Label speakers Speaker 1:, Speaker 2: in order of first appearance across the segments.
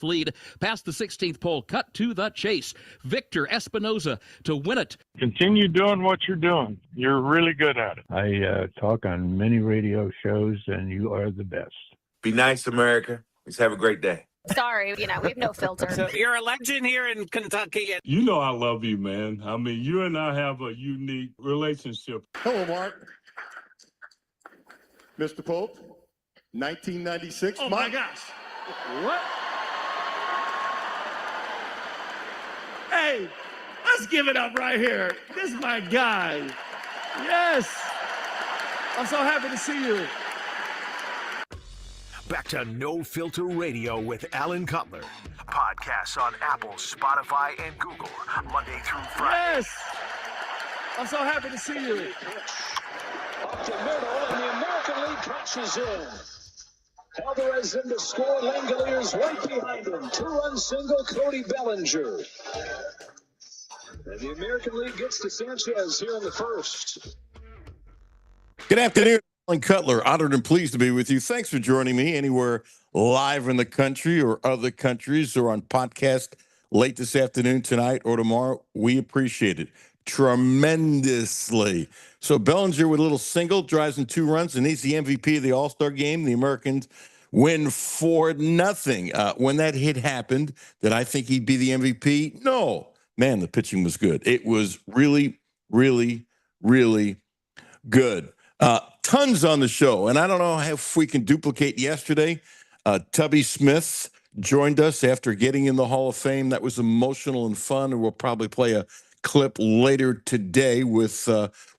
Speaker 1: lead past the 16th pole, cut to the chase. Victor Espinoza to win it.
Speaker 2: Continue doing what you're doing. You're really good at it.
Speaker 3: I talk on many radio shows, and you are the best.
Speaker 4: Be nice, America. Let's have a great day.
Speaker 5: Sorry, we have no filter.
Speaker 6: So you're a legend here in Kentucky.
Speaker 7: You know I love you, man. I mean, you and I have a unique relationship.
Speaker 8: Hello, Mark. Mr. Pope, 1996.
Speaker 9: Oh, my gosh. What? Hey, let's give it up right here. This is my guy. Yes. I'm so happy to see you.
Speaker 10: Back to No Filter Radio with Alan Cutler. Podcasts on Apple, Spotify, and Google, Monday through Friday.
Speaker 9: Yes. I'm so happy to see you.
Speaker 11: Up to middle, and the American League crashes in. Alvarez in to score. Langalier's right behind him. 2-run single, Cody Bellinger. And the American League gets to Sanchez here in the first.
Speaker 12: Good afternoon, Alan Cutler. Honored and pleased to be with you. Thanks for joining me anywhere live in the country or other countries or on podcast late this afternoon, tonight, or tomorrow. We appreciate it tremendously. So Bellinger with a little single, drives in 2 runs, and he's the MVP of the All-Star game. The Americans win 4-0. When that hit happened, did I think he'd be the MVP? No. Man, the pitching was good. It was really, really, really good. Tons on the show, and I don't know if we can duplicate yesterday. Tubby Smith joined us after getting in the Hall of Fame. That was emotional and fun, and we'll probably play a clip later today with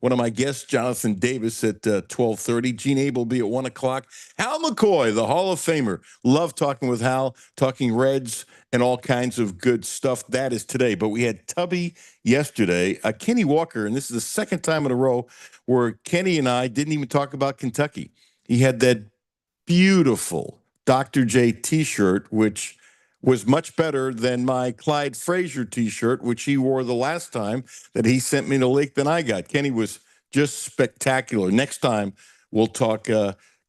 Speaker 12: one of my guests, Jonathan Davis, at 12:30. Gene Abel will be at 1 o'clock. Hal McCoy, the Hall of Famer. Love talking with Hal, talking Reds and all kinds of good stuff. That is today. But we had Tubby yesterday. Kenny Walker, and this is the second time in a row where Kenny and I didn't even talk about Kentucky. He had that beautiful Dr. J T-shirt, which was much better than my Clyde Frazier T-shirt, which he wore the last time that he sent me the link than I got. Kenny was just spectacular. Next time, we'll talk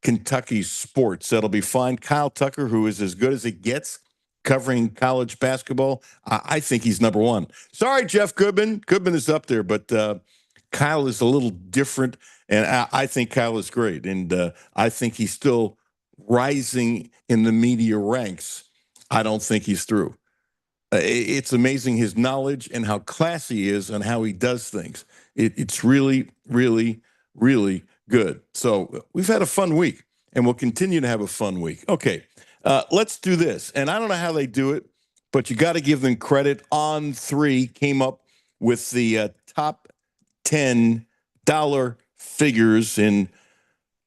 Speaker 12: Kentucky sports. That'll be fine. Kyle Tucker, who is as good as it gets covering college basketball, I think he's number one. Sorry, Jeff Goodman. Goodman is up there, but Kyle is a little different, and I think Kyle is great. And I think he's still rising in the media ranks. I don't think he's through. It's amazing his knowledge and how classy he is and how he does things. It's really, really, really good. So we've had a fun week, and we'll continue to have a fun week. Okay, let's do this. And I don't know how they do it, but you got to give them credit. On3 came up with the top $10 figures in,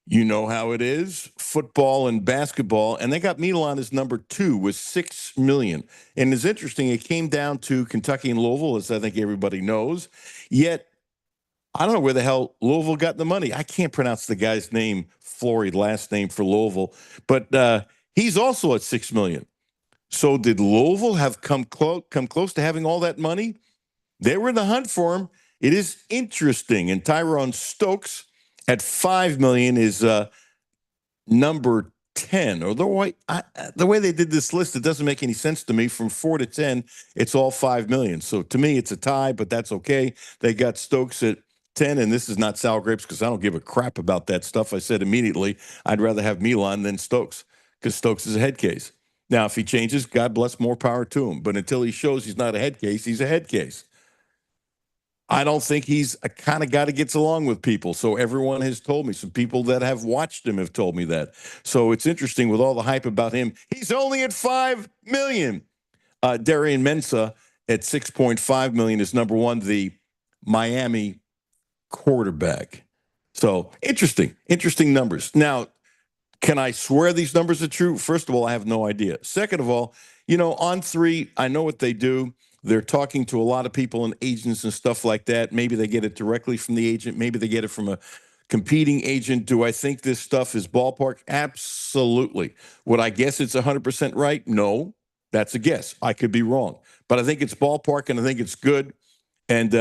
Speaker 12: you know how it is, football and basketball. And they got Milan as number 2 with $6 million. And it's interesting, it came down to Kentucky and Louisville, as I think everybody knows. Yet, I don't know where the hell Louisville got the money. I can't pronounce the guy's name, Flory, last name for Louisville. But he's also at $6 million. So did Louisville have come close to having all that money? They were in the hunt for him. It is interesting. And Tyrone Stokes at $5 million is number 10. Or the way they did this list, it doesn't make any sense to me. From 4 to 10, it's all $5 million. So to me, it's a tie, but that's okay. They got Stokes at 10, and this is not sour grapes because I don't give a crap about that stuff. I said immediately I'd rather have Milan than Stokes because Stokes is a head case. Now, if he changes, God bless, more power to him. But until he shows he's not a head case, he's a head case. I don't think he's a kind of guy that gets along with people. So everyone has told me. Some people that have watched him have told me that. So it's interesting with all the hype about him. He's only at $5 million. Darian Mensah at $6.5 million is number 1, the Miami quarterback. So interesting numbers. Now, can I swear these numbers are true? First of all, I have no idea. Second of all, On3, I know what they do. They're talking to a lot of people and agents and stuff like that. Maybe they get it directly from the agent. Maybe they get it from a competing agent. Do I think this stuff is ballpark? Absolutely. Would I guess it's 100% right? No, that's a guess. I could be wrong. But I think it's ballpark, and I think it's good. And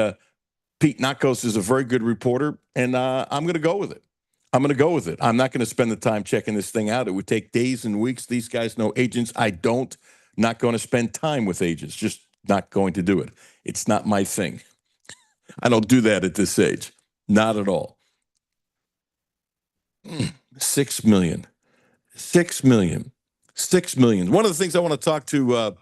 Speaker 12: Pete Nakos is a very good reporter, and I'm going to go with it. I'm not going to spend the time checking this thing out. It would take days and weeks. These guys know agents. I don't. Not going to spend time with agents. Just not going to do it. It's not my thing. I don't do that at this age. Not at all. 6 million. 6 million. 6 million. One of the things I want to talk to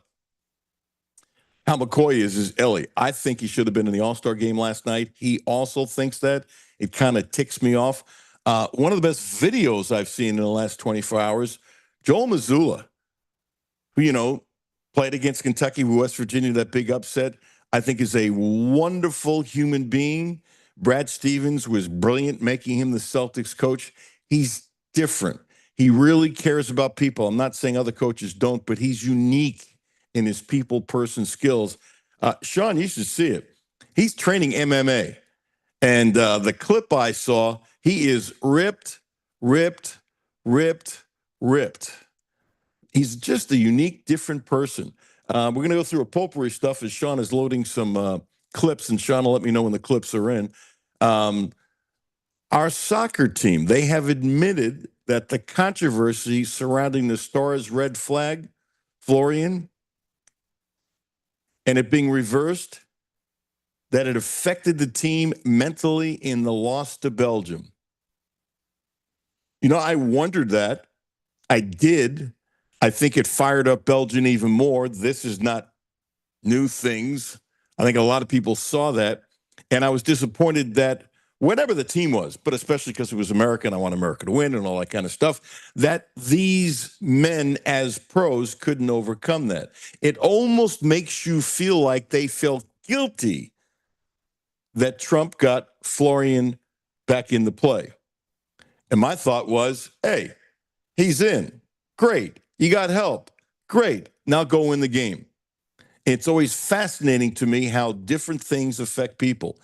Speaker 12: Al McCoy is Ellie. I think he should have been in the All-Star game last night. He also thinks that. It kind of ticks me off. One of the best videos I've seen in the last 24 hours, Joel Mazzulla, who, played against Kentucky with West Virginia, that big upset, I think is a wonderful human being. Brad Stevens was brilliant making him the Celtics coach. He's different. He really cares about people. I'm not saying other coaches don't, but he's unique in his people-person skills. Sean, you should see it. He's training MMA. And the clip I saw, he is ripped. He's just a unique, different person. We're going to go through a potpourri stuff as Sean is loading some clips, and Sean will let me know when the clips are in. Our soccer team, they have admitted that the controversy surrounding the Stars red flag, Florian, and it being reversed, that it affected the team mentally in the loss to Belgium. I wondered that. I did. I think it fired up Belgium even more. This is not new things. I think a lot of people saw that. And I was disappointed that whatever the team was, but especially because it was American, I want America to win and all that kind of stuff, that these men as pros couldn't overcome that. It almost makes you feel like they felt guilty that Trump got Florian back into play. And my thought was, hey, he's in. Great. You got help. Great. Now go win the game. It's always fascinating to me how different things affect people.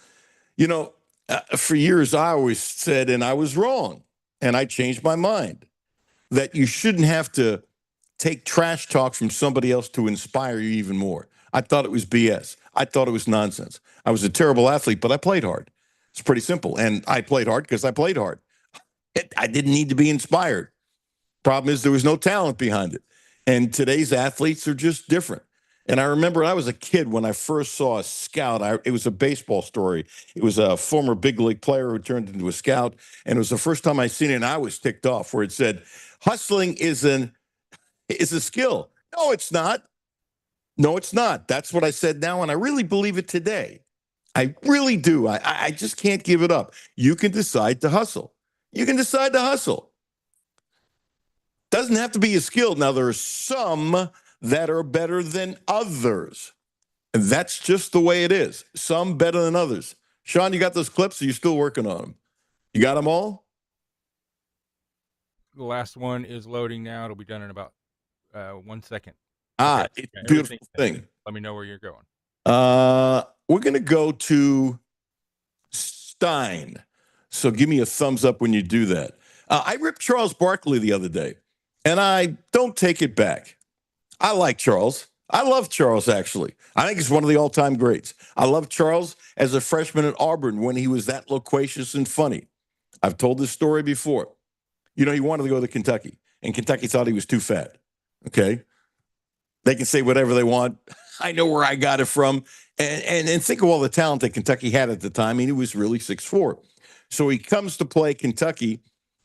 Speaker 12: For years, I always said, and I was wrong, and I changed my mind, that you shouldn't have to take trash talk from somebody else to inspire you even more. I thought it was BS. I thought it was nonsense. I was a terrible athlete, but I played hard. It's pretty simple. And I played hard because I played hard. I didn't need to be inspired. Problem is, there was no talent behind it. And today's athletes are just different. And I remember I was a kid when I first saw a scout. It was a baseball story. It was a former big league player who turned into a scout. And it was the first time I seen it, and I was ticked off, where it said, hustling is a skill. No, it's not. No, it's not. That's what I said now, and I really believe it today. I really do. I just can't give it up. You can decide to hustle. You can decide to hustle. Doesn't have to be a skill. Now, there are some that are better than others. And that's just the way it is. Some better than others. Sean, you got those clips, or you still working on them? You got them all?
Speaker 13: The last one is loading now. It'll be done in about 1 second.
Speaker 12: Okay. It's a beautiful thing.
Speaker 13: Let me know where you're going.
Speaker 12: We're going to go to Stein. So give me a thumbs up when you do that. I ripped Charles Barkley the other day, and I don't take it back. I like Charles. I love Charles, actually. I think he's one of the all-time greats. I love Charles as a freshman at Auburn when he was that loquacious and funny. I've told this story before. He wanted to go to Kentucky, and Kentucky thought he was too fat. Okay? They can say whatever they want. I know where I got it from. And think of all the talent that Kentucky had at the time. I mean, he was really 6'4". So he comes to play Kentucky,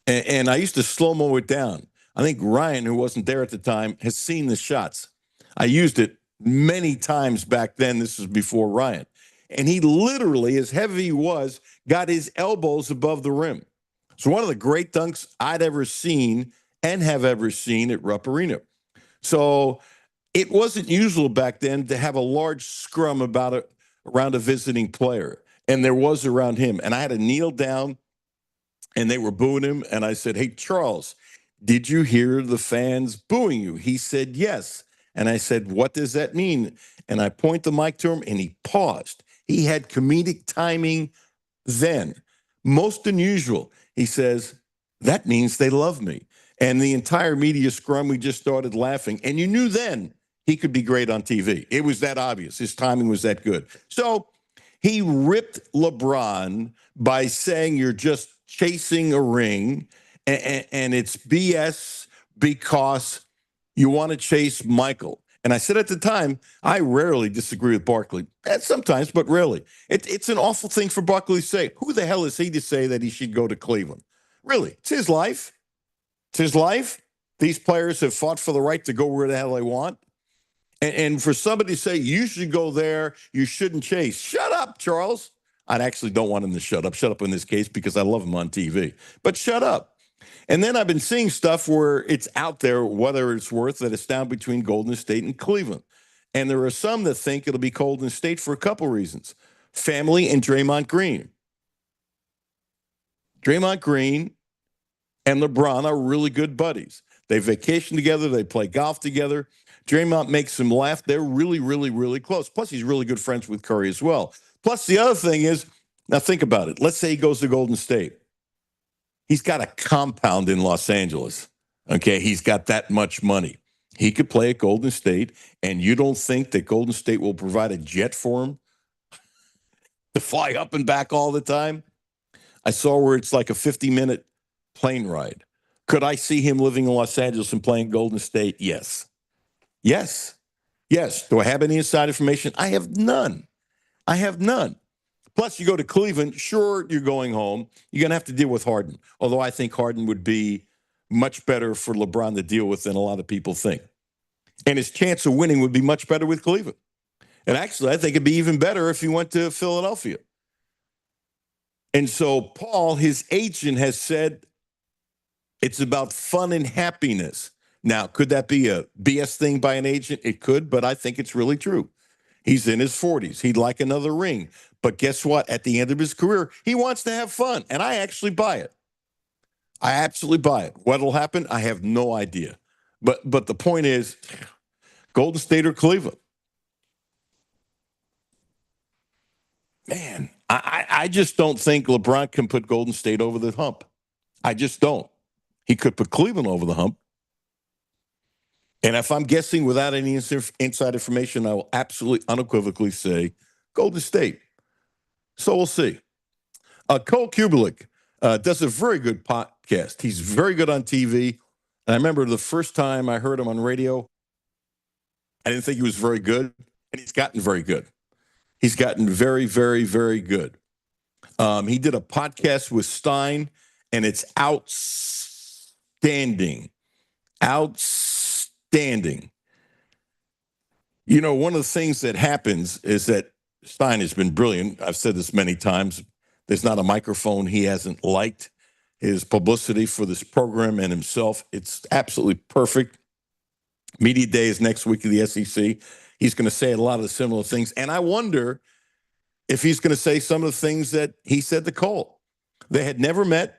Speaker 12: and I used to slow-mo it down. I think Ryan, who wasn't there at the time, has seen the shots. I used it many times back then. This was before Ryan. And he literally, as heavy he was, got his elbows above the rim. So one of the great dunks I'd ever seen and have ever seen at Rupp Arena. So it wasn't usual back then to have a large scrum around a visiting player. And there was around him. And I had to kneel down, and they were booing him. And I said, hey, Charles, did you hear the fans booing you? He said, yes. And I said, what does that mean? And I point the mic to him, and he paused. He had comedic timing then. Most unusual. He says, that means they love me. And the entire media scrum, we just started laughing. And you knew then he could be great on TV. It was that obvious. His timing was that good. So he ripped LeBron by saying you're just chasing a ring, and it's BS because you want to chase Michael. And I said at the time, I rarely disagree with Barkley. Sometimes, but rarely. It's an awful thing for Barkley to say. Who the hell is he to say that he should go to Cleveland? Really, it's his life. It's his life. These players have fought for the right to go where the hell they want. And for somebody to say, you should go there, you shouldn't chase. Shut up, Charles. I actually don't want him to shut up. Shut up in this case because I love him on TV. But shut up. And then I've been seeing stuff where it's out there, whether it's worth that it's down between Golden State and Cleveland. And there are some that think it'll be Golden State for a couple reasons. Family and Draymond Green. Draymond Green and LeBron are really good buddies. They vacation together. They play golf together. Draymond makes him laugh. They're really, really, really close. Plus, he's really good friends with Curry as well. Plus, the other thing is, now think about it. Let's say he goes to Golden State. He's got a compound in Los Angeles. Okay, he's got that much money. He could play at Golden State, and you don't think that Golden State will provide a jet for him to fly up and back all the time? I saw where it's like a 50-minute plane ride. Could I see him living in Los Angeles and playing Golden State? Yes. Yes. Yes. Do I have any inside information? I have none. I have none. Plus, you go to Cleveland, sure, you're going home. You're going to have to deal with Harden, although I think Harden would be much better for LeBron to deal with than a lot of people think. And his chance of winning would be much better with Cleveland. And actually, I think it'd be even better if he went to Philadelphia. And so Paul, his agent, has said it's about fun and happiness. Now, could that be a BS thing by an agent? It could, but I think it's really true. He's in his 40s. He'd like another ring. But guess what? At the end of his career, he wants to have fun. And I actually buy it. I absolutely buy it. What'll happen? I have no idea. But the point is, Golden State or Cleveland. Man, I just don't think LeBron can put Golden State over the hump. I just don't. He could put Cleveland over the hump. And if I'm guessing without any inside information, I will absolutely unequivocally say Golden State. So we'll see. Cole Kubelik does a very good podcast. He's very good on TV. And I remember the first time I heard him on radio, I didn't think he was very good. And he's gotten very good. He's gotten very, very, very good. He did a podcast with Stein, and it's outstanding. Outstanding. You know, one of the things that happens is that Stein has been brilliant. I've said this many times. There's not a microphone he hasn't liked. His publicity for this program and himself, it's absolutely perfect. Media Day is next week at the SEC. He's going to say a lot of the similar things. And I wonder if he's going to say some of the things that he said to Cole. They had never met,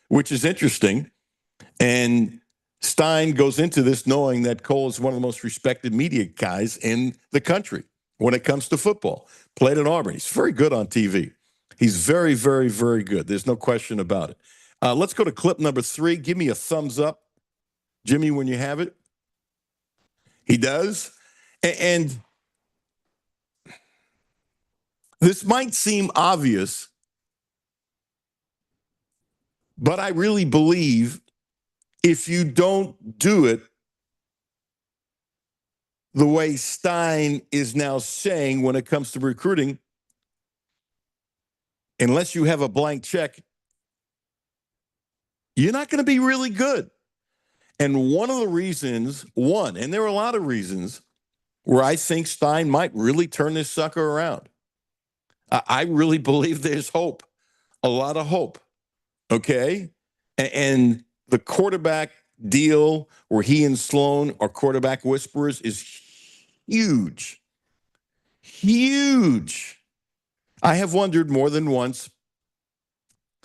Speaker 12: which is interesting. And Stein goes into this knowing that Cole is one of the most respected media guys in the country when it comes to football. Played at Auburn. He's very good on TV. He's very, very, very good. There's no question about it. Let's go to clip number 3. Give me a thumbs up, Jimmy, when you have it. He does. And this might seem obvious, but I really believe if you don't do it the way Stein is now saying when it comes to recruiting, unless you have a blank check, you're not going to be really good. And one of the reasons, and there are a lot of reasons, where I think Stein might really turn this sucker around. I really believe there's hope, a lot of hope, okay? And the quarterback deal where he and Sloan are quarterback whisperers is huge, huge. I have wondered more than once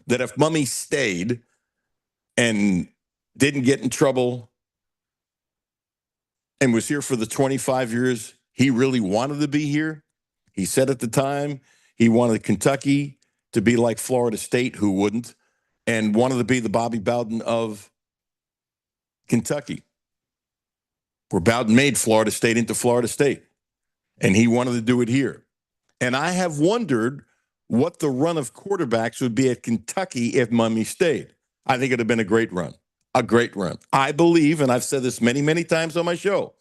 Speaker 12: that if Mummy stayed and didn't get in trouble and was here for the 25 years he really wanted to be here. He said at the time he wanted Kentucky to be like Florida State, who wouldn't, and wanted to be the Bobby Bowden of Kentucky, where Bowden made Florida State into Florida State, and he wanted to do it here. And I have wondered what the run of quarterbacks would be at Kentucky if Mummy stayed. I think it would have been a great run. A great run. I believe, and I've said this many, many times on my show,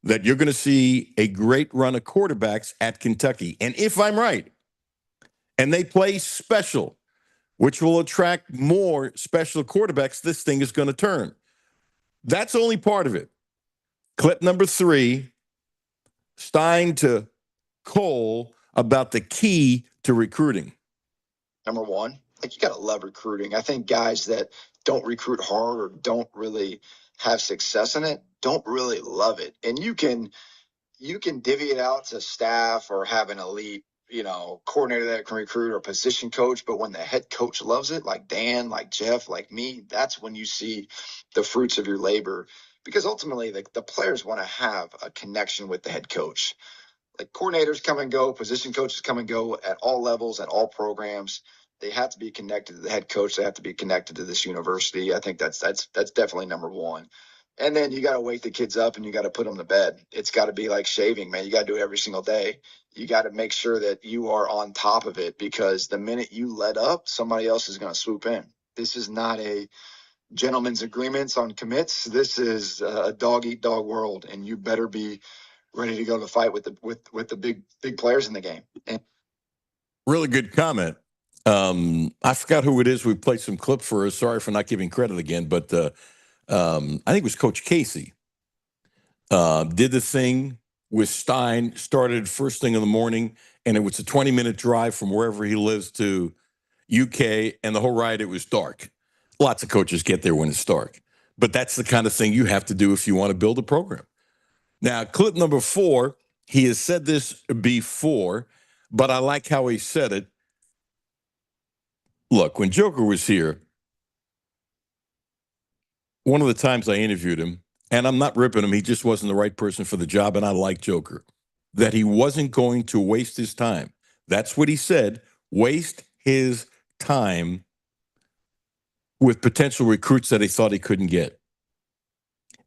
Speaker 12: that you're going to see a great run of quarterbacks at Kentucky. And if I'm right, and they play special, which will attract more special quarterbacks, this thing is going to turn. That's only part of it. Clip number 3, Stein to Cole about the key to recruiting.
Speaker 14: Number one, like, you got to love recruiting. I think guys that don't recruit hard or don't really have success in it don't really love it. And you can divvy it out to staff or have an elite, coordinator that can recruit or position coach. But when the head coach loves it, like Dan, like Jeff, like me, that's when you see the fruits of your labor. Because ultimately, the players want to have a connection with the head coach. Like, coordinators come and go, position coaches come and go at all levels, at all programs. They have to be connected to the head coach. They have to be connected to this university. I think that's definitely number one. And then you got to wake the kids up and you got to put them to bed. It's got to be like shaving, man. You got to do it every single day. You got to make sure that you are on top of it, because the minute you let up, somebody else is going to swoop in. This is not a gentleman's agreements on commits. This is a dog eat dog world, and you better be ready to go to the fight with the big players in the game. And
Speaker 12: really good comment. I forgot who it is. We played some clip for us. Sorry for not giving credit again, but I think it was Coach Casey. Did the thing with Stein, started first thing in the morning, and it was a 20-minute drive from wherever he lives to UK, and the whole ride, it was dark. Lots of coaches get there when it's dark. But that's the kind of thing you have to do if you want to build a program. Now, clip number 4, he has said this before, but I like how he said it. Look, when Joker was here, one of the times I interviewed him, and I'm not ripping him, he just wasn't the right person for the job, and I like Joker, that he wasn't going to waste his time. That's what he said, waste his time with potential recruits that he thought he couldn't get.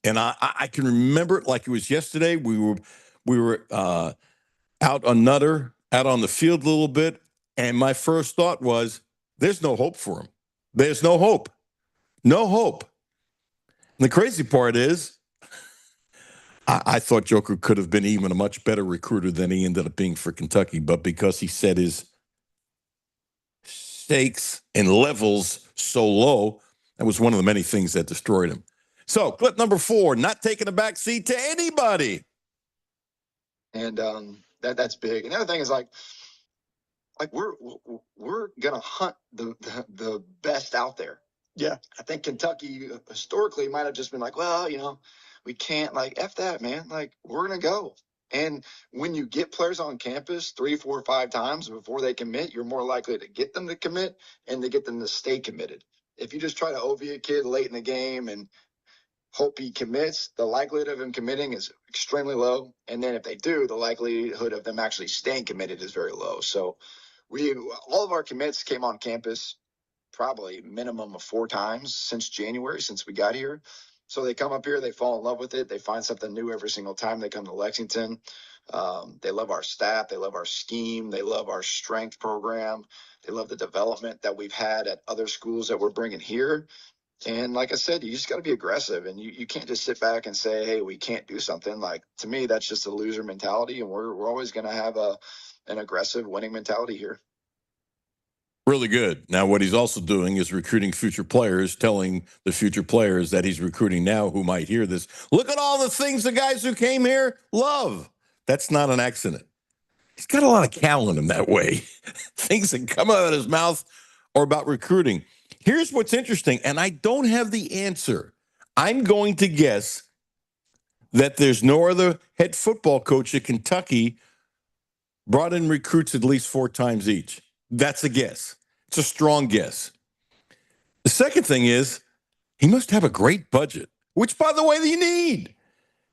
Speaker 12: And I can remember it like it was yesterday. We were out on Nutter, out on the field a little bit, and my first thought was, there's no hope for him. There's no hope. No hope. And the crazy part is, I thought Joker could have been even a much better recruiter than he ended up being for Kentucky, but because he set his stakes and levels so low, that was one of the many things that destroyed him. So, clip number 4, not taking a back seat to anybody.
Speaker 14: And that's big. And the other thing is, like we're gonna hunt the best out there. Yeah, I think Kentucky historically might have just been like, well, we can't, like, F that, man. Like, we're gonna go. And when you get players on campus 3, 4, 5 times before they commit, you're more likely to get them to commit and to get them to stay committed. If you just try to OV a kid late in the game and hope he commits, the likelihood of him committing is extremely low. And then if they do, the likelihood of them actually staying committed is very low. So all of our commits came on campus probably minimum of 4 times since January, since we got here. So they come up here, they fall in love with it. They find something new every single time they come to Lexington. They love our staff. They love our scheme. They love our strength program. They love the development that we've had at other schools that we're bringing here. And like I said, you just got to be aggressive, and you can't just sit back and say, hey, we can't do something. Like, to me, that's just a loser mentality, and we're always going to have an aggressive winning mentality here.
Speaker 12: Really good. Now, what he's also doing is recruiting future players, telling the future players that he's recruiting now who might hear this, look at all the things the guys who came here love. That's not an accident. He's got a lot of cal in him that way. Things that come out of his mouth are about recruiting. Here's what's interesting, and I don't have the answer. I'm going to guess that there's no other head football coach at Kentucky brought in recruits at least 4 times each. That's a guess. It's a strong guess. The second thing is, he must have a great budget, which, by the way, you need.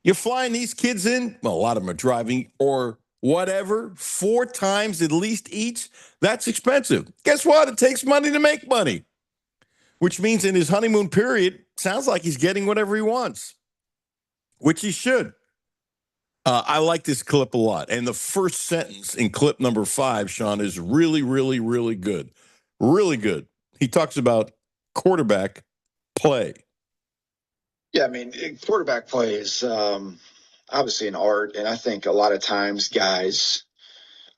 Speaker 12: You're flying these kids in, well, a lot of them are driving or whatever, 4 times at least each. That's expensive. Guess what? It takes money to make money, which means in his honeymoon period, sounds like he's getting whatever he wants, which he should. I like this clip a lot. And the first sentence in clip number 5, Sean, is really, really, really good. Really good. He talks about quarterback play.
Speaker 14: Yeah, I mean, quarterback play is obviously an art, and I think a lot of times guys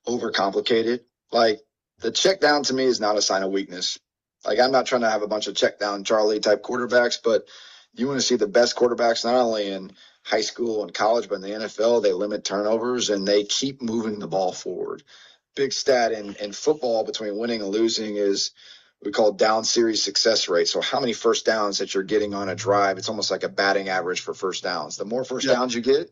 Speaker 14: overcomplicate it. Like the check down to me is not a sign of weakness. Like I'm not trying to have a bunch of check down Charlie type quarterbacks, but you want to see the best quarterbacks not only in high school and college, but in the NFL. They limit turnovers and they keep moving the ball forward. Big stat in football between winning and losing is we call down series success rate. So how many first downs that you're getting on a drive? It's almost like a batting average for first downs. The more first downs you get,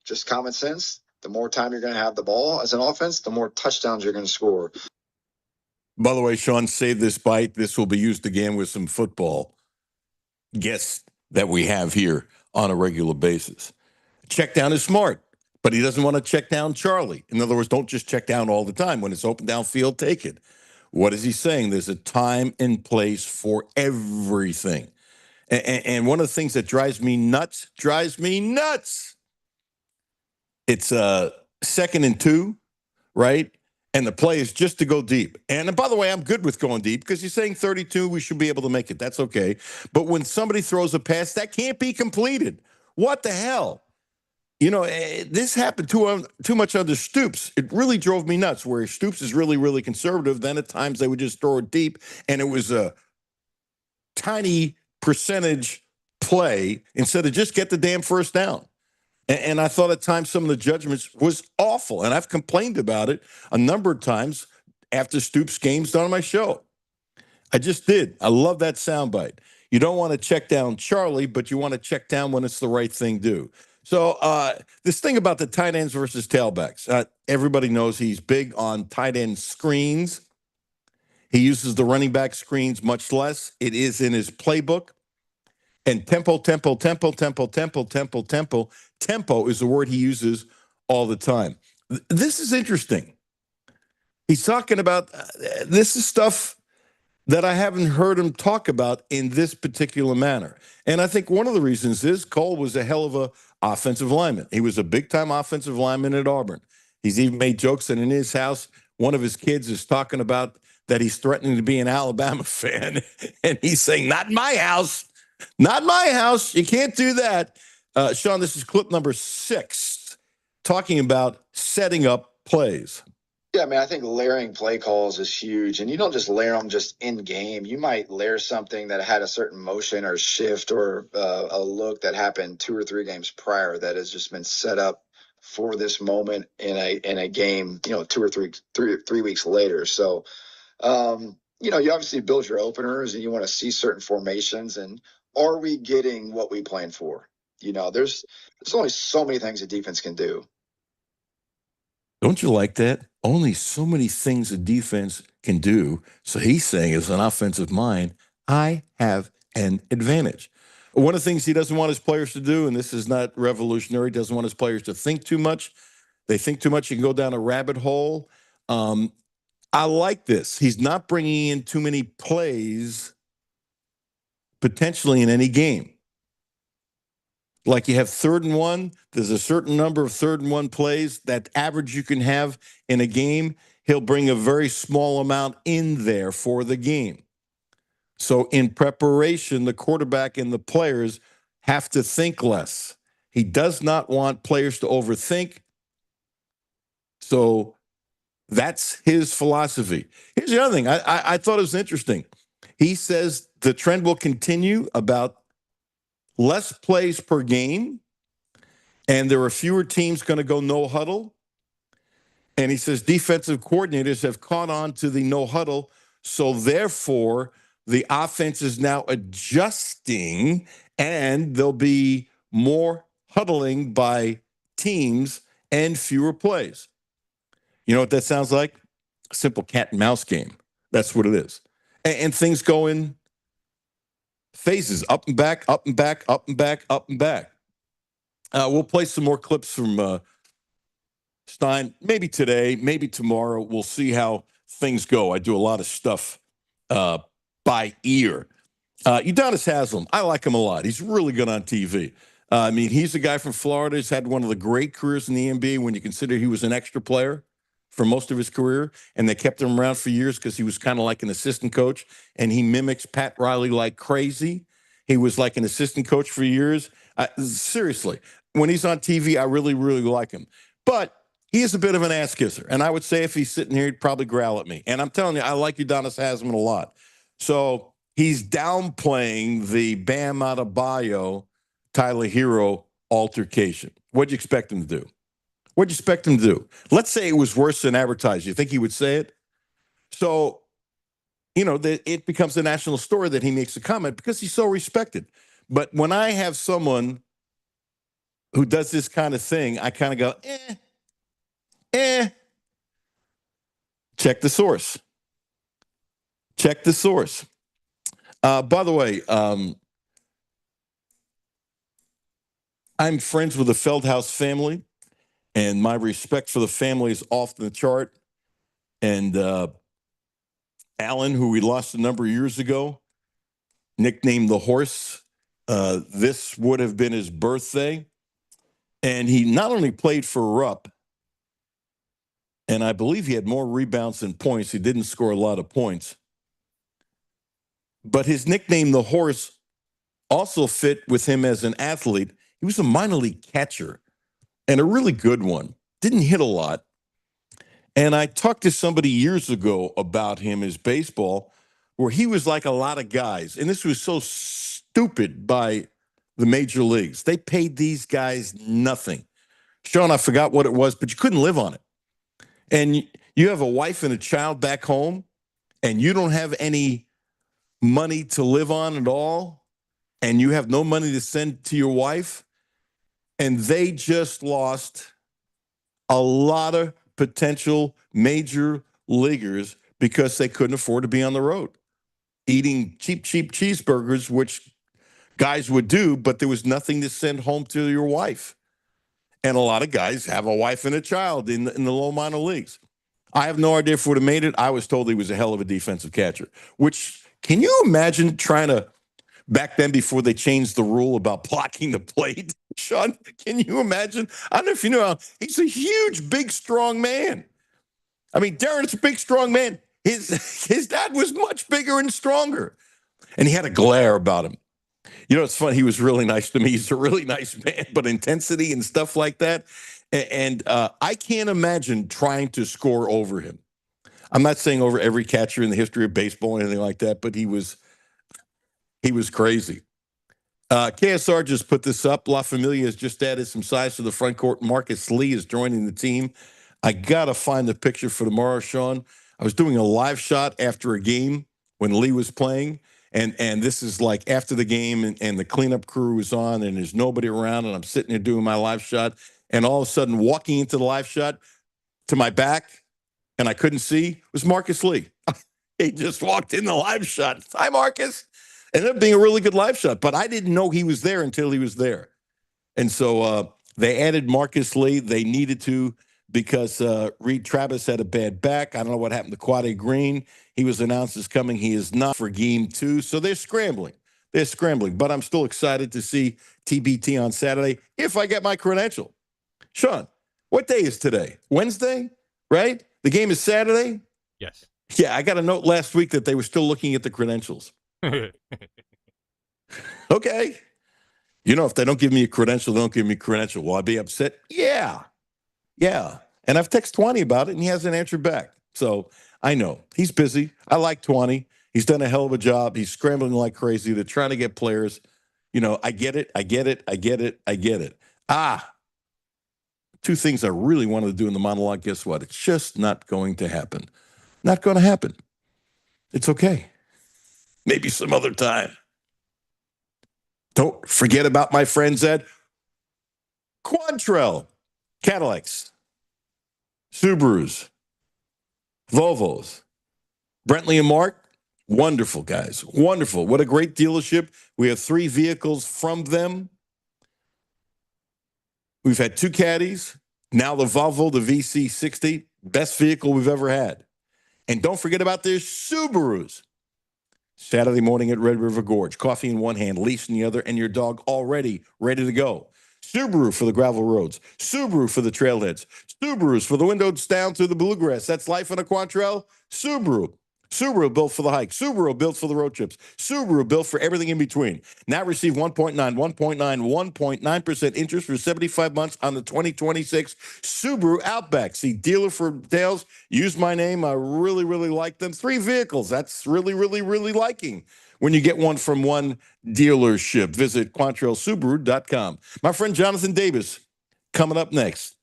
Speaker 14: just common sense, the more time you're going to have the ball as an offense, the more touchdowns you're going to score.
Speaker 12: By the way, Sean, save this bite. This will be used again with some football guests that we have here on a regular basis. Check down is smart, but he doesn't want to check down Charlie. In other words, don't just check down all the time. When it's open downfield, take it. What is he saying? There's a time and place for everything. And one of the things that drives me nuts, it's 2nd and 2, right? And the play is just to go deep. And by the way, I'm good with going deep because he's saying 32, we should be able to make it. That's okay. But when somebody throws a pass, that can't be completed. What the hell? You know, this happened too much under Stoops. It really drove me nuts, where Stoops is really, really conservative. Then at times they would just throw it deep, and it was a tiny percentage play instead of just get the damn first down. And I thought at times some of the judgments was awful. And I've complained about it a number of times after Stoops games done on my show. I just did. I love that soundbite. You don't want to check down Charlie, but you want to check down when it's the right thing to do. So this thing about the tight ends versus tailbacks, everybody knows he's big on tight end screens. He uses the running back screens much less. It is in his playbook. And tempo is the word he uses all the time. This is interesting. He's talking about, this is stuff that I haven't heard him talk about in this particular manner. And I think one of the reasons is Cole was a hell of a offensive lineman. He was a big-time offensive lineman at Auburn. He's even made jokes that in his house, one of his kids is talking about that he's threatening to be an Alabama fan. And he's saying, not in my house. Not my house. You can't do that. Sean, this is clip number 6, talking about setting up plays.
Speaker 14: Yeah, man, I think layering play calls is huge. And you don't just layer them just in game. You might layer something that had a certain motion or shift or a look that happened 2 or 3 games prior that has just been set up for this moment in a game, 2 or 3 weeks later. So, you obviously build your openers and you want to see certain formations. And are we getting what we planned for? There's only so many things a defense can do.
Speaker 12: Don't you like that? Only so many things a defense can do. So he's saying, as an offensive mind, I have an advantage. One of the things he doesn't want his players to do, and this is not revolutionary, doesn't want his players to think too much. They think too much, you can go down a rabbit hole. I like this. He's not bringing in too many plays potentially in any game. Like you have 3rd and 1, there's a certain number of 3rd and 1 plays that average you can have in a game. He'll bring a very small amount in there for the game. So in preparation, the quarterback and the players have to think less. He does not want players to overthink. So that's his philosophy. Here's the other thing. I thought it was interesting. He says the trend will continue about less plays per game, and there are fewer teams going to go no huddle. And he says defensive coordinators have caught on to the no huddle, so therefore the offense is now adjusting, and there'll be more huddling by teams and fewer plays. You know what that sounds like? A simple cat and mouse game. That's what it is. And things go in phases, up and back, up and back, up and back, up and back. We'll play some more clips from Stein, maybe today, maybe tomorrow. We'll see how things go. I do a lot of stuff by ear. Udonis Haslem, I like him a lot. He's really good on TV. He's a guy from Florida. He's had one of the great careers in the NBA when you consider he was an extra player for most of his career, and they kept him around for years because he was kind of like an assistant coach, and he mimics Pat Riley like crazy. He was like an assistant coach for years. Seriously, when he's on TV, I really, really like him. But he is a bit of an ass kisser. And I would say if he's sitting here, he'd probably growl at me. And I'm telling you, I like Udonis Haslam a lot. So he's downplaying the Bam Adebayo, Tyler Hero altercation. What'd you expect him to do? What'd you expect him to do? Let's say it was worse than advertised. You think he would say it? So, it becomes a national story that he makes a comment because he's so respected. But when I have someone who does this kind of thing, I kind of go, check the source. Check the source. By the way, I'm friends with the Feldhaus family, and my respect for the family is off the chart. And Alan, who we lost a number of years ago, nicknamed the Horse, this would have been his birthday. And he not only played for Rupp, and I believe he had more rebounds than points. He didn't score a lot of points. But his nickname, the Horse, also fit with him as an athlete. He was a minor league catcher and a really good one. Didn't hit a lot. And I talked to somebody years ago about him, his baseball, where he was like a lot of guys. And this was so stupid by the major leagues. They paid these guys nothing. Sean, I forgot what it was, but you couldn't live on it. And you have a wife and a child back home, and you don't have any money to live on at all, and you have no money to send to your wife, and they just lost a lot of potential major leaguers because they couldn't afford to be on the road eating cheap cheeseburgers, which guys would do, but there was nothing to send home to your wife. And a lot of guys have a wife and a child in the low minor leagues. I have no idea if he would have made it. I was told he was a hell of a defensive catcher, which can you imagine trying to, back then before they changed the rule about blocking the plate? Sean, can you imagine? I don't know if you know, he's a huge, big, strong man. I mean, Darren's a big, strong man. His dad was much bigger and stronger, and he had a glare about him. It's funny. He was really nice to me. He's a really nice man, but intensity and stuff like that. And I can't imagine trying to score over him. I'm not saying over every catcher in the history of baseball or anything like that, but he was crazy. KSR just put this up. La Familia has just added some size to the front court. Marcus Lee is joining the team. I got to find the picture for tomorrow, Sean. I was doing a live shot after a game when Lee was playing. And this is like after the game and the cleanup crew is on and there's nobody around and I'm sitting there doing my live shot. And all of a sudden walking into the live shot to my back and I couldn't see was Marcus Lee. He just walked in the live shot. Hi, Marcus. Ended up being a really good live shot, but I didn't know he was there until he was there. And so they added Marcus Lee. They needed to because Reed Travis had a bad back. I don't know what happened to Quade Green. He was announced as coming. He is not for game 2. So they're scrambling. But I'm still excited to see TBT on Saturday if I get my credential. Sean, what day is today? Wednesday, right? The game is Saturday?
Speaker 13: Yes.
Speaker 12: Yeah, I got a note last week that they were still looking at the credentials. Okay. If they don't give me a credential, they don't give me a credential. Will I be upset? Yeah. And I've texted 20 about it, and he hasn't answered back. So I know. He's busy. I like 20. He's done a hell of a job. He's scrambling like crazy. They're trying to get players. I get it. Two things I really wanted to do in the monologue. Guess what? It's just not going to happen. Not going to happen. It's okay. Maybe some other time. Don't forget about my friends at Quantrell, Cadillacs, Subarus, Volvos, Brentley and Mark. Wonderful guys. Wonderful. What a great dealership. We have 3 vehicles from them. We've had 2 caddies. Now the Volvo, the VC60, best vehicle we've ever had. And don't forget about their Subarus. Saturday morning at Red River Gorge. Coffee in one hand, leash in the other, and your dog already ready to go. Subaru for the gravel roads. Subaru for the trailheads. Subarus for the windows down through the bluegrass. That's life on a Quantrell. Subaru. Subaru built for the hike. Subaru built for the road trips. Subaru built for everything in between. Now receive 1.9% interest for 75 months on the 2026 Subaru Outback. See dealer for details. Use my name. I really, really like them. 3 vehicles. That's really, really, really liking when you get one from one dealership. Visit QuantrellSubaru.com. My friend Jonathan Davis coming up next.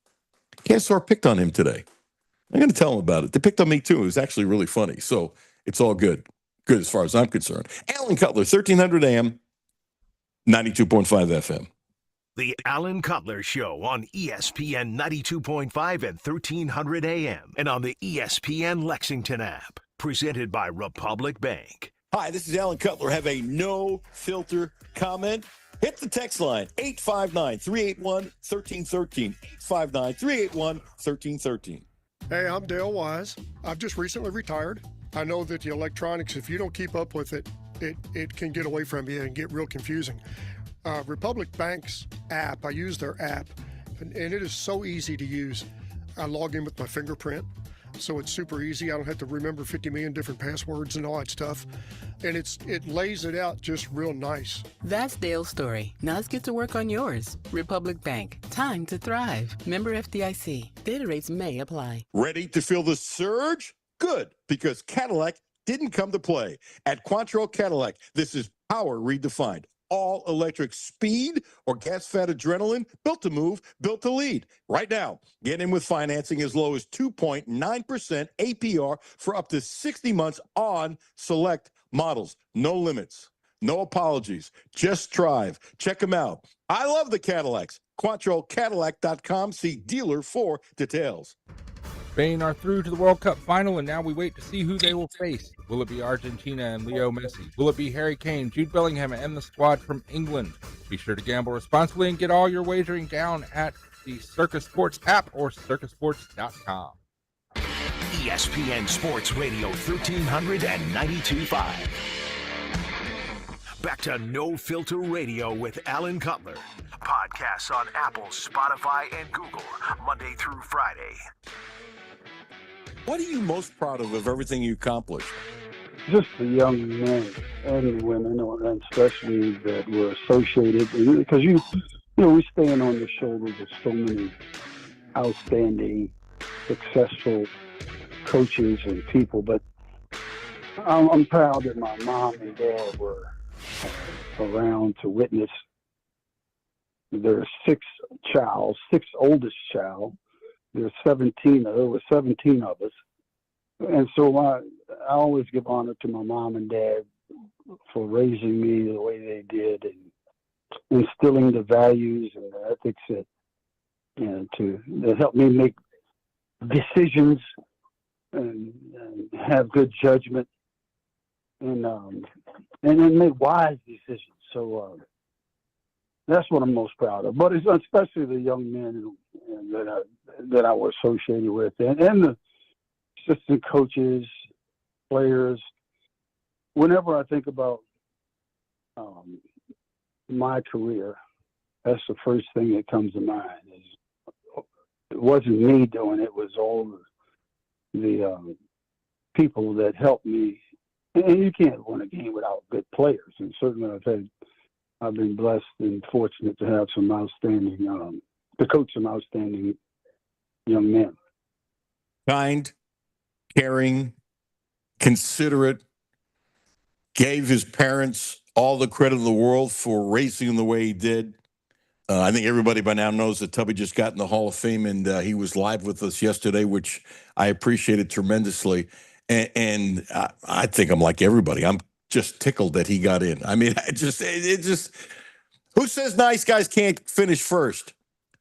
Speaker 12: KSR picked on him today. I'm going to tell him about it. They picked on me, too. It was actually really funny. So it's all good. Good as far as I'm concerned. Alan Cutler, 1300 AM, 92.5 FM.
Speaker 10: The Alan Cutler Show on ESPN 92.5 and 1300 AM and on the ESPN Lexington app. Presented by Republic Bank.
Speaker 12: Hi, this is Alan Cutler. Have a no-filter comment? Hit the text line, 859-381-1313. 859-381-1313.
Speaker 15: Hey, I'm Dale Wise. I've just recently retired. I know that the electronics, if you don't keep up with it, it can get away from you and get real confusing. Republic Bank's app, I use their app, and it is so easy to use. I log in with my fingerprint, so it's super easy. I don't have to remember 50 million different passwords and all that stuff. And it lays it out just real nice.
Speaker 16: That's Dale's story. Now let's get to work on yours. Republic Bank. Time to thrive. Member FDIC. Data rates may apply.
Speaker 12: Ready to feel the surge? Good, because Cadillac didn't come to play. At Quantrell Cadillac, this is power redefined. All electric speed or gas-fed adrenaline, built to move, built to lead. Right now, get in with financing as low as 2.9% APR for up to 60 months on select models. No limits, no apologies. Just drive. Check them out. I love the Cadillacs. QuantrellCadillac.com. See dealer for details.
Speaker 13: Spain are through to the World Cup final, and now we wait to see who they will face. Will it be Argentina and Leo Messi? Will it be Harry Kane, Jude Bellingham, and the squad from England? Be sure to gamble responsibly and get all your wagering down at the Circus Sports app or circusports.com.
Speaker 10: ESPN Sports Radio 1392.5. Back to No Filter Radio with Alan Cutler. Podcasts on Apple, Spotify, and Google, Monday through Friday.
Speaker 12: What are you most proud of everything you accomplished?
Speaker 17: Just the young men and women, and especially that were associated, because we stand on the shoulders of so many outstanding, successful coaches and people. But I'm proud that my mom and dad were around to witness their sixth oldest child. There were 17 of us. And so I always give honor to my mom and dad for raising me the way they did and instilling the values and the ethics that help me make decisions and have good judgment and then make wise decisions. So that's what I'm most proud of. But it's especially the young men that I was associated with, and the assistant coaches, players. Whenever I think about my career, that's the first thing that comes to mind. It wasn't me doing it; it was all the people that helped me. And you can't win a game without good players, and certainly I've been blessed and fortunate to have some outstanding, to coach some outstanding young men.
Speaker 12: Kind, caring, considerate, gave his parents all the credit in the world for raising him the way he did. I think everybody by now knows that Tubby just got in the Hall of Fame, and he was live with us yesterday, which I appreciated tremendously. And I think I'm like everybody. I'm just tickled that he got in. I mean, it just who says nice guys can't finish first?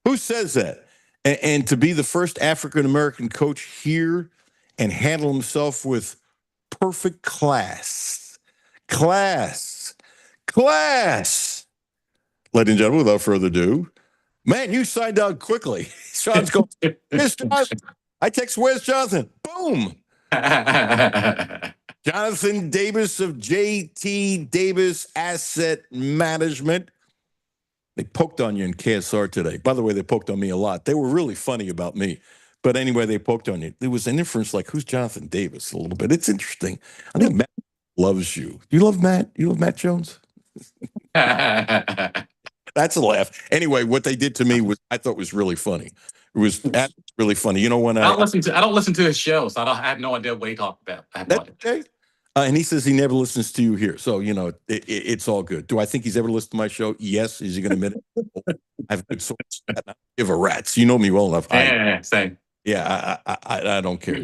Speaker 12: Who says that? And to be the first African-American coach here and handle himself with perfect class. Ladies and gentlemen, without further ado, man, you signed out quickly. Sean's going, Where's Jonathan? I text, where's Jonathan? Boom. Jonathan Davis of JT Davis Asset Management. They poked on you in KSR today. By the way, they poked on me a lot. They were really funny about me But anyway, they poked on you. There was an inference like, who's Jonathan Davis? A little bit. It's interesting. I think Matt loves you. Do you love Matt? You love Matt Jones? That's a laugh. Anyway, what they did to me was I thought was really funny. It was really funny. You know, when
Speaker 18: I don't listen to his show, so I have no idea what he talked about. I have no idea.
Speaker 12: Okay. And he says he never listens to you here. So, you know, it's all good. Do I think he's ever listened to my show? Yes. Is he going to admit it? I have good sources. I don't give a rat's. You know me well enough.
Speaker 18: Same.
Speaker 12: Yeah, I don't care.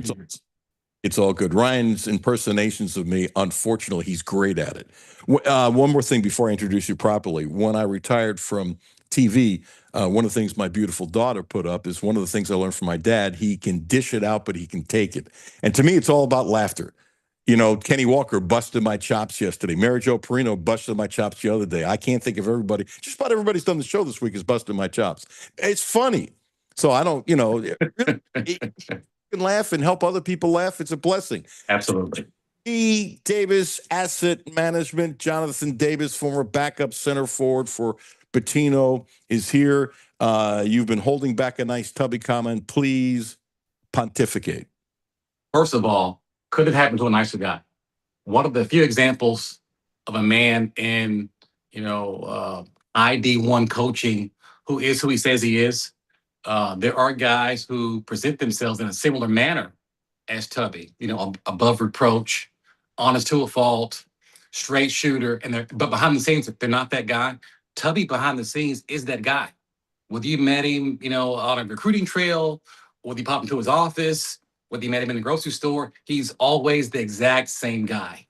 Speaker 12: It's all good. Ryan's impersonations of me, unfortunately, he's great at it. One more thing before I introduce you properly. When I retired from TV, one of the things my beautiful daughter put up is one of the things I learned from my dad. He can dish it out, but he can take it. And to me, it's all about laughter. You know, Kenny Walker busted my chops yesterday. Mary Jo Perino busted my chops the other day. I can't think of everybody. Just about everybody's done the show this week is busting my chops. It's funny. So I don't, you know, really, can laugh and help other people laugh. It's a blessing.
Speaker 18: Absolutely.
Speaker 12: E. Davis Asset Management. Jonathan Davis, former backup center forward for Patino, is here. You've been holding back a nice tubby comment. Please pontificate.
Speaker 18: First of all, could have happened to a nicer guy. One of the few examples of a man in, ID1 coaching who is who he says he is. There are guys who present themselves in a similar manner as Tubby, above reproach, honest to a fault, straight shooter, but behind the scenes, they're not that guy. Tubby behind the scenes is that guy. Whether you met him, on a recruiting trail, whether you pop into his office, whether you met him in the grocery store, he's always the exact same guy.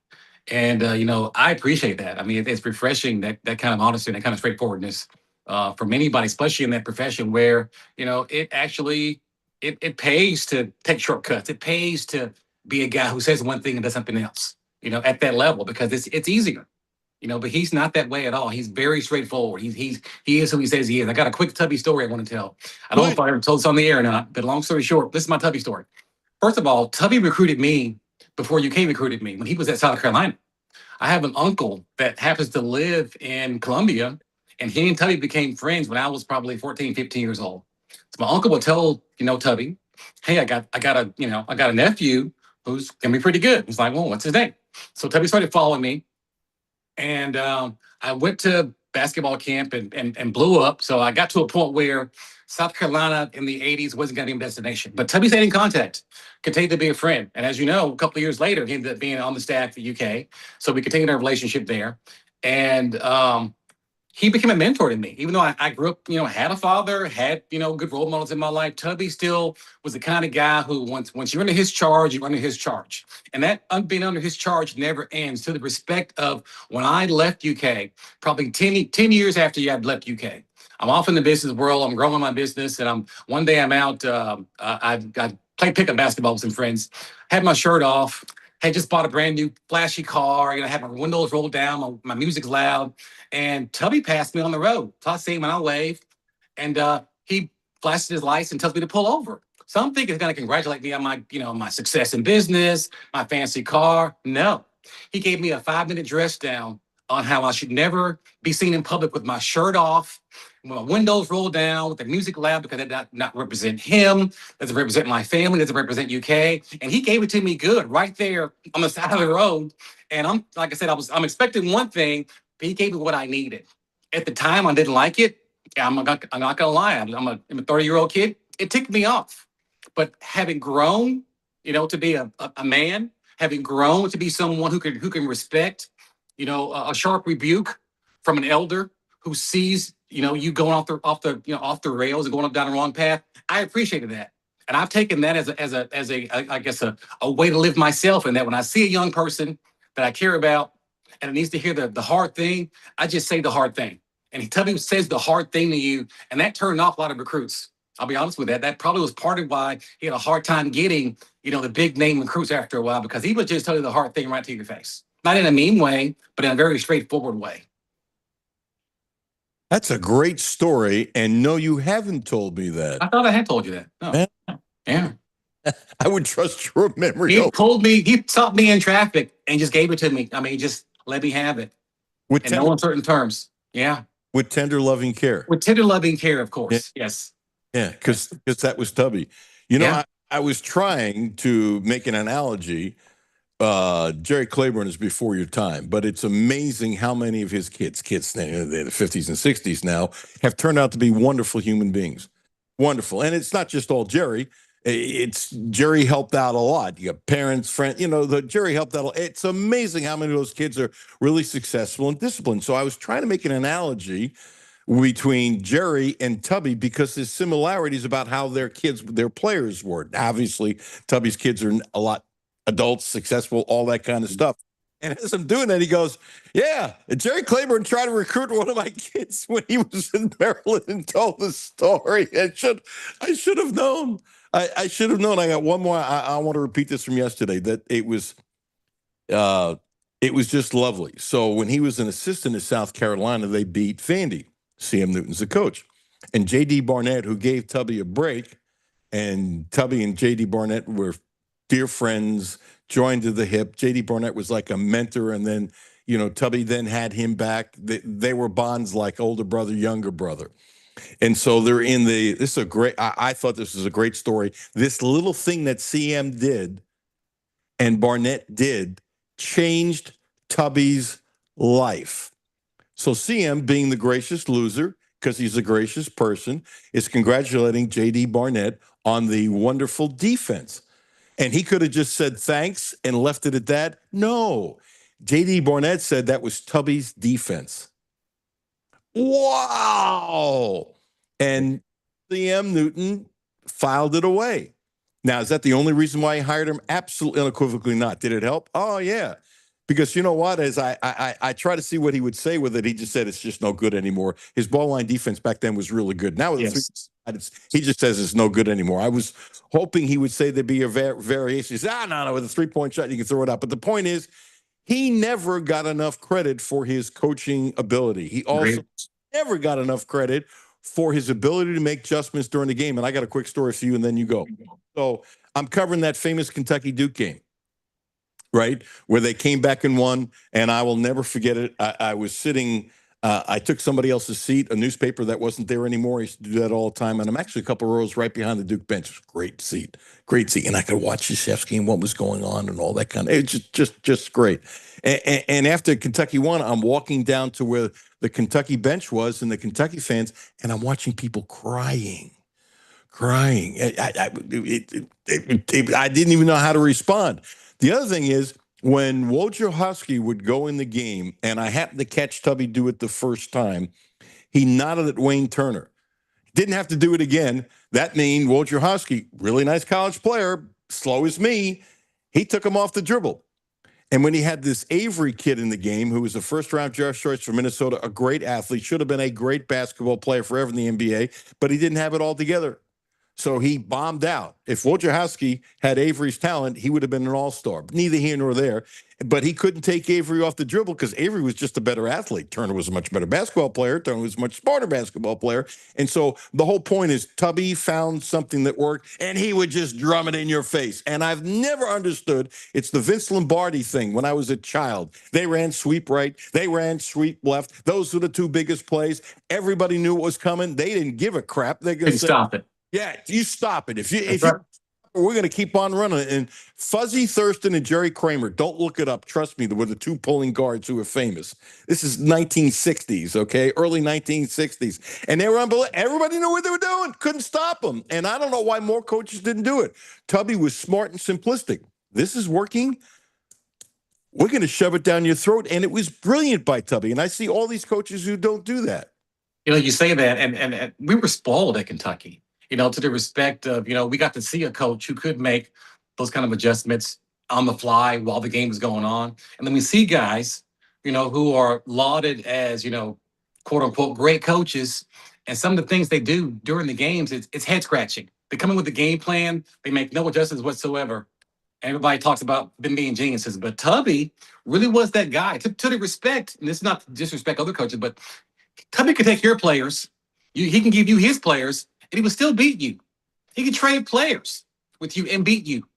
Speaker 18: And, I appreciate that. I mean, it's refreshing, that kind of honesty, that kind of straightforwardness from anybody, especially in that profession where, it actually, it pays to take shortcuts. It pays to be a guy who says one thing and does something else, at that level, because it's easier. But he's not that way at all. He's very straightforward. He is who he says he is. I got a quick Tubby story I want to tell. I don't know if I ever told this on the air or not, but long story short, this is my Tubby story. First of all, Tubby recruited me before UK recruited me when he was at South Carolina. I have an uncle that happens to live in Columbia, and he and Tubby became friends when I was probably 14, 15 years old. So my uncle would tell, Tubby, hey, I got a nephew who's gonna be pretty good. He's like, well, what's his name? So Tubby started following me. And I went to basketball camp and blew up. So I got to a point where South Carolina in the 80s wasn't going to be a destination. But Tubby stayed in contact, continued to be a friend. And as you know, a couple of years later, he ended up being on the staff at UK. So we continued our relationship there. And he became a mentor to me. Even though I grew up, had a father, had, good role models in my life, Tubby still was the kind of guy who once you're under his charge, you're under his charge. And that being under his charge never ends, to the respect of when I left UK, probably 10 years after you had left UK. I'm off in the business world. I'm growing my business. And one day I'm out. I played pickup basketball with some friends, had my shirt off, had just bought a brand new flashy car, had my windows rolled down, my music's loud. And Tubby passed me on the road. So I see him and I wave. And he flashes his lights and tells me to pull over. So I'm thinking he's going to congratulate me on my success in business, my fancy car. No. He gave me a 5-minute dress down on how I should never be seen in public with my shirt off, with my windows rolled down, with the music loud, because that does not represent him, doesn't represent my family, doesn't represent UK. And he gave it to me good right there on the side of the road. And like I said, I'm expecting one thing, but he gave me what I needed. At the time, I didn't like it. I'm not going to lie. I'm a 30-year-old kid. It ticked me off. But having grown, to be a man, having grown to be someone who can respect, a sharp rebuke from an elder who sees, you going off the rails and going up down the wrong path. I appreciated that. And I've taken that as a way to live myself. And that when I see a young person that I care about and it needs to hear the hard thing, I just say the hard thing. And Tubby says the hard thing to you, and that turned off a lot of recruits. I'll be honest with that. That probably was part of why he had a hard time getting, the big name recruits after a while, because he would just tell you the hard thing right to your face. Not in a mean way, but in a very straightforward way.
Speaker 12: That's a great story. And no, you haven't told me that.
Speaker 18: I thought I had told you that. No. Yeah.
Speaker 12: I would trust your memory.
Speaker 18: He stopped me in traffic and just gave it to me. I mean, just let me have it. In no uncertain terms. Yeah.
Speaker 12: With tender loving care.
Speaker 18: With tender loving care, of course.
Speaker 12: Yeah.
Speaker 18: Yes.
Speaker 12: Yeah, because that was Tubby. You know,
Speaker 18: Yeah.
Speaker 12: I was trying to make an analogy. Jerry Claiborne is before your time, but it's amazing how many of his kids in the 50s and 60s now, have turned out to be wonderful human beings. Wonderful. And it's not just all Jerry. It's Jerry helped out a lot. You got parents, friends, the Jerry helped out a lot. It's amazing how many of those kids are really successful and disciplined. So I was trying to make an analogy between Jerry and Tubby because there's similarities about how their players were. Obviously, Tubby's kids are a lot adults, successful, all that kind of stuff. And as I'm doing that, he goes, yeah, Jerry Claiborne tried to recruit one of my kids when he was in Maryland and told the story. I should have known. I should have known. I got one more. I want to repeat this from yesterday, that it was just lovely. So when he was an assistant at South Carolina, they beat Vandy. C.M. Newton's the coach. And J.D. Barnett, who gave Tubby a break, and Tubby and J.D. Barnett were dear friends, joined to the hip. J.D. Barnett was like a mentor, and then, Tubby then had him back. They were bonds like older brother, younger brother. And so they're this is a great, I thought this was a great story. This little thing that CM did and Barnett did changed Tubby's life. So CM, being the gracious loser, because he's a gracious person, is congratulating J.D. Barnett on the wonderful defense. And he could have just said thanks and left it at that. No. J.D. Barnett said that was Tubby's defense. Wow. And CM Newton filed it away. Now, is that the only reason why he hired him? Absolutely unequivocally not. Did it help? Oh, yeah. Because you know what? As I try to see what he would say with it, he just said it's just no good anymore. His ball line defense back then was really good. Now with he just says it's no good anymore. I was hoping he would say there'd be a variation. He said, no, with a three-point shot, you can throw it out. But the point is, he never got enough credit for his coaching ability. He also never got enough credit for his ability to make adjustments during the game. And I got a quick story for you, and then you go. So I'm covering that famous Kentucky Duke game, right, where they came back and won, and I will never forget it. I was sitting, I took somebody else's seat, a newspaper that wasn't there anymore. I used to do that all the time, and I'm actually a couple rows right behind the Duke bench. Great seat, and I could watch Krzyzewski and what was going on and all that kind of. It's just great. And after Kentucky won, I'm walking down to where the Kentucky bench was and the Kentucky fans, and I'm watching people crying. I didn't even know how to respond. The other thing is, when Wojciechowski would go in the game, and I happened to catch Tubby do it the first time, he nodded at Wayne Turner. Didn't have to do it again. That means Wojciechowski, really nice college player, slow as me, he took him off the dribble. And when he had this Avery kid in the game, who was a first-round draft choice from Minnesota, a great athlete, should have been a great basketball player forever in the NBA, but he didn't have it all together. So he bombed out. If Wojciechowski had Avery's talent, he would have been an all-star. Neither here nor there. But he couldn't take Avery off the dribble because Avery was just a better athlete. Turner was a much better basketball player. Turner was a much smarter basketball player. And so the whole point is Tubby found something that worked, and he would just drum it in your face. And I've never understood. It's the Vince Lombardi thing when I was a child. They ran sweep right. They ran sweep left. Those were the two biggest plays. Everybody knew what was coming. They didn't give a crap. They're going to say,
Speaker 18: stop it.
Speaker 12: Yeah, you stop it. We're going to keep on running. And Fuzzy Thurston and Jerry Kramer, don't look it up. Trust me, they were the two pulling guards who were famous. This is 1960s, okay? Early 1960s. And they were unbelievable. Everybody knew what they were doing. Couldn't stop them. And I don't know why more coaches didn't do it. Tubby was smart and simplistic. This is working. We're going to shove it down your throat. And it was brilliant by Tubby. And I see all these coaches who don't do that.
Speaker 18: You say that, and we were spoiled at Kentucky. To the respect of, we got to see a coach who could make those kind of adjustments on the fly while the game was going on. And then we see guys, who are lauded as, quote unquote, great coaches. And some of the things they do during the games, it's head scratching. They come in with a game plan. They make no adjustments whatsoever. Everybody talks about them being geniuses. But Tubby really was that guy. To the respect, and this is not to disrespect other coaches, but Tubby could take your players. He can give you his players. And he would still beat you. He could trade players with you and beat you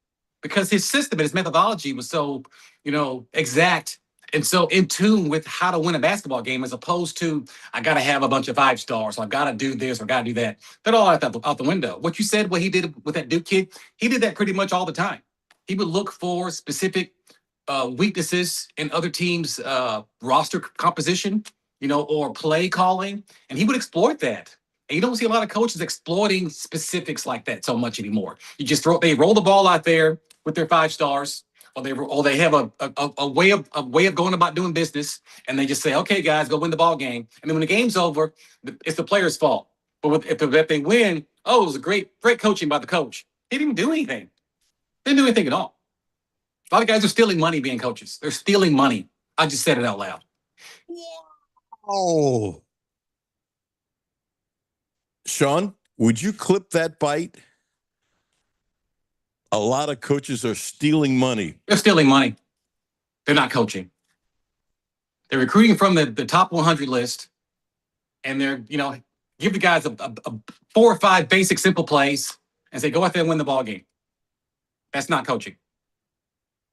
Speaker 18: because his system and his methodology was so, exact and so in tune with how to win a basketball game, as opposed to I got to have a bunch of 5 stars, so I got to do this or got to do that. They're all out the window. What you said, what he did with that Duke kid, he did that pretty much all the time. He would look for specific weaknesses in other teams' roster composition, or play calling, and he would exploit that. And you don't see a lot of coaches exploiting specifics like that so much anymore. They roll the ball out there with their 5 stars, or they have a way of going about doing business, and they just say, "Okay, guys, go win the ball game." And then when the game's over, it's the player's fault. But if they win, it was a great coaching by the coach. He didn't do anything. They didn't do anything at all. A lot of guys are stealing money being coaches. They're stealing money. I just said it out loud.
Speaker 12: Oh, Sean, would you clip that bite? A lot of coaches are stealing money.
Speaker 18: They're stealing money. They're not coaching. They're recruiting from the top 100 list, and they're, give the guys a 4 or 5 basic, simple plays and say, go out there and win the ball game. That's not coaching.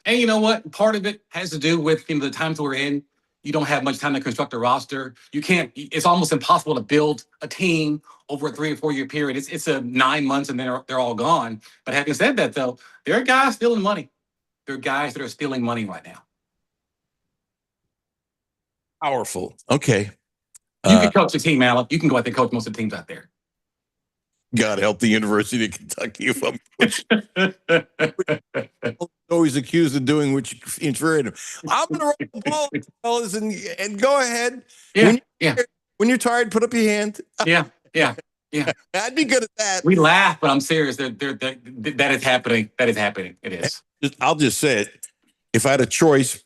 Speaker 18: And you know what? Part of it has to do with the times we're in. You don't have much time to construct a roster. You can't. It's almost impossible to build a team over a 3 or 4 year period. It's a 9 months and then they're all gone. But having said that, though, there are guys stealing money. There are guys that are stealing money right now.
Speaker 12: Powerful. Okay.
Speaker 18: You can coach a team, Alec. You can go out there and coach most of the teams out there.
Speaker 12: God help the University of Kentucky if I'm always accused of doing what you infuriate him. I'm going to roll the ball, fellas, and go ahead.
Speaker 18: Yeah.
Speaker 12: When you're tired, put up your hand.
Speaker 18: Yeah.
Speaker 12: I'd be good at that.
Speaker 18: We laugh, but I'm serious. That is happening. That is happening. It is.
Speaker 12: I'll just say it. If I had a choice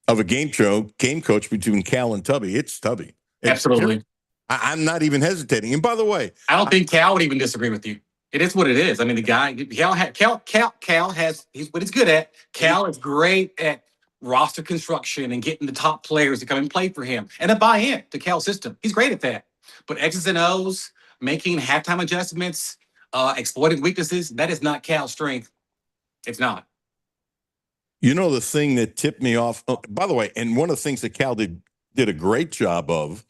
Speaker 12: of a game coach between Cal and Tubby, it's Tubby.
Speaker 18: Absolutely.
Speaker 12: I'm not even hesitating. And by the way,
Speaker 18: I don't think Cal would even disagree with you. It is what it is. I mean, the guy Cal has what he's good at. Cal is great at roster construction and getting the top players to come and play for him and to buy in to Cal's system. He's great at that. But X's and O's, making halftime adjustments, exploiting weaknesses, that is not Cal's strength. It's not.
Speaker 12: The thing that tipped me off, by the way, and one of the things that Cal did a great job of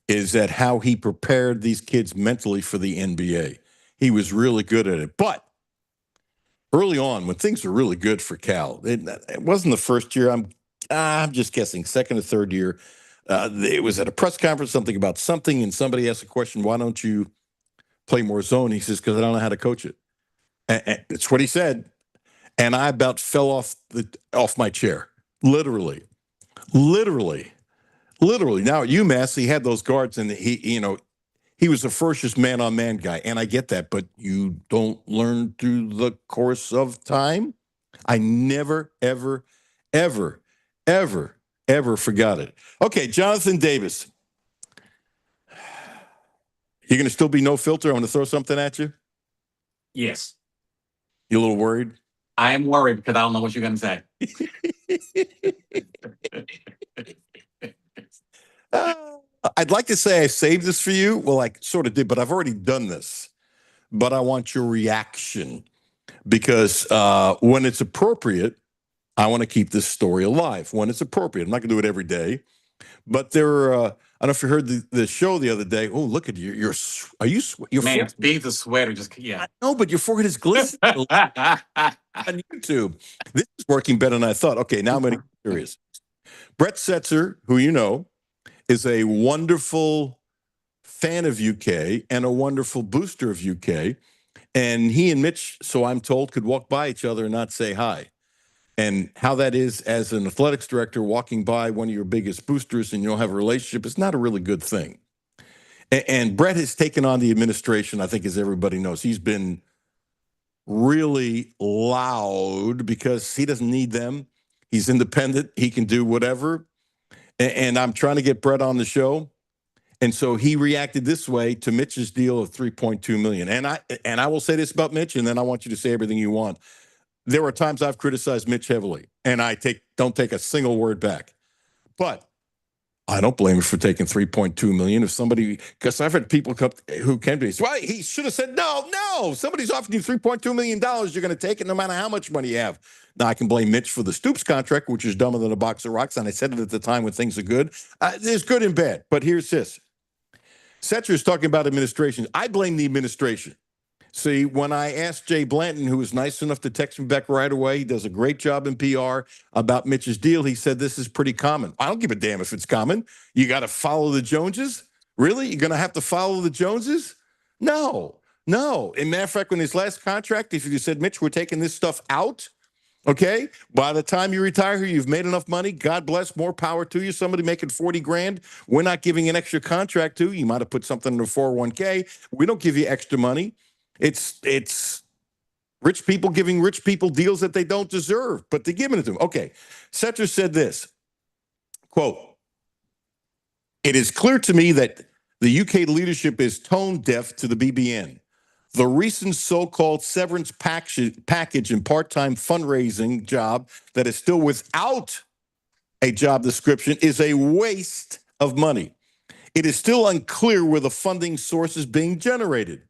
Speaker 12: is that how he prepared these kids mentally for the NBA. He was really good at it. But early on, when things were really good for Cal, it wasn't the first year. I'm just guessing, second or third year. It was at a press conference, something about something, and somebody asked a question, why don't you play more zone? He says, because I don't know how to coach it. And it's what he said. And I about fell off my chair, literally. Now at UMass, he had those guards, and he was a ferocious man-on-man guy, and I get that, but you don't learn through the course of time. I never, ever, ever, ever, ever forgot it. Okay, Jonathan Davis. You're going to still be no filter? I'm going to throw something at you?
Speaker 18: Yes.
Speaker 12: You a little worried?
Speaker 18: I am worried because I don't know what you're going to say.
Speaker 12: I'd like to say I saved this for you. Well, I sort of did, but I've already done this. But I want your reaction because when it's appropriate, I want to keep this story alive. When it's appropriate, I'm not going to do it every day. But there are, I don't know if you heard the show the other day. Oh, look at you. Your
Speaker 18: Man, being the sweater just, yeah.
Speaker 12: No, but your forehead is glistening on YouTube. This is working better than I thought. Okay, now I'm going to get serious. Brett Setzer, who you know, is a wonderful fan of UK and a wonderful booster of UK. And he and Mitch, so I'm told, could walk by each other and not say hi. And how that is as an athletics director walking by one of your biggest boosters and you don't have a relationship is not a really good thing. And Brett has taken on the administration, I think, as everybody knows. He's been really loud because he doesn't need them. He's independent. He can do whatever. And I'm trying to get Brett on the show. And so he reacted this way to Mitch's deal of $3.2 million. And I will say this about Mitch, and then I want you to say everything you want. There are times I've criticized Mitch heavily, and I don't take a single word back. But I don't blame him for taking $3.2 million. If somebody, because I've had people who can be, well, he should have said no. Somebody's offering you $3.2 million. You're going to take it no matter how much money you have. Now I can blame Mitch for the Stoops contract, which is dumber than a box of rocks. And I said it at the time when things are good. There's good and bad, but here's this. Setzer is talking about administration. I blame the administration. See, when I asked Jay Blanton, who was nice enough to text me back right away, he does a great job in PR, about Mitch's deal, he said this is pretty common. I don't give a damn if it's common. You got to follow the Joneses? Really? You're going to have to follow the Joneses? No. In matter of fact, when his last contract, if you said, Mitch, we're taking this stuff out, okay, by the time you retire here, you've made enough money. God bless, more power to you. Somebody making 40 grand, we're not giving an extra contract to. You might have put something in a 401k. We don't give you extra money. It's rich people giving rich people deals that they don't deserve, but they're giving it to them. Okay. Setzer said this, quote, "It is clear to me that the UK leadership is tone deaf to the BBN. The recent so-called severance package and part-time fundraising job that is still without a job description is a waste of money. It is still unclear where the funding source is being generated.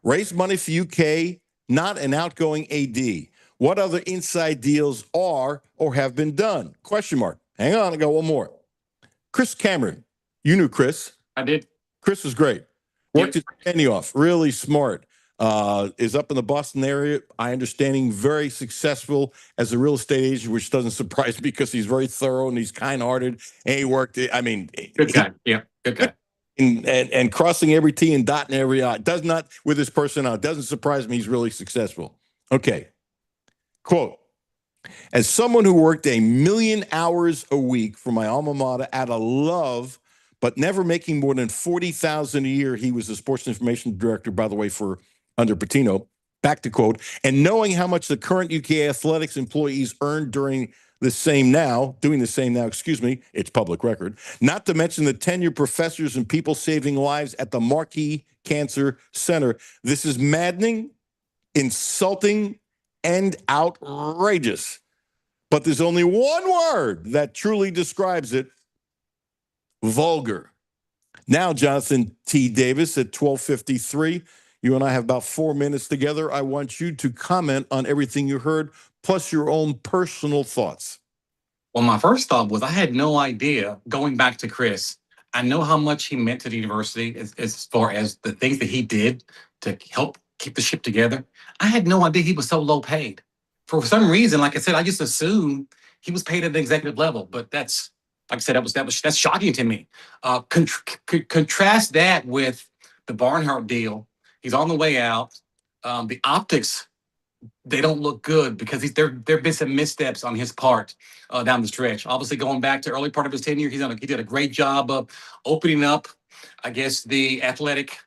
Speaker 12: Raise money for UK, not an outgoing AD. What other inside deals are or have been done? Question mark. Hang on, I got one more. Chris Cameron. You knew Chris.
Speaker 18: I did.
Speaker 12: Chris was great. Worked his penny off. Really smart. Is up in the Boston area. I understanding very successful as a real estate agent, which doesn't surprise me because he's very thorough and he's kind-hearted. And he worked. I mean,
Speaker 18: good guy. Good guy.
Speaker 12: And crossing every T and dotting every I. Does not, with his personality, doesn't surprise me. He's really successful. Okay. Quote, "As someone who worked 1 million hours a week for my alma mater out of love, but never making more than $40,000 a year," he was the sports information director, by the way, for under Patino. Back to quote, "and knowing how much the current UK athletics employees earn doing the same now, it's public record, not to mention the tenured professors and people saving lives at the Marquis Cancer Center. This is maddening, insulting, and outrageous. But there's only one word that truly describes it: vulgar." Now, Jonathan T. Davis at 12:53. You and I have about 4 minutes together. I want you to comment on everything you heard, plus your own personal thoughts.
Speaker 18: Well, my first thought was I had no idea, going back to Chris, I know how much he meant to the university as far as the things that he did to help keep the ship together. I had no idea he was so low paid. For some reason, like I said, I just assumed he was paid at the executive level, but that's, like I said, that's shocking to me. Contrast that with the Barnhart deal. He's on the way out. The optics, they don't look good because there have been some missteps on his part down the stretch. Obviously, going back to early part of his tenure, he did a great job of opening up, I guess, the athletic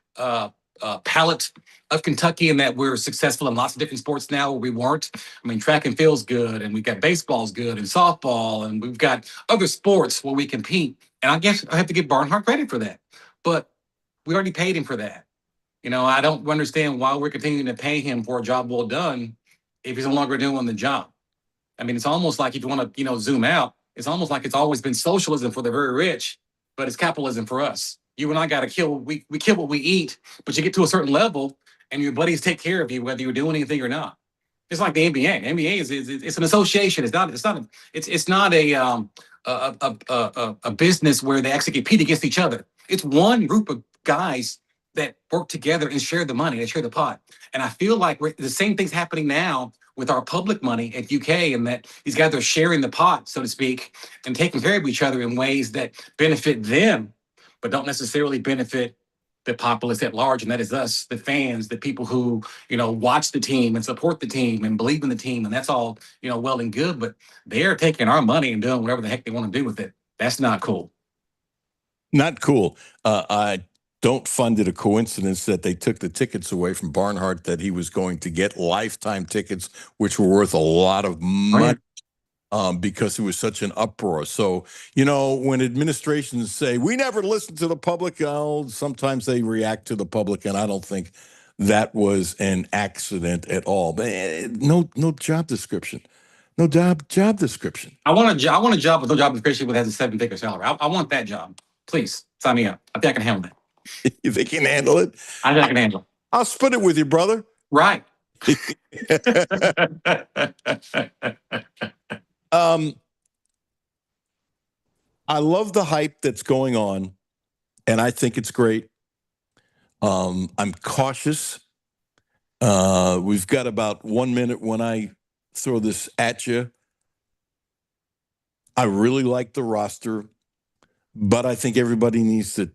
Speaker 18: palette of Kentucky, and that we're successful in lots of different sports now where we weren't. I mean, track and field's good, and we've got baseball's good, and softball, and we've got other sports where we compete. And I guess I have to give Barnhart credit for that. But we already paid him for that. You know, I don't understand why we're continuing to pay him for a job well done if he's no longer doing the job. I mean, it's almost like if you want to, zoom out, it's almost like it's always been socialism for the very rich, but it's capitalism for us. You and I got to kill, we kill what we eat, but you get to a certain level and your buddies take care of you, whether you're doing anything or not. It's like the NBA. NBA is an association. It's not a business where they actually compete against each other. It's one group of guys that work together and share the money, they share the pot. And I feel like the same thing's happening now with our public money at UK, and that these guys are sharing the pot, so to speak, and taking care of each other in ways that benefit them, but don't necessarily benefit the populace at large. And that is us, the fans, the people who, watch the team and support the team and believe in the team. And that's all, well and good, but they're taking our money and doing whatever the heck they want to do with it. That's not cool.
Speaker 12: Not cool. I don't find it a coincidence that they took the tickets away from Barnhart, that he was going to get lifetime tickets, which were worth a lot of money. Because it was such an uproar. So, when administrations say, we never listen to the public, sometimes they react to the public, and I don't think that was an accident at all. But no job description. No job description.
Speaker 18: I want a job with no job description that has a 7-figure salary. I want that job. Please sign me up. I think I can handle that.
Speaker 12: You think you can handle it?
Speaker 18: I think I can handle it.
Speaker 12: I'll split it with you, brother.
Speaker 18: Right.
Speaker 12: I love the hype that's going on, and I think it's great. I'm cautious. We've got about 1 minute when I throw this at you. I really like the roster, but I think everybody needs to,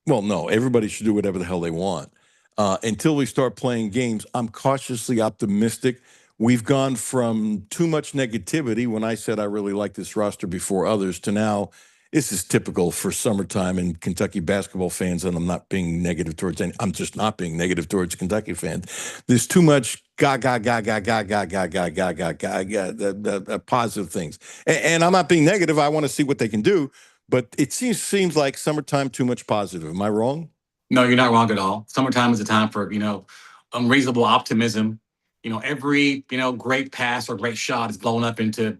Speaker 12: well, no, everybody should do whatever the hell they want. Until we start playing games, I'm cautiously optimistic. We've gone from too much negativity when I said I really like this roster before others to now this is typical for summertime and Kentucky basketball fans, and I'm not being negative towards any. I'm just not being negative towards Kentucky fans. There's too much positive things, and I'm not being negative. I want to see what they can do, but it seems like summertime too much positive. Am I wrong?
Speaker 18: No, you're not wrong at all. Summertime is a time for, unreasonable optimism. Every, great pass or great shot is blown up into,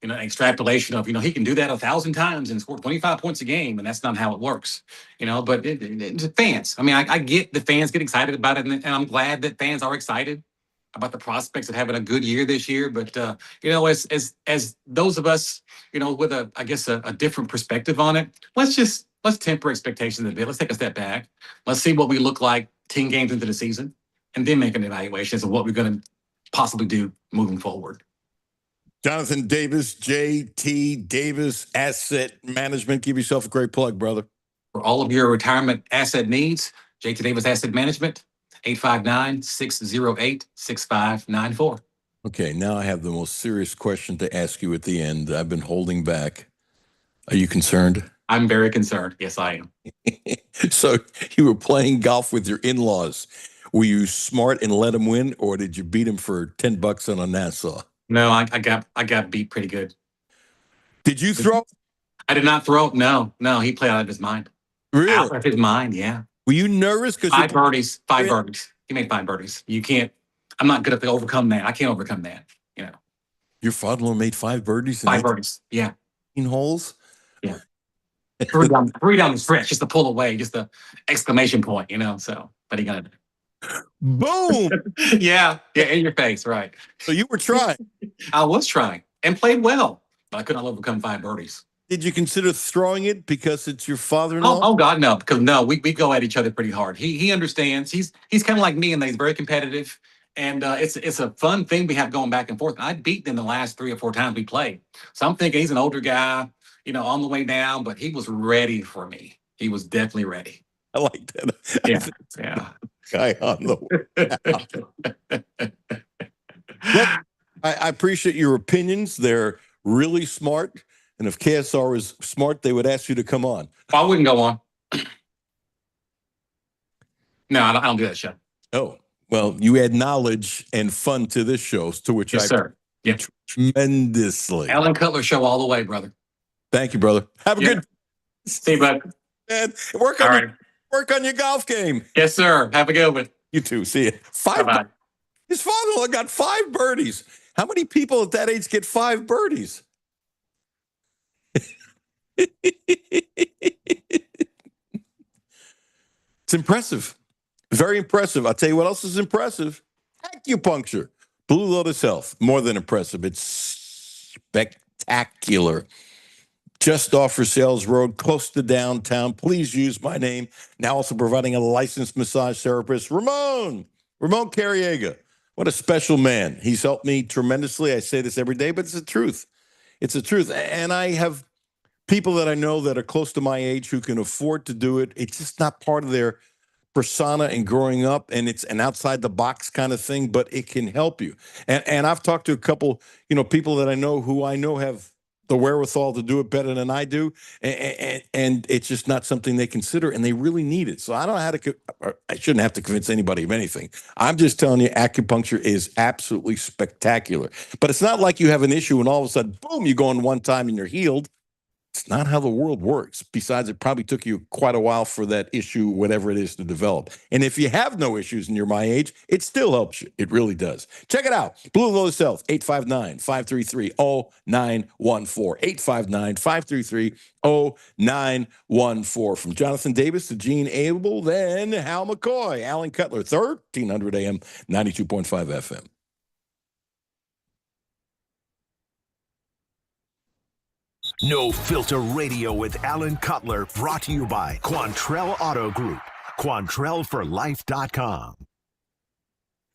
Speaker 18: extrapolation of, he can do that 1,000 times and score 25 points a game. And that's not how it works, but it's fans. I mean, I get the fans get excited about it. And I'm glad that fans are excited about the prospects of having a good year this year. But, as those of us, with a different perspective on it, let's temper expectations a bit. Let's take a step back. Let's see what we look like 10 games into the season, and then make an evaluation of what we're going to possibly do moving forward.
Speaker 12: Jonathan Davis, JT Davis Asset Management. Give yourself a great plug, brother.
Speaker 18: For all of your retirement asset needs, JT Davis Asset Management, 859-608-6594.
Speaker 12: Okay, now I have the most serious question to ask you at the end. I've been holding back. Are you concerned?
Speaker 18: I'm very concerned. Yes, I am.
Speaker 12: So you were playing golf with your in-laws. Were you smart and let them win, or did you beat them for $10 on a Nassau?
Speaker 18: No, I got beat pretty good.
Speaker 12: Did you throw?
Speaker 18: I did not throw. No. He played out of his mind.
Speaker 12: Really?
Speaker 18: Out of his mind, yeah.
Speaker 12: Were you nervous? Because
Speaker 18: Five birdies. He made 5 birdies. You can't. I'm not good at to overcome that. I can't overcome that.
Speaker 12: Your father-in-law made 5 birdies.
Speaker 18: 5 birdies. Yeah.
Speaker 12: 18 holes.
Speaker 18: Yeah. three down the stretch, just to pull away, just the exclamation point. So, but he got it.
Speaker 12: Boom.
Speaker 18: Yeah, in your face, right.
Speaker 12: So you were trying.
Speaker 18: I was trying and played well, but I could not overcome 5 birdies.
Speaker 12: Did you consider throwing it because it's your father-in-law?
Speaker 18: Oh God, no, because we go at each other pretty hard. He understands. He's kind of like me in that he's very competitive, and it's a fun thing we have going back and forth. I beat him the last 3 or 4 times we played, so I'm thinking he's an older guy, on the way down, but he was ready for me. He was definitely ready.
Speaker 12: I like that.
Speaker 18: Yeah.
Speaker 12: Guy on the way. Look, I appreciate your opinions. They're really smart. And if KSR was smart, they would ask you to come on.
Speaker 18: I wouldn't go on. No, I don't do that show.
Speaker 12: Oh, well, you add knowledge and fun to this show, to which
Speaker 18: yes,
Speaker 12: I
Speaker 18: sir. Yeah.
Speaker 12: tremendously.
Speaker 18: Alan Cutler show all the way, brother.
Speaker 12: Thank you, brother. Have a good.
Speaker 18: See you, bud.
Speaker 12: And work on your golf game.
Speaker 18: Yes, sir. Have a good one.
Speaker 12: You too. See you. 5.
Speaker 18: Bye-bye.
Speaker 12: His father-in-law got 5 birdies. How many people at that age get 5 birdies? It's impressive. Very impressive. I'll tell you what else is impressive. Acupuncture. Blue Lotus Health. More than impressive. It's spectacular. Just off Sales Road, close to downtown. Please use my name. Now also providing a licensed massage therapist, Ramon Carriega. What a special man. He's helped me tremendously. I say this every day, but it's the truth. It's the truth. And I have people that I know that are close to my age who can afford to do it. It's just not part of their persona and growing up, and it's an outside the box kind of thing, but it can help you. And I've talked to a couple, people that I know who I know have the wherewithal to do it better than I do, and it's just not something they consider, and they really need it. So I don't know how to. I shouldn't have to convince anybody of anything. I'm just telling you, acupuncture is absolutely spectacular. But it's not like you have an issue and all of a sudden, boom, you go in one time and you're healed. It's not how the world works. Besides, it probably took you quite a while for that issue, whatever it is, to develop. And if you have no issues and you're my age, it still helps you. It really does. Check it out. Blue Lotus Health, 859-533-0914. 859-533-0914. From Jonathan Davis to Gene Abel, then Hal McCoy, Alan Cutler, 1300 AM, 92.5 FM.
Speaker 10: No Filter Radio with Alan Cutler, brought to you by Quantrell Auto Group. QuantrellForLife.com.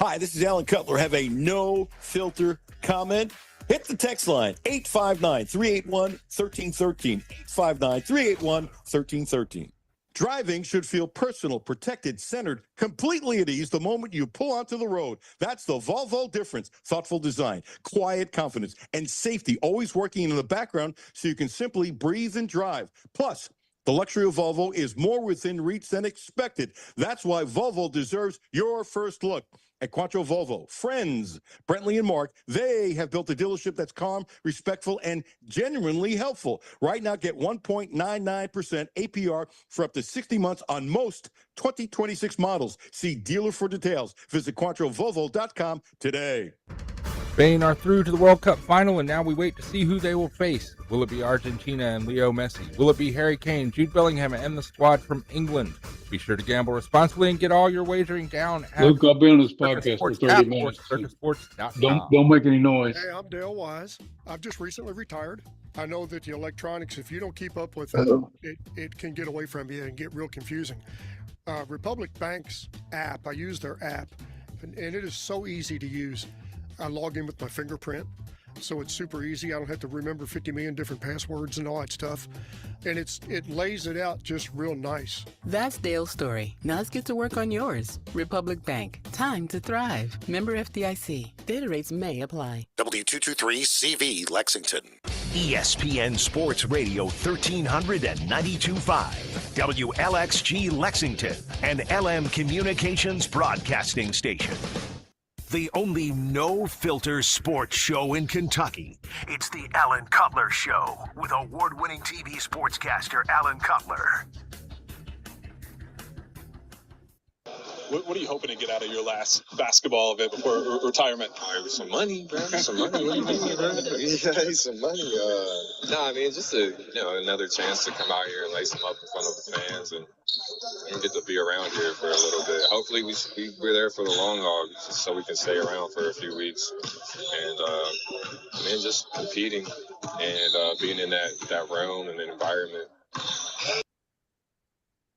Speaker 12: Hi, this is Alan Cutler. Have a no filter comment? Hit the text line, 859-381-1313. 859-381-1313. Driving should feel personal, protected, centered, completely at ease the moment you pull onto the road. That's the Volvo difference. Thoughtful design, quiet confidence, and safety always working in the background so you can simply breathe and drive. Plus, the luxury of Volvo is more within reach than expected. That's why Volvo deserves your first look. At Quattro Volvo, friends, Brentley and Mark, they have built a dealership that's calm, respectful, and genuinely helpful. Right now, get 1.99% APR for up to 60 months on most 2026 models. See dealer for details. Visit QuattroVolvo.com today.
Speaker 13: Spain are through to the World Cup final, and now we wait to see who they will face. Will it be Argentina and Leo Messi? Will it be Harry Kane, Jude Bellingham, and the squad from England? Be sure to gamble responsibly and get all your wagering down at
Speaker 7: Luke, I'll be on this podcast for 30 minutes. Don't make any noise.
Speaker 15: Hey, I'm Dale Wise. I've just recently retired. I know that the electronics, if you don't keep up with it, it can get away from you and get real confusing. Republic Bank's app, I use their app, and it is so easy to use. I log in with my fingerprint, so it's super easy. I don't have to remember 50 million different passwords and all that stuff. And it lays it out just real nice.
Speaker 16: That's Dale's story. Now let's get to work on yours. Republic Bank. Time to thrive. Member FDIC. Data rates may apply.
Speaker 10: W223CV Lexington. ESPN Sports Radio 1392.5. WLXG Lexington. And LM Communications Broadcasting Station. The only no-filter sports show in Kentucky. It's the Alan Cutler Show with award-winning TV sportscaster Alan Cutler.
Speaker 19: What are you hoping to get out of your last basketball event before retirement?
Speaker 20: Some money, bro. Some money. What do you mean, bro? Yeah, some money. No, I mean, just another chance to come out here and lace them up in front of the fans and get to be around here for a little bit. Hopefully, we're there for the long haul, just so we can stay around for a few weeks. And just competing and being in that realm and environment.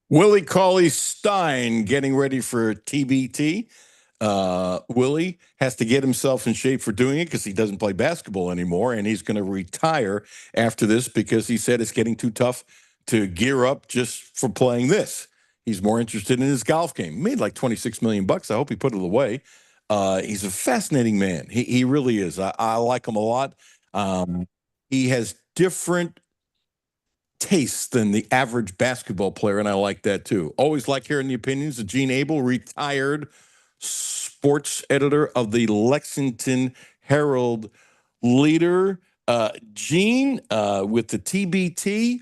Speaker 12: Willie Cauley-Stein getting ready for TBT. Willie has to get himself in shape for doing it because he doesn't play basketball anymore, and he's going to retire after this because he said it's getting too tough to gear up just for playing this. He's more interested in his golf game. He made like $26 million. I hope he put it away. He's a fascinating man. He really is. I like him a lot. He has different tastes than the average basketball player, and I like that too. Always like hearing the opinions of Gene Abel, retired sports editor of the Lexington Herald Leader. Gene, with the TBT,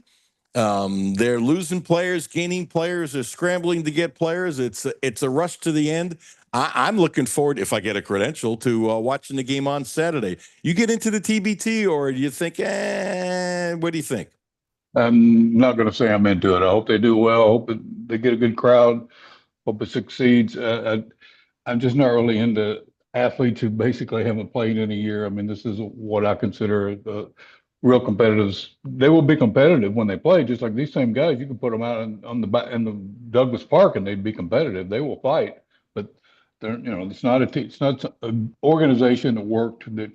Speaker 12: they're losing players, gaining players, they're scrambling to get players. It's a rush to the end. I'm looking forward, if I get a credential, to watching the game on Saturday. You get into the TBT, or do you think, what do you think?
Speaker 7: I'm not going to say I'm into it. I hope they do well. I hope they get a good crowd. Hope it succeeds. I'm just not really into athletes who basically haven't played in a year. I mean, this is what I consider real competitive. They will be competitive when they play, just like these same guys. You can put them out in the Douglas Park and they'd be competitive. They will fight, but they're it's not an organization that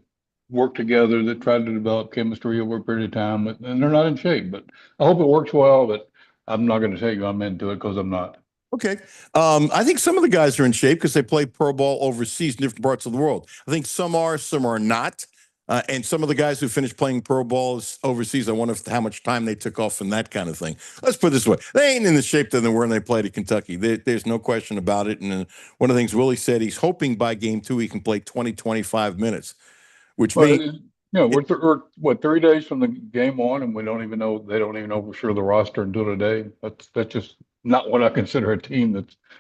Speaker 7: worked together, that tried to develop chemistry over a period of time, and they're not in shape. But I hope it works well, but I'm not going to tell you I'm into it because I'm not.
Speaker 12: Okay. I think some of the guys are in shape because they play pro ball overseas in different parts of the world. I think some are not. And some of the guys who finished playing pro ball overseas, I wonder how much time they took off and that kind of thing. Let's put it this way. They ain't in the shape that they were when they played at Kentucky. There's no question about it. And one of the things Willie said, he's hoping by game 2 he can play 20, 25 minutes, which means
Speaker 7: Yeah, we're what 3 days from the game on, and we don't even know they don't even know for sure the roster until today. That's just not what I consider a team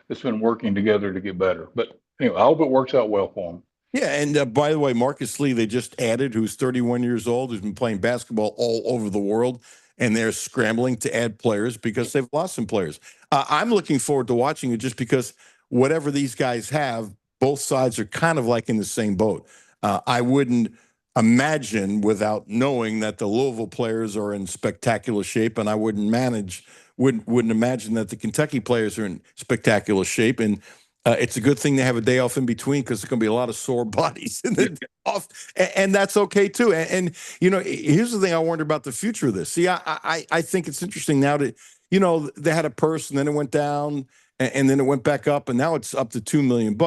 Speaker 7: that's been working together to get better. But anyway, I hope it works out well for them.
Speaker 12: Yeah, and by the way, Marcus Lee, they just added, who's 31 years old, who's been playing basketball all over the world, and they're scrambling to add players because they've lost some players. I'm looking forward to watching it just because whatever these guys have, both sides are kind of like in the same boat. I wouldn't imagine without knowing that the Louisville players are in spectacular shape, and I wouldn't imagine that the Kentucky players are in spectacular shape. And it's a good thing to have a day off in between because there's going to be a lot of sore bodies in the day off, and that's okay too. And here's the thing: I wonder about the future of this. See, I think it's interesting now that they had a purse and then it went down and then it went back up and now it's up to $2 million.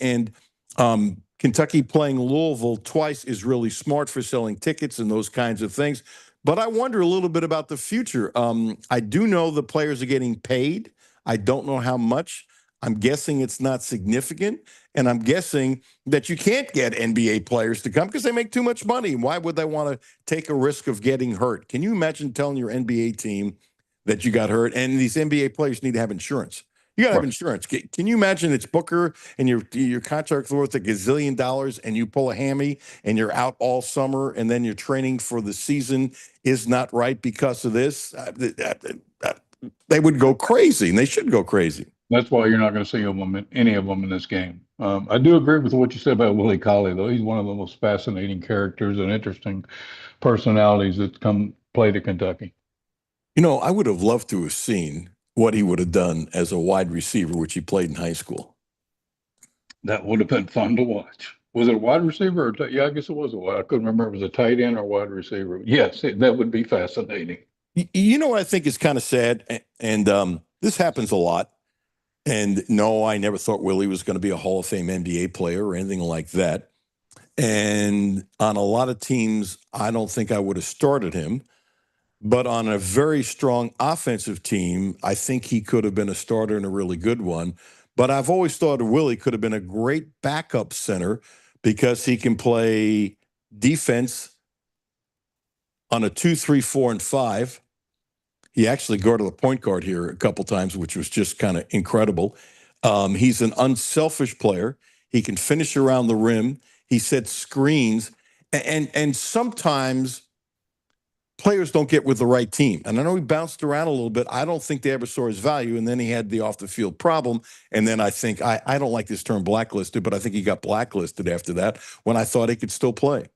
Speaker 12: And Kentucky playing Louisville twice is really smart for selling tickets and those kinds of things. But I wonder a little bit about the future. I do know the players are getting paid. I don't know how much. I'm guessing it's not significant, and I'm guessing that you can't get NBA players to come because they make too much money. Why would they want to take a risk of getting hurt? Can you imagine telling your NBA team that you got hurt? And these NBA players need to have insurance. You got to have insurance. Can you imagine it's Booker and your contract's worth $1 gazillion and you pull a hammy and you're out all summer and then your training for the season is not right because of this? They would go crazy, and they should go crazy.
Speaker 7: That's why you're not going to see any of them in this game. I do agree with what you said about Willie Colley, though. He's one of the most fascinating characters and interesting personalities that come play to Kentucky.
Speaker 12: I would have loved to have seen what he would have done as a wide receiver, which he played in high school.
Speaker 7: That would have been fun to watch. Was it a wide receiver? Yeah, I guess it was a wide. I couldn't remember if it was a tight end or wide receiver. Yes, that would be fascinating.
Speaker 12: You know what I think is kind of sad, and this happens a lot. And no, I never thought Willie was going to be a Hall of Fame NBA player or anything like that. And on a lot of teams, I don't think I would have started him. But on a very strong offensive team, I think he could have been a starter and a really good one. But I've always thought Willie could have been a great backup center because he can play defense on a 2, 3, 4, and 5. He actually guarded the point guard here a couple times, which was just kind of incredible. He's an unselfish player. He can finish around the rim. He sets screens. And sometimes players don't get with the right team. And I know he bounced around a little bit. I don't think they ever saw his value. And then he had the off-the-field problem. And then I think, I don't like this term blacklisted, but I think he got blacklisted after that when I thought he could still play.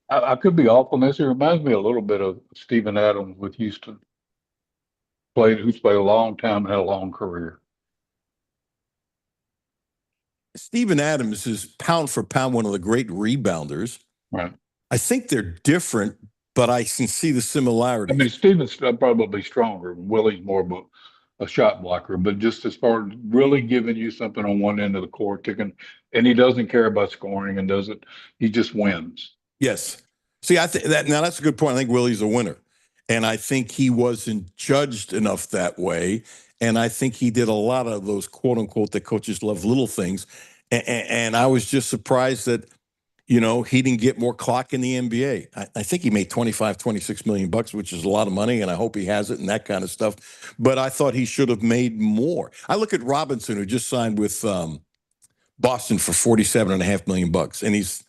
Speaker 7: I could be off on this. It reminds me a little bit of Steven Adams with Houston. Who's played a long time and had a long career.
Speaker 12: Steven Adams is pound for pound one of the great rebounders.
Speaker 7: Right.
Speaker 12: I think they're different, but I can see the similarity.
Speaker 7: I mean, Steven's probably stronger. Willie's more of a shot blocker, but just as far as really giving you something on one end of the court, and he doesn't care about scoring and he just wins.
Speaker 12: Yes. See, I think now that's a good point. I think Willie's a winner. And I think he wasn't judged enough that way. And I think he did a lot of those quote unquote that coaches love little things. And I was just surprised that, he didn't get more clock in the NBA. I think he made $26 million, which is a lot of money, and I hope he has it and that kind of stuff. But I thought he should have made more. I look at Robinson, who just signed with Boston for $47.5 million, and he's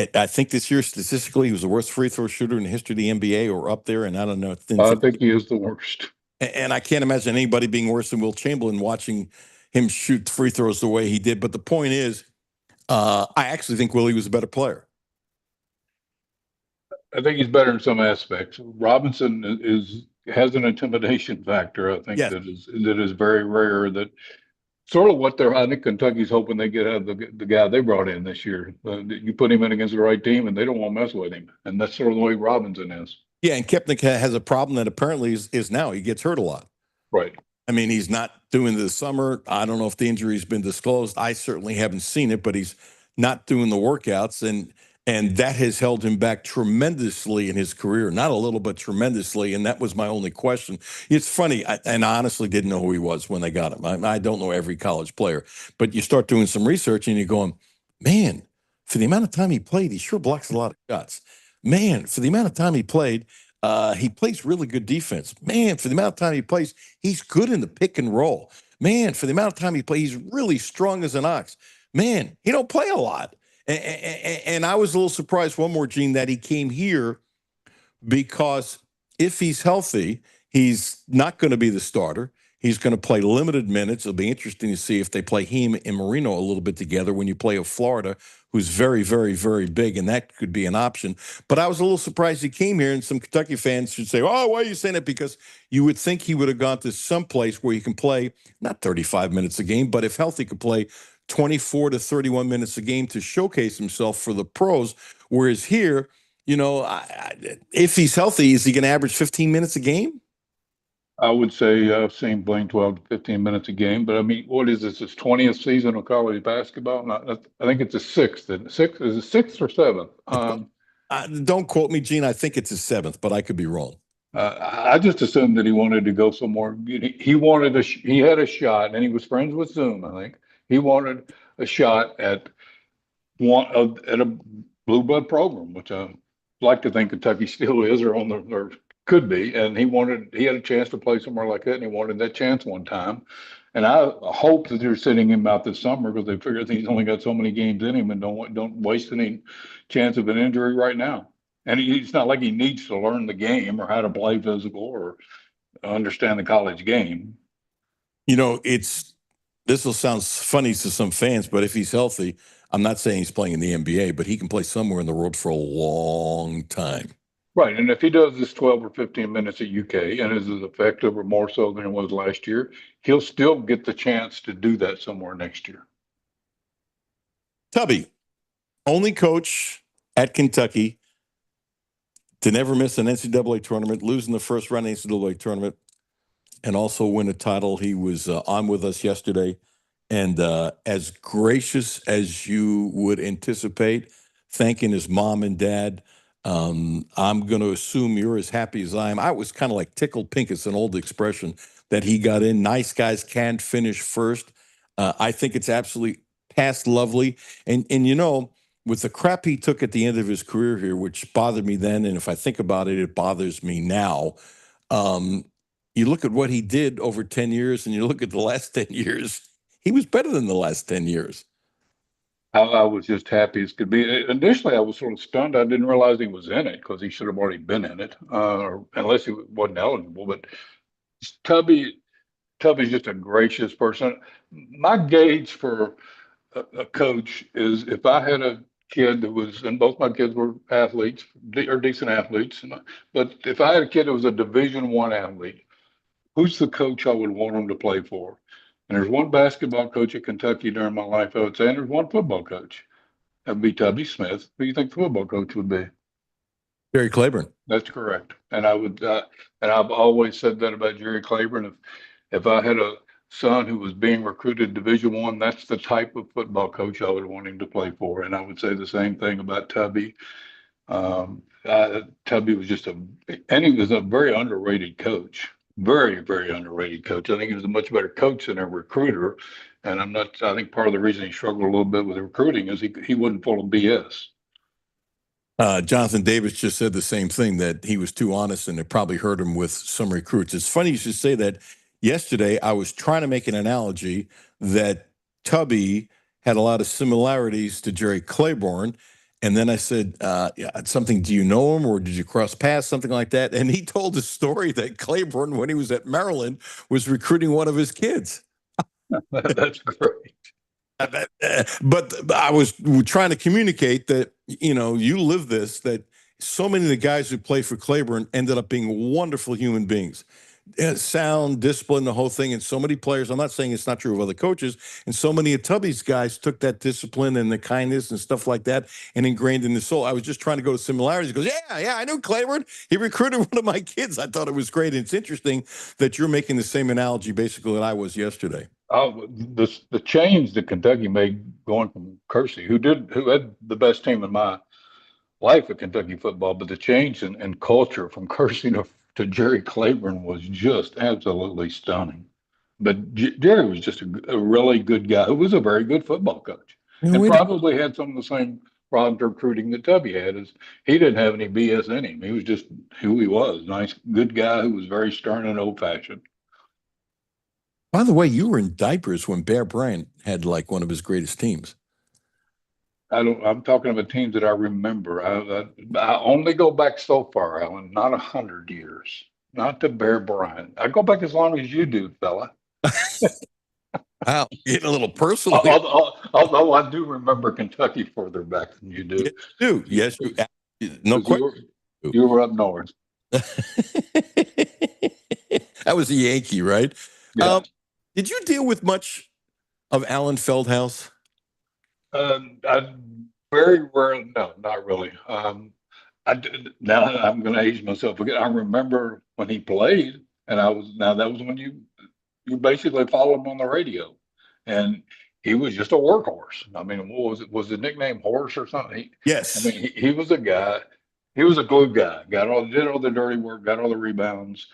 Speaker 12: I think this year, statistically, he was the worst free throw shooter in the history of the NBA or up there. And I don't know.
Speaker 7: I think he is the worst.
Speaker 12: And I can't imagine anybody being worse than Will Chamberlain watching him shoot free throws the way he did. But the point is, I actually think Willie was a better player.
Speaker 7: I think he's better in some aspects. Robinson has an intimidation factor, I think, that is very rare. That sort of what I think Kentucky's hoping they get out of the guy they brought in this year. You put him in against the right team, and they don't want to mess with him. And that's sort of the way Robinson is.
Speaker 12: Yeah, and Kepnick has a problem that apparently is now. He gets hurt a lot.
Speaker 7: Right.
Speaker 12: I mean, he's not doing it this summer. I don't know if the injury's been disclosed. I certainly haven't seen it, but he's not doing the workouts. And that has held him back tremendously in his career. Not a little, but tremendously. And that was my only question. It's funny, and I honestly didn't know who he was when they got him. I don't know every college player. But you start doing some research and you're going, man, for the amount of time he played, he sure blocks a lot of shots. Man, for the amount of time he played, he plays really good defense. Man, for the amount of time he plays, he's good in the pick and roll. Man, for the amount of time he plays, he's really strong as an ox. Man, he don't play a lot. And I was a little surprised, one more, Gene, that he came here because if he's healthy, he's not going to be the starter. He's going to play limited minutes. It'll be interesting to see if they play him and Marino a little bit together when you play a Florida, who's very, very, very big, and that could be an option. But I was a little surprised he came here, and some Kentucky fans should say, oh, why are you saying it? Because you would think he would have gone to some place where he can play not 35 minutes a game, but if healthy, could play 24 to 31 minutes a game to showcase himself for the pros, whereas here, if he's healthy, is he going to average 15 minutes a game?
Speaker 7: I would say I've seen Blaine 12 to 15 minutes a game, but I mean, what is this? His 20th season of college basketball? I think it's his sixth. Sixth is it sixth or seventh?
Speaker 12: Don't quote me, Gene. I think it's his seventh, but I could be wrong.
Speaker 7: I just assumed that he wanted to go somewhere. He had a shot, and he was friends with Zoom. I think he wanted a shot at a blue blood program, which I like to think Kentucky still is, or could be. And he had a chance to play somewhere like that, and he wanted that chance one time. And I hope that they're sitting him out this summer because they figure that he's only got so many games in him and don't waste any chance of an injury right now. And it's not like he needs to learn the game or how to play physical or understand the college game.
Speaker 12: This will sound funny to some fans, but if he's healthy, I'm not saying he's playing in the NBA, but he can play somewhere in the world for a long time.
Speaker 7: Right. And if he does this 12 or 15 minutes at UK and is as effective or more so than it was last year, he'll still get the chance to do that somewhere next year.
Speaker 12: Tubby, only coach at Kentucky to never miss an NCAA tournament, lose in the first round of the NCAA tournament, and also win a title. He was on with us yesterday, and as gracious as you would anticipate, thanking his mom and dad. I'm going to assume you're as happy as I am. I was kind of like tickled pink. It's an old expression that he got in. Nice guys can't finish first. I think it's absolutely past lovely. And with the crap he took at the end of his career here, which bothered me then, and if I think about it, it bothers me now. You look at what he did over 10 years, and you look at the last 10 years, he was better than the last 10 years.
Speaker 7: I was just happy as could be. Initially, I was sort of stunned. I didn't realize he was in it because he should have already been in it, unless he wasn't eligible. But Tubby's just a gracious person. My gauge for a coach is if I had a kid that was, and both my kids were athletes or decent athletes, but if I had a kid that was a Division I athlete, who's the coach I would want him to play for? And there's one basketball coach at Kentucky during my life, I would say, and there's one football coach. That would be Tubby Smith. Who do you think the football coach would be?
Speaker 12: Jerry Claiborne.
Speaker 7: That's correct. And I would, and I've always said that about Jerry Claiborne. If I had a son who was being recruited Division I, that's the type of football coach I would want him to play for. And I would say the same thing about Tubby. Tubby was and he was a very underrated coach. Very, very underrated coach. I think he was a much better coach than a recruiter. And I think part of the reason he struggled a little bit with recruiting is he wasn't full of BS.
Speaker 12: Jonathan Davis just said the same thing, that he was too honest and it probably hurt him with some recruits. It's funny you should say that. Yesterday, I was trying to make an analogy that Tubby had a lot of similarities to Jerry Claiborne. And then I said, something, do you know him or did you cross paths, something like that? And he told a story that Claiborne, when he was at Maryland, was recruiting one of his kids.
Speaker 7: That's great.
Speaker 12: But I was trying to communicate that, you live this, that so many of the guys who play for Claiborne ended up being wonderful human beings. Sound, discipline, the whole thing. And so many players, I'm not saying it's not true of other coaches, and so many of Tubby's guys took that discipline and the kindness and stuff like that and ingrained in the soul. I was just trying to go to similarities. He goes, yeah, I knew Claiborne. He recruited one of my kids. I thought it was great. And it's interesting that you're making the same analogy basically that I was yesterday.
Speaker 7: The change that Kentucky made going from Kersey, who had the best team in my life at Kentucky football, but the change in culture from Kersey to Jerry Claiborne was just absolutely stunning. But Jerry was just a really good guy who was a very good football coach and probably had some of the same problems recruiting that Tubby had is he didn't have any BS in him. He was just who he was. Nice, good guy who was very stern and old fashioned.
Speaker 12: By the way, you were in diapers when Bear Bryant had like one of his greatest teams.
Speaker 7: I'm talking about teams that I remember. I only go back so far, Alan, not 100 years, not to Bear Bryant. I go back as long as you do, fella.
Speaker 12: Wow, getting a little personal.
Speaker 7: Although I do remember Kentucky further back than you do.
Speaker 12: Yes, you. No question.
Speaker 7: You were up north.
Speaker 12: That was a Yankee, right?
Speaker 7: Yeah.
Speaker 12: Did you deal with much of Alan Feldhouse?
Speaker 7: I very rarely, no, not really. Now I'm going to age myself again. I remember when he played, and that was when you basically followed him on the radio, and he was just a workhorse. I mean, what was it? Was the nickname Horse or something?
Speaker 12: Yes.
Speaker 7: I mean, he was a guy. He was a glue guy. Did all the dirty work, got all the rebounds.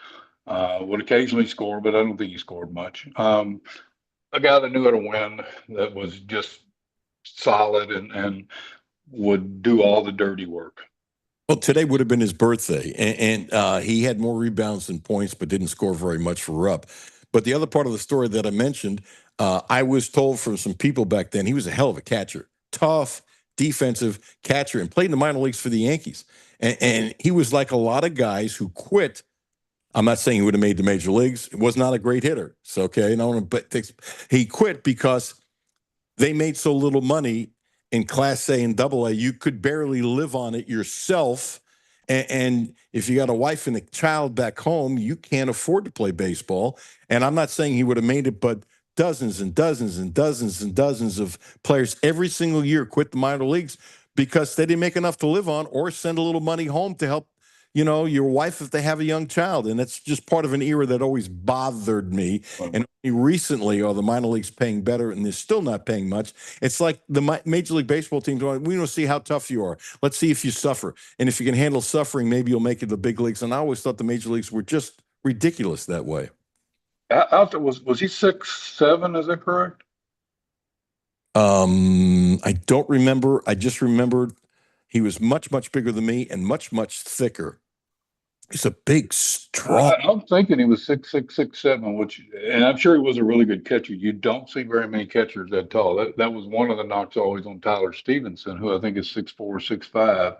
Speaker 7: Would occasionally score, but I don't think he scored much. A guy that knew how to win, that was just solid and would do all the dirty work.
Speaker 12: Well, today would have been his birthday, and he had more rebounds than points, but didn't score very much for Rupp. But the other part of the story that I mentioned, I was told from some people back then, he was a hell of a catcher, tough, defensive catcher, and played in the minor leagues for the Yankees. And he was like a lot of guys who quit. I'm not saying he would have made the major leagues. He was not a great hitter. So, okay, no, but he quit because they made so little money in Class A and Double A, you could barely live on it yourself. And if you got a wife and a child back home, you can't afford to play baseball. And I'm not saying he would have made it, but dozens and dozens and dozens and dozens of players every single year quit the minor leagues because they didn't make enough to live on or send a little money home to help, your wife if they have a young child. And that's just part of an era that always bothered me. And only recently are the minor leagues paying better, and they're still not paying much. It's like the Major League Baseball team going, we want to see how tough you are. Let's see if you suffer. And if you can handle suffering, maybe you'll make it to the big leagues. And I always thought the major leagues were just ridiculous that way.
Speaker 7: Was he 6'7"? Is that correct?
Speaker 12: I don't remember. I just remembered he was much, much bigger than me and much, much thicker. He's a big, strong.
Speaker 7: I'm thinking he was 6'6", 6'7", and I'm sure he was a really good catcher. You don't see very many catchers that tall. That was one of the knocks always on Tyler Stevenson, who I think is 6'4",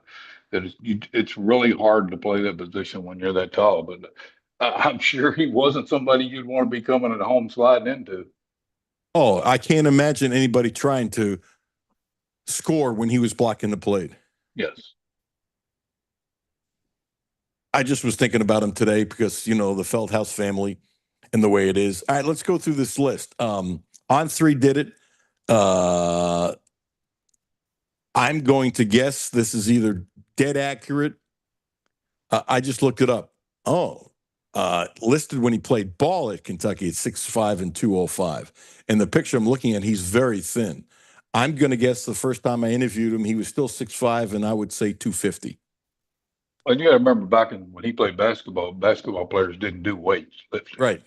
Speaker 7: 6'5". It's really hard to play that position when you're that tall. But I'm sure he wasn't somebody you'd want to be coming at home sliding into.
Speaker 12: Oh, I can't imagine anybody trying to score when he was blocking the plate.
Speaker 7: Yes.
Speaker 12: I just was thinking about him today because, the Feldhouse family and the way it is. All right, let's go through this list. On3 did it. I'm going to guess this is either dead accurate. I just looked it up. Listed when he played ball at Kentucky at 6'5" and 205. And the picture I'm looking at, he's very thin. I'm going to guess the first time I interviewed him, he was still 6'5", and I would say 250.
Speaker 7: And you got to remember back when he played basketball players didn't do weights.
Speaker 12: Right.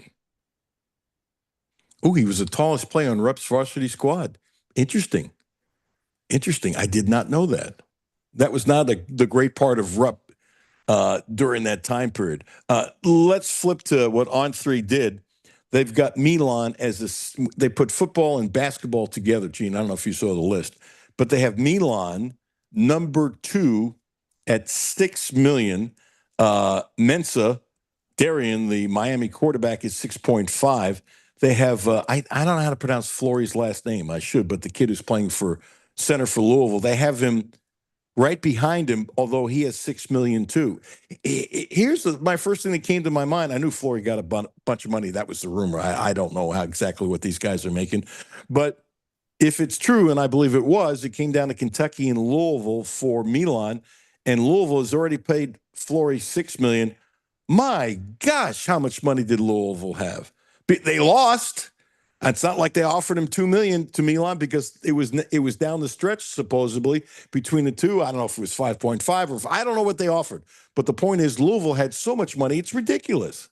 Speaker 12: Oh, he was the tallest player on Rupp's varsity squad. Interesting. I did not know that. That was not the great part of Rupp during that time period. Let's flip to what On3 did. They've got Milan they put football and basketball together, Gene. I don't know if you saw the list, but they have Milan number 2 at $6 million. Mensa, Darian, the Miami quarterback, is 6.5. They have, I don't know how to pronounce Florey's last name. I should, but the kid who's playing for center for Louisville, they have him right behind him, although he has $6 million too. Here's my first thing that came to my mind. I knew Florey got a bunch of money. That was the rumor. I don't know exactly what these guys are making. But if it's true, and I believe it was, it came down to Kentucky and Louisville for Milan. And Louisville has already paid Florey $6 million. My gosh, how much money did Louisville have? They lost. It's not like they offered him $2 million to Milan because it was down the stretch supposedly between the two. I don't know if it was 5.5 or I don't know what they offered. But the point is, Louisville had so much money, it's ridiculous.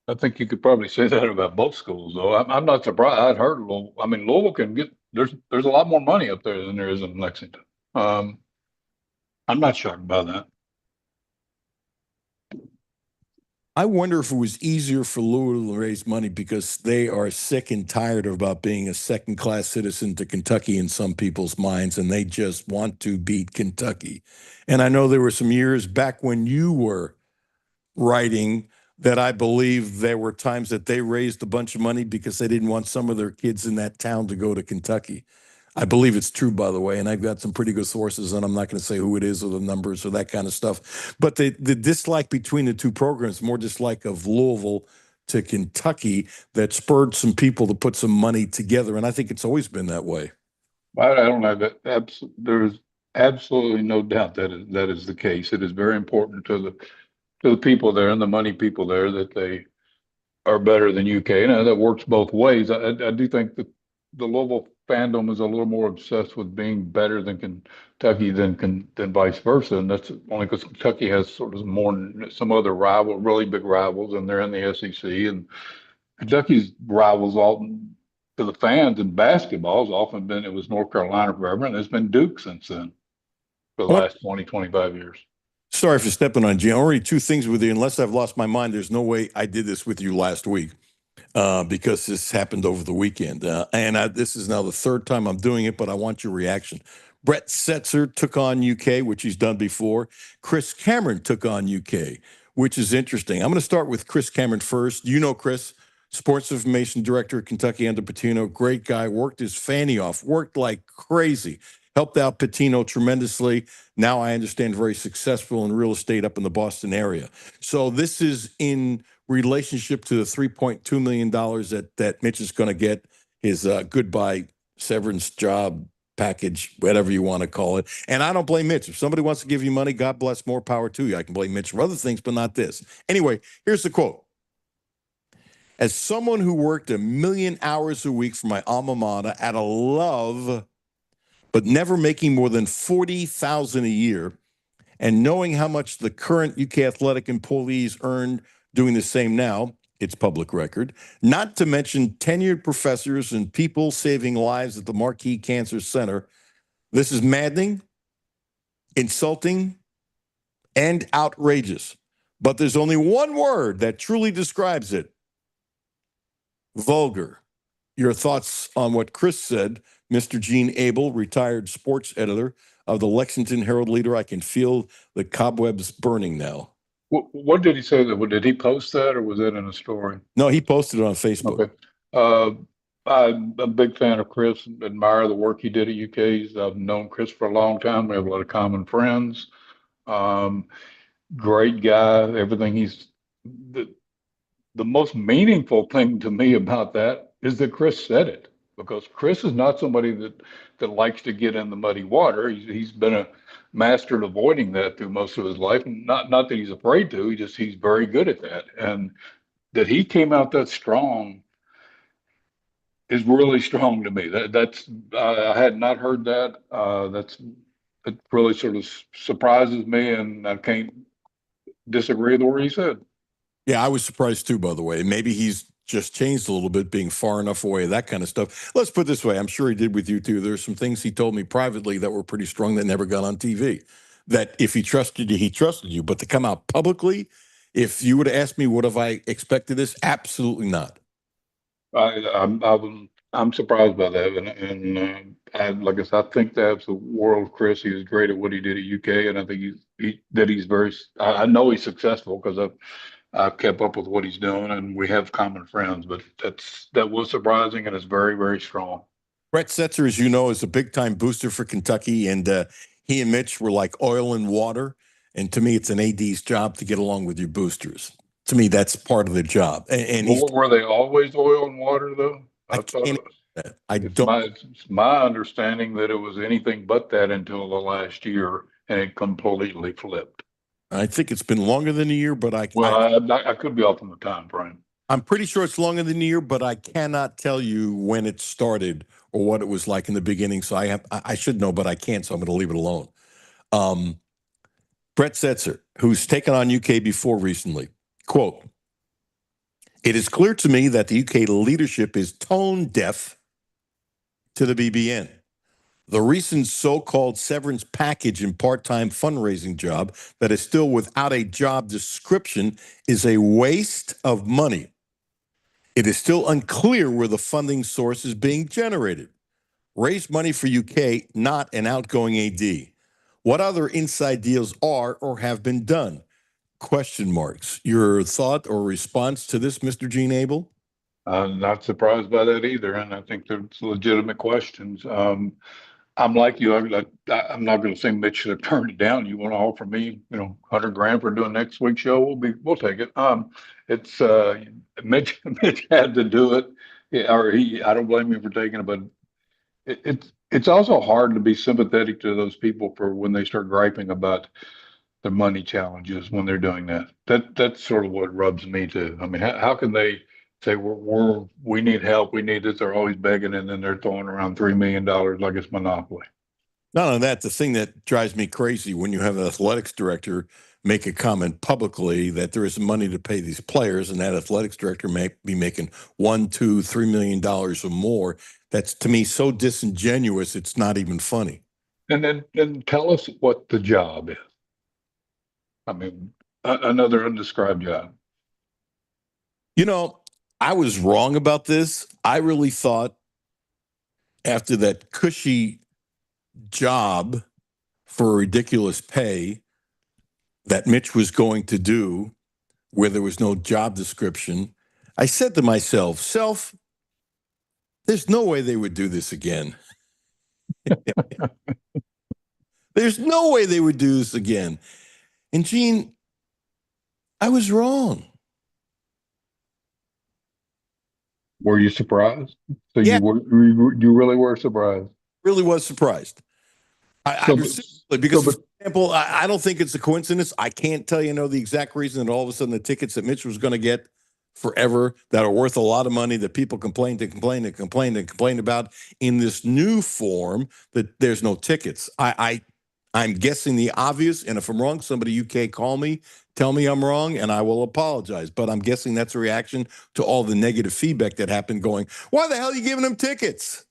Speaker 7: I think you could probably say that about both schools, though. I'm not surprised. I'd heard Louisville. I mean, Louisville can get there's a lot more money up there than there is in Lexington. I'm not shocked by that.
Speaker 12: I wonder if it was easier for Louisville to raise money because they are sick and tired about being a second-class citizen to Kentucky in some people's minds, and they just want to beat Kentucky. And I know there were some years back when you were writing that I believe there were times that they raised a bunch of money because they didn't want some of their kids in that town to go to Kentucky. I believe it's true, by the way, and I've got some pretty good sources, and I'm not going to say who it is or the numbers or that kind of stuff. But the dislike between the two programs, more dislike of Louisville to Kentucky, that spurred some people to put some money together, and I think it's always been that way.
Speaker 7: I don't have that. There's absolutely no doubt that is the case. It is very important to the people there and the money people there that they are better than UK. Now that works both ways. I do think that the Louisville fandom is a little more obsessed with being better than Kentucky than vice versa, and that's only because Kentucky has sort of some other really big rivals, and they're in the SEC, and Kentucky's rivals all to the fans in basketball has often been it was North Carolina forever, and it's been Duke since then for the last 25 years.
Speaker 12: Sorry for stepping on you. Already two things with you. Unless I've lost my mind, there's no way I did this with you last week because this happened over the weekend. This is now the third time I'm doing it, but I want your reaction. Brett Setzer took on UK, which he's done before. Chris Cameron took on UK, which is interesting. I'm going to start with Chris Cameron first. You know Chris, sports information director at Kentucky under Pitino. Great guy, worked his fanny off, worked like crazy. Helped out Pitino tremendously. Now I understand very successful in real estate up in the Boston area. So this is in relationship to the $3.2 million that Mitch is going to get, his goodbye severance job package, whatever you want to call it. And I don't blame Mitch. If somebody wants to give you money, God bless, more power to you. I can blame Mitch for other things, but not this. Anyway, here's the quote. As someone who worked 1 million hours a week for my alma mater out of love, but never making more than $40,000 a year, and knowing how much the current UK athletic employees earn doing the same now, it's public record, not to mention tenured professors and people saving lives at the Marquis Cancer Center, this is maddening, insulting, and outrageous. But there's only one word that truly describes it: vulgar. Your thoughts on what Chris said, Mr. Gene Abel, retired sports editor of the Lexington Herald-Leader. I can feel the cobwebs burning now.
Speaker 7: What did he say? Did he post that, or was that in a story?
Speaker 12: No, he posted it on Facebook.
Speaker 7: Okay. I'm a big fan of Chris, admire the work he did at UK. I've known Chris for a long time. We have a lot of common friends. Great guy. Everything the most meaningful thing to me about that is that Chris said it, because Chris is not somebody that likes to get in the muddy water. He's been a master at avoiding that through most of his life. Not that he's afraid to. He's very good at that. And that he came out that strong is really strong to me. I had not heard that. It really sort of surprises me, and I can't disagree with what he said.
Speaker 12: Yeah, I was surprised too, by the way. Maybe he's just changed a little bit, being far enough away, that kind of stuff. Let's put it this way. I'm sure he did with you too. There's some things he told me privately that were pretty strong that never got on TV. That if he trusted you, he trusted you. But to come out publicly, if you would have asked me, would have I expected this? Absolutely not.
Speaker 7: I'm surprised by that, and like I said, I think that's the world. Chris, he was great at what he did at UK, and I think he's very. I know he's successful because I've kept up with what he's doing, and we have common friends. But that was surprising, and it's very, very strong.
Speaker 12: Brett Setzer, as you know, is a big-time booster for Kentucky, and he and Mitch were like oil and water. And to me, it's an AD's job to get along with your boosters. To me, that's part of the job. And
Speaker 7: were they always oil and water, though? It's my understanding that it was anything but that until the last year, and it completely flipped.
Speaker 12: I think it's been longer than a year, but I
Speaker 7: could be off on the time frame.
Speaker 12: I'm pretty sure it's longer than a year, but I cannot tell you when it started or what it was like in the beginning. So I should know, but I can't, so I'm going to leave it alone. Brett Setzer, who's taken on UK before recently, quote, "It is clear to me that the UK leadership is tone deaf to the BBN. The recent so-called severance package and part-time fundraising job that is still without a job description is a waste of money. It is still unclear where the funding source is being generated. Raise money for UK, not an outgoing AD. What other inside deals are or have been done? Question marks. Your thought or response to this, Mr. Gene Abel?
Speaker 7: I'm not surprised by that either, and I think there's legitimate questions. I'm like you. I'm not going to say Mitch should have turned it down. You want to offer me, $100,000 for doing next week's show? We'll take it. It's Mitch. Mitch had to do it, I don't blame him for taking it, but it's also hard to be sympathetic to those people for when they start griping about the money challenges when they're doing that. That's sort of what rubs me too. I mean, how can they say we need help, we need this? They're always begging, and then they're throwing around $3 million like it's monopoly.
Speaker 12: Not only that, the thing that drives me crazy when you have an athletics director make a comment publicly that there is money to pay these players, and that athletics director may be making $1, $2, $3 million or more. That's, to me, so disingenuous, it's not even funny.
Speaker 7: And then tell us what the job is. I mean, another undescribed job.
Speaker 12: I was wrong about this. I really thought after that cushy job for a ridiculous pay that Mitch was going to do where there was no job description, I said to myself, there's no way they would do this again. There's no way they would do this again. And Gene, I was wrong.
Speaker 7: Were you surprised? So
Speaker 12: yeah.
Speaker 7: you really were surprised?
Speaker 12: Really was surprised. Because, for example, I don't think it's a coincidence. I can't tell you the exact reason that all of a sudden the tickets that Mitch was going to get forever that are worth a lot of money that people complained about in this new form that there's no tickets. I'm guessing the obvious, and if I'm wrong, somebody UK call me, tell me I'm wrong, and I will apologize. But I'm guessing that's a reaction to all the negative feedback that happened going, why the hell are you giving them tickets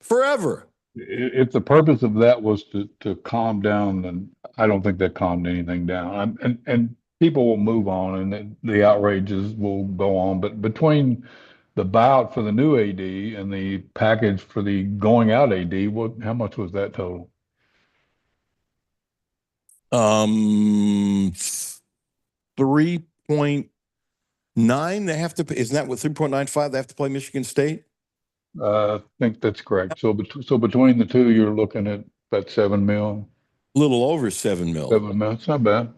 Speaker 12: forever?
Speaker 7: If the purpose of that was to calm down, then I don't think that calmed anything down. And people will move on, and the outrages will go on. But between the buyout for the new AD and the package for the going out AD, how much was that total?
Speaker 12: 3.9. They have to. Isn't that what 3.95? They have to play Michigan State.
Speaker 7: I think that's correct. So between the two, you're looking at about $7 million.
Speaker 12: A little over $7 million.
Speaker 7: $7 million. It's not bad.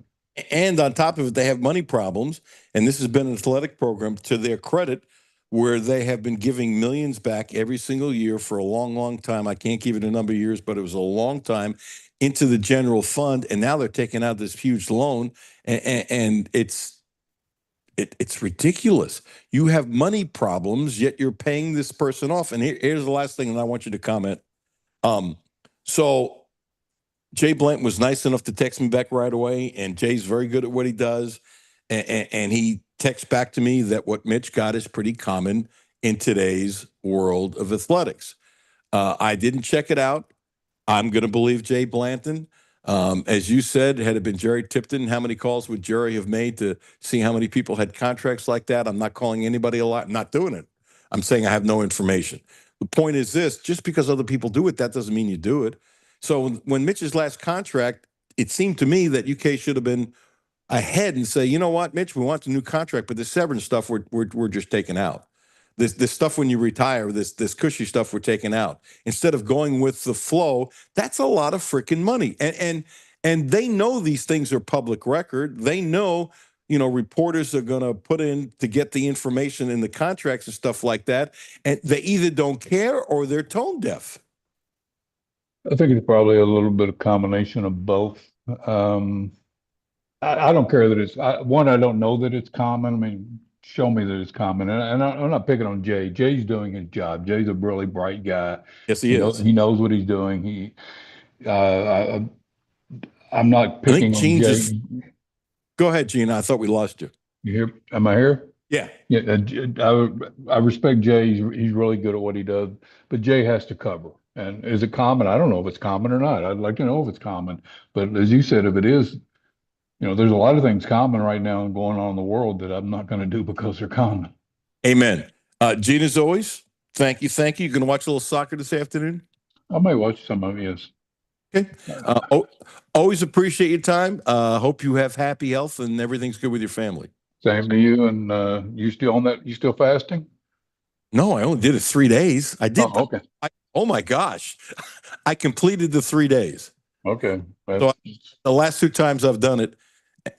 Speaker 12: And on top of it, they have money problems. And this has been an athletic program, to their credit, where they have been giving millions back every single year for a long, long time. I can't give it a number of years, but it was a long time into the general fund. And now they're taking out this huge loan, and it's ridiculous. You have money problems, yet you're paying this person off. And here's the last thing, and I want you to comment. So Jay Blanton was nice enough to text me back right away, and Jay's very good at what he does. And he texts back to me that what Mitch got is pretty common in today's world of athletics. I didn't check it out. I'm going to believe Jay Blanton. As you said, had it been Jerry Tipton, how many calls would Jerry have made to see how many people had contracts like that? I'm not calling anybody a lot. I'm not doing it. I'm saying I have no information. The point is this: just because other people do it, that doesn't mean you do it. So when Mitch's last contract, it seemed to me that UK should have been ahead and say, you know what, Mitch, we want the new contract, but the severance stuff we're just taking out. This stuff when you retire, this cushy stuff we're taking out. Instead of going with the flow, that's a lot of freaking money. And they know these things are public record. They know, reporters are going to put in to get the information in the contracts and stuff like that. And they either don't care or they're tone deaf.
Speaker 7: I think it's probably a little bit of combination of both. I don't care that it's I don't know that it's common. I mean, show me that it's common. And I'm not picking on Jay. Jay's doing his job. Jay's a really bright guy.
Speaker 12: Yes, he is.
Speaker 7: He knows what he's doing. I'm not picking on Jay.
Speaker 12: Go ahead, Gene. I thought we lost you.
Speaker 7: You hear? Am I here?
Speaker 12: Yeah.
Speaker 7: Yeah. I respect Jay. He's really good at what he does, but Jay has to cover. And is it common? I don't know if it's common or not. I'd like to know if it's common. But as you said, if it is, there's a lot of things common right now and going on in the world that I'm not going to do because they're common.
Speaker 12: Amen. Gene, as always, thank you. Thank you. You going to watch a little soccer this afternoon?
Speaker 7: I might watch some of it, yes.
Speaker 12: Okay. Always appreciate your time. Hope you have happy health and everything's good with your family.
Speaker 7: Same to you. And you still on that? You still fasting?
Speaker 12: No, I only did it 3 days. I did.
Speaker 7: Oh, okay.
Speaker 12: Oh my gosh. I completed the 3 days.
Speaker 7: Okay.
Speaker 12: So the last 2 times I've done it,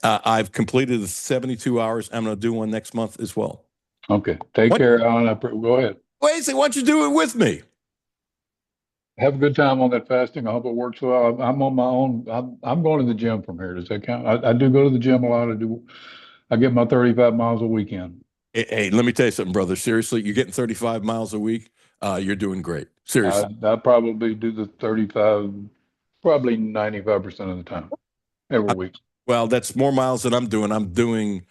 Speaker 12: I've completed the 72 hours. I'm going to do one next month as well.
Speaker 7: Okay. Take care, Alan. Go ahead.
Speaker 12: Wait, why don't you do it with me?
Speaker 7: Have a good time on that fasting. I hope it works well. I'm on my own. I'm going to the gym from here. Does that count? I do go to the gym a lot. I get my 35 miles a weekend.
Speaker 12: Hey, let me tell you something, brother. Seriously, you're getting 35 miles a week. You're doing great. Seriously.
Speaker 7: I probably do the 35, probably 95% of the time, every week.
Speaker 12: Well, that's more miles than I'm doing. I'm doing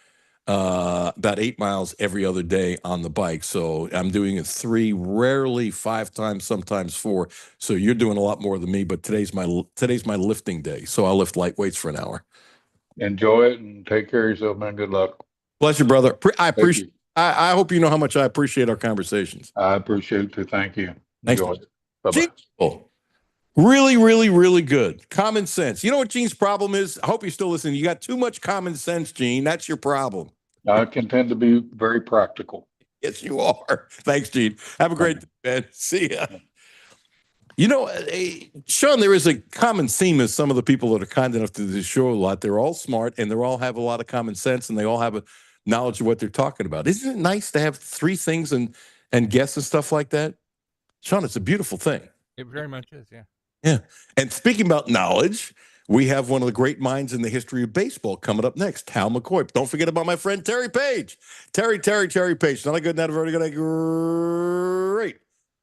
Speaker 12: about 8 miles every other day on the bike. So I'm doing it 3, rarely 5 times, sometimes 4. So you're doing a lot more than me, but today's my lifting day. So I'll lift light weights for an hour.
Speaker 7: Enjoy it and take care of yourself, man. Good luck.
Speaker 12: Pleasure, brother. I appreciate I hope you know how much I appreciate our conversations.
Speaker 7: I appreciate it too. Thank you.
Speaker 12: Thanks.
Speaker 7: Enjoy it. Bye-bye.
Speaker 12: Really, really, really good. Common sense. You know what Gene's problem is? I hope you're still listening. You got too much common sense, Gene. That's your problem.
Speaker 7: I can tend to be very practical.
Speaker 12: Yes, you are. Thanks, Gene. Have a great day, man. See ya. Sean, there is a common theme as some of the people that are kind enough to do the show a lot. They're all smart and they all have a lot of common sense and they all have a knowledge of what they're talking about. Isn't it nice to have 3 things and guests and stuff like that? Sean, it's a beautiful thing.
Speaker 13: It very much is, yeah.
Speaker 12: Yeah. And speaking about knowledge, we have one of the great minds in the history of baseball coming up next, Hal McCoy. Don't forget about my friend Terry Page. Terry Page. Not a good, not a very good, a great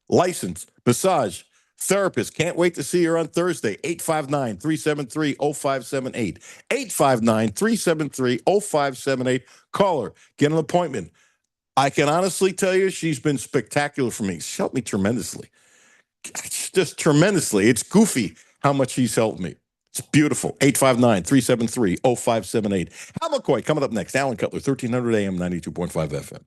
Speaker 12: licensed massage therapist. Can't wait to see her on Thursday, 859-373-0578. 859-373-0578. Call her. Get an appointment. I can honestly tell you she's been spectacular for me. She's helped me tremendously. Just tremendously. It's goofy how much he's helped me. It's beautiful. 859-373-0578. Hal McCoy coming up next. Alan Cutler, 1300 AM, 92.5 FM.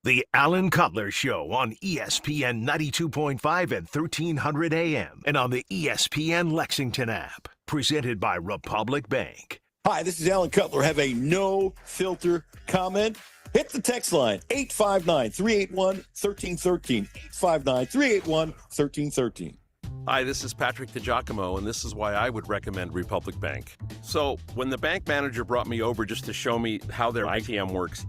Speaker 10: The Alan Cutler Show on ESPN 92.5 and 1300 AM and on the ESPN Lexington app. Presented by Republic Bank.
Speaker 12: Hi, this is Alan Cutler. Have a no-filter comment? Hit the text line, 859-381-1313. 859-381-1313.
Speaker 21: Hi, this is Patrick DiGiacomo, and this is why I would recommend Republic Bank. So, when the bank manager brought me over just to show me how their ITM works,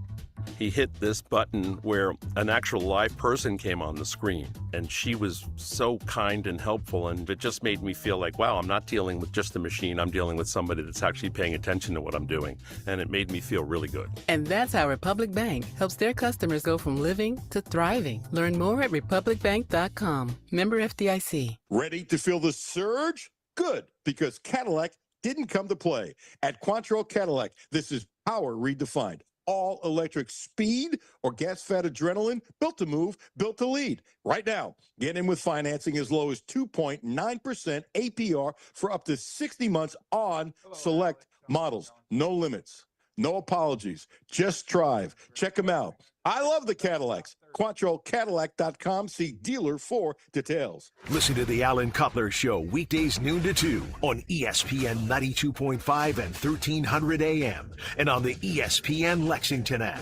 Speaker 21: he hit this button where an actual live person came on the screen, and she was so kind and helpful, and it just made me feel like, wow, I'm not dealing with just a machine, I'm dealing with somebody that's actually paying attention to what I'm doing, and it made me feel really good.
Speaker 16: And that's how Republic Bank helps their customers go from living to thriving. Learn more at republicbank.com. Member FDIC.
Speaker 12: Ready to feel the surge? Good, because Cadillac didn't come to play. At Quantrill Cadillac, this is power redefined. All-electric speed or gas-fed adrenaline, built to move, built to lead. Right now, get in with financing as low as 2.9% APR for up to 60 months on select models. No limits, no apologies. Just drive. Check them out. I love the Cadillacs. QuantrillCadillac.com. See dealer for details.
Speaker 10: Listen to the Alan Cutler Show weekdays noon to 2 on ESPN 92.5 and 1300 AM and on the ESPN Lexington app.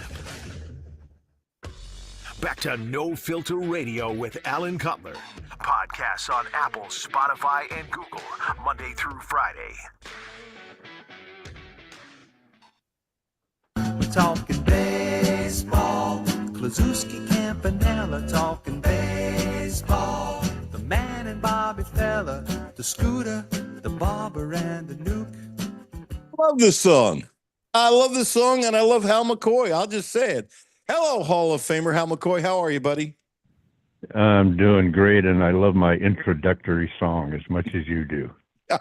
Speaker 10: Back to No Filter Radio with Alan Cutler. Podcasts on Apple, Spotify, and Google, Monday through Friday.
Speaker 22: We're talking baseball. Klazuski, Campanella talking baseball. The man and Bobby Fella, the Scooter, the Barber, and the Nuke.
Speaker 12: Love this song. I love this song, and I love Hal McCoy. I'll just say it. Hello, Hall of Famer Hal McCoy. How are you, buddy?
Speaker 3: I'm doing great, and I love my introductory song as much as you do.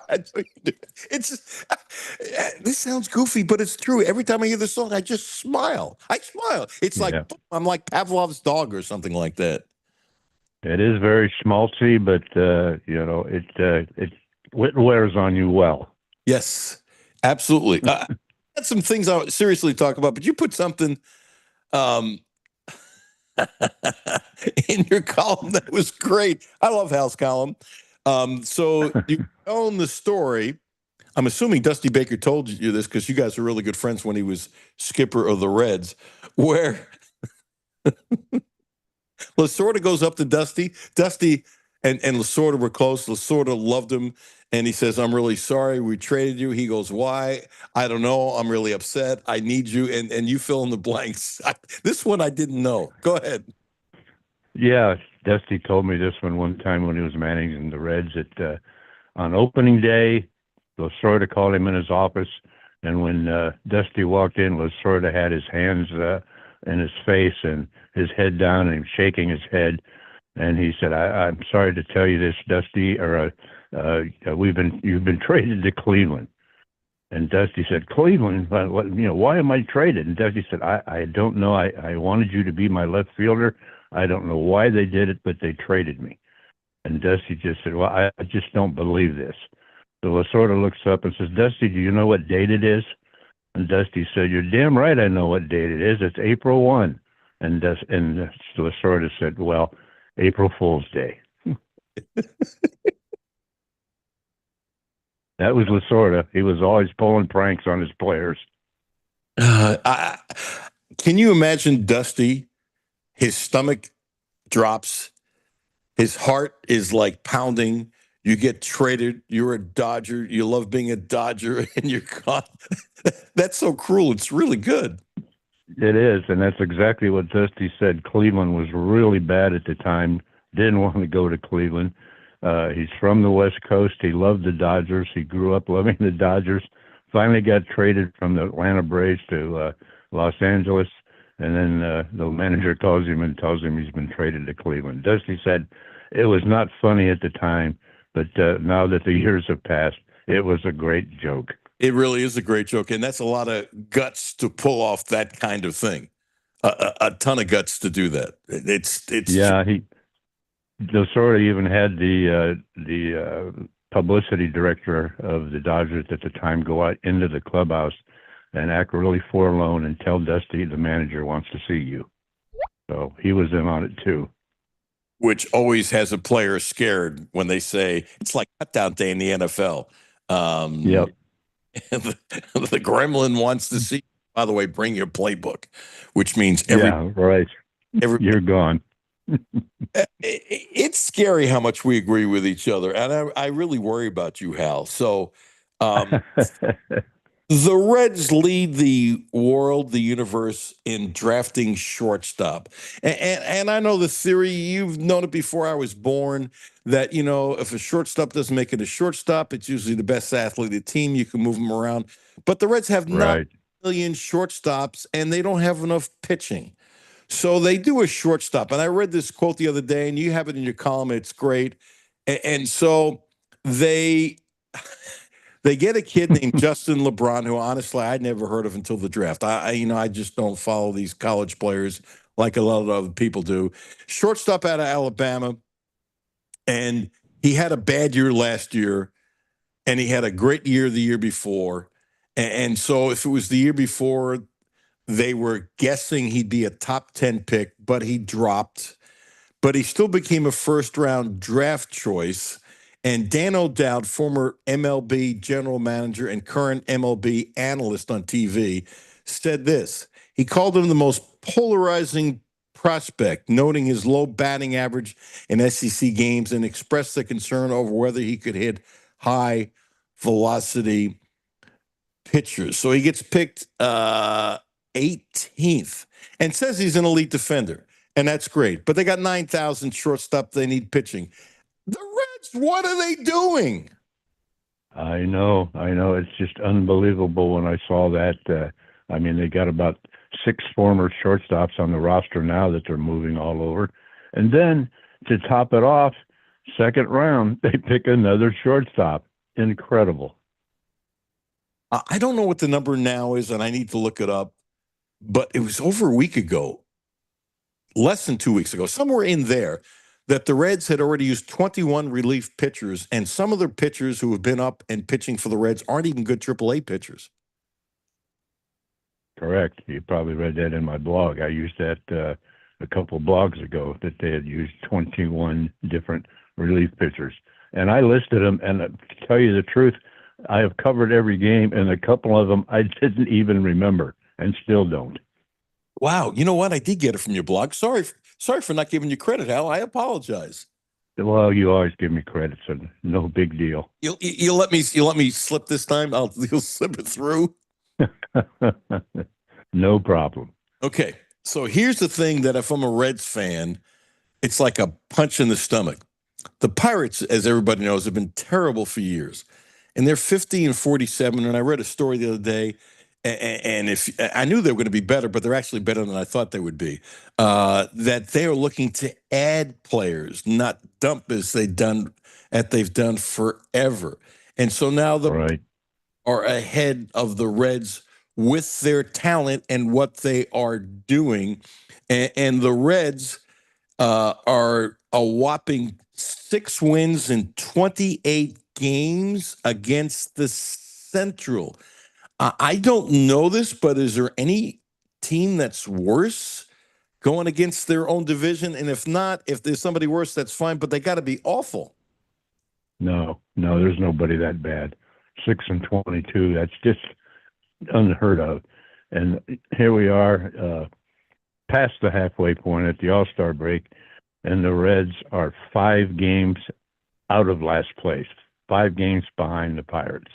Speaker 12: It's just, this sounds goofy, but it's true. Every time I hear this song, I just smile. It's like I'm like Pavlov's dog or something like that.
Speaker 3: It is very schmaltzy, but it wears on you well.
Speaker 12: Yes, absolutely. Had some things I would seriously talk about, but you put something um, in your column that was great. I love Hal's column. So you own the story. I'm assuming Dusty Baker told you this because you guys were really good friends when he was skipper of the Reds, where Lasorda goes up to Dusty. Dusty and Lasorda were close. Lasorda loved him. And he says, I'm really sorry we traded you. He goes, why? I don't know. I'm really upset. I need you. And you fill in the blanks. This one I didn't know. Go ahead.
Speaker 3: Yeah, Dusty told me this one time when he was managing the Reds that on opening day, Lasorda called him in his office. And when Dusty walked in, Lasorda had his hands in his face and his head down and shaking his head. And he said, I'm sorry to tell you this, Dusty, or you've been traded to Cleveland. And Dusty said, Cleveland? Why am I traded? And Dusty said, I don't know. I wanted you to be my left fielder. I don't know why they did it, but they traded me. And Dusty just said, well, I just don't believe this. So Lasorda looks up and says, Dusty, do you know what date it is? And Dusty said, you're damn right I know what date it is. It's April 1. And Lasorda said, well, April Fool's Day. That was Lasorda. He was always pulling pranks on his players.
Speaker 12: Can you imagine Dusty? His stomach drops. His heart is like pounding. You get traded. You're a Dodger. You love being a Dodger, and you're gone. That's so cruel. It's really good.
Speaker 3: It is, and that's exactly what Dusty said. Cleveland was really bad at the time. Didn't want to go to Cleveland. He's from the West Coast. He loved the Dodgers. He grew up loving the Dodgers. Finally got traded from the Atlanta Braves to Los Angeles. And then the manager calls him and tells him he's been traded to Cleveland. Dusty said it was not funny at the time, but now that the years have passed, it was a great joke.
Speaker 12: It really is a great joke, and that's a lot of guts to pull off that kind of thing. A ton of guts to do that. It's
Speaker 3: yeah. Lasorda even had the publicity director of the Dodgers at the time go out into the clubhouse and act really forlorn and tell Dusty the manager wants to see you. So he was in on it too.
Speaker 12: Which always has a player scared when they say it's like cutdown day in the NFL.
Speaker 3: Yep.
Speaker 12: The gremlin wants to see. By the way, bring your playbook, which means
Speaker 3: right. You're gone.
Speaker 12: It's scary how much we agree with each other, and I really worry about you, Hal. So, the Reds lead the world, the universe in drafting shortstop. And I know the theory, you've known it before I was born, that, if a shortstop doesn't make it a shortstop, it's usually the best athlete of the team. You can move them around. But the Reds have 9 million shortstops, and they don't have enough pitching. So they do a shortstop. And I read this quote the other day, and you have it in your column. It's great. And so they get a kid named Justin LeBron, who honestly I'd never heard of until the draft. I just don't follow these college players like a lot of other people do. Shortstop out of Alabama, and he had a bad year last year, and he had a great year the year before. And so if it was the year before, they were guessing he'd be a top 10 pick, but he dropped. But he still became a first-round draft choice. And Dan O'Dowd, former MLB general manager and current MLB analyst on TV, said this. He called him the most polarizing prospect, noting his low batting average in SEC games, and expressed the concern over whether he could hit high-velocity pitchers. So he gets picked 18th and says he's an elite defender, and that's great. But they got 9,000 shortstop. They need pitching. The Reds, what are they doing?
Speaker 3: I know. It's just unbelievable when I saw that. They got about 6 former shortstops on the roster now that they're moving all over. And then to top it off, second round, they pick another shortstop. Incredible.
Speaker 12: I don't know what the number now is, and I need to look it up, but it was over a week ago, less than 2 weeks ago, somewhere in there. that the Reds had already used 21 relief pitchers, and some of their pitchers who have been up and pitching for the Reds aren't even good AAA pitchers.
Speaker 3: Correct. You probably read that in my blog. I used that a couple of blogs ago, that they had used 21 different relief pitchers. And I listed them, and to tell you the truth, I have covered every game, and a couple of them I didn't even remember and still don't.
Speaker 12: Wow. You know what? I did get it from your blog. Sorry for not giving you credit, Al. I apologize.
Speaker 3: Well, you always give me credit, so no big deal.
Speaker 12: You'll let me slip this time? You'll slip it through?
Speaker 3: No problem.
Speaker 12: Okay. So here's the thing that if I'm a Reds fan, it's like a punch in the stomach. The Pirates, as everybody knows, have been terrible for years. And they're 50-47. And I read a story the other day, and if I knew they were going to be better, but they're actually better than I thought they would be, that they are looking to add players, not dump as they've done forever. And so now the are ahead of the Reds with their talent and what they are doing. And the Reds are a whopping 6 wins in 28 games against the Central. I don't know this, but is there any team that's worse going against their own division? And if not, if there's somebody worse, that's fine, but they got to be awful.
Speaker 3: No, there's nobody that bad. 6-22, that's just unheard of. And here we are, past the halfway point at the All-Star break, and the Reds are 5 games out of last place, 5 games behind the Pirates,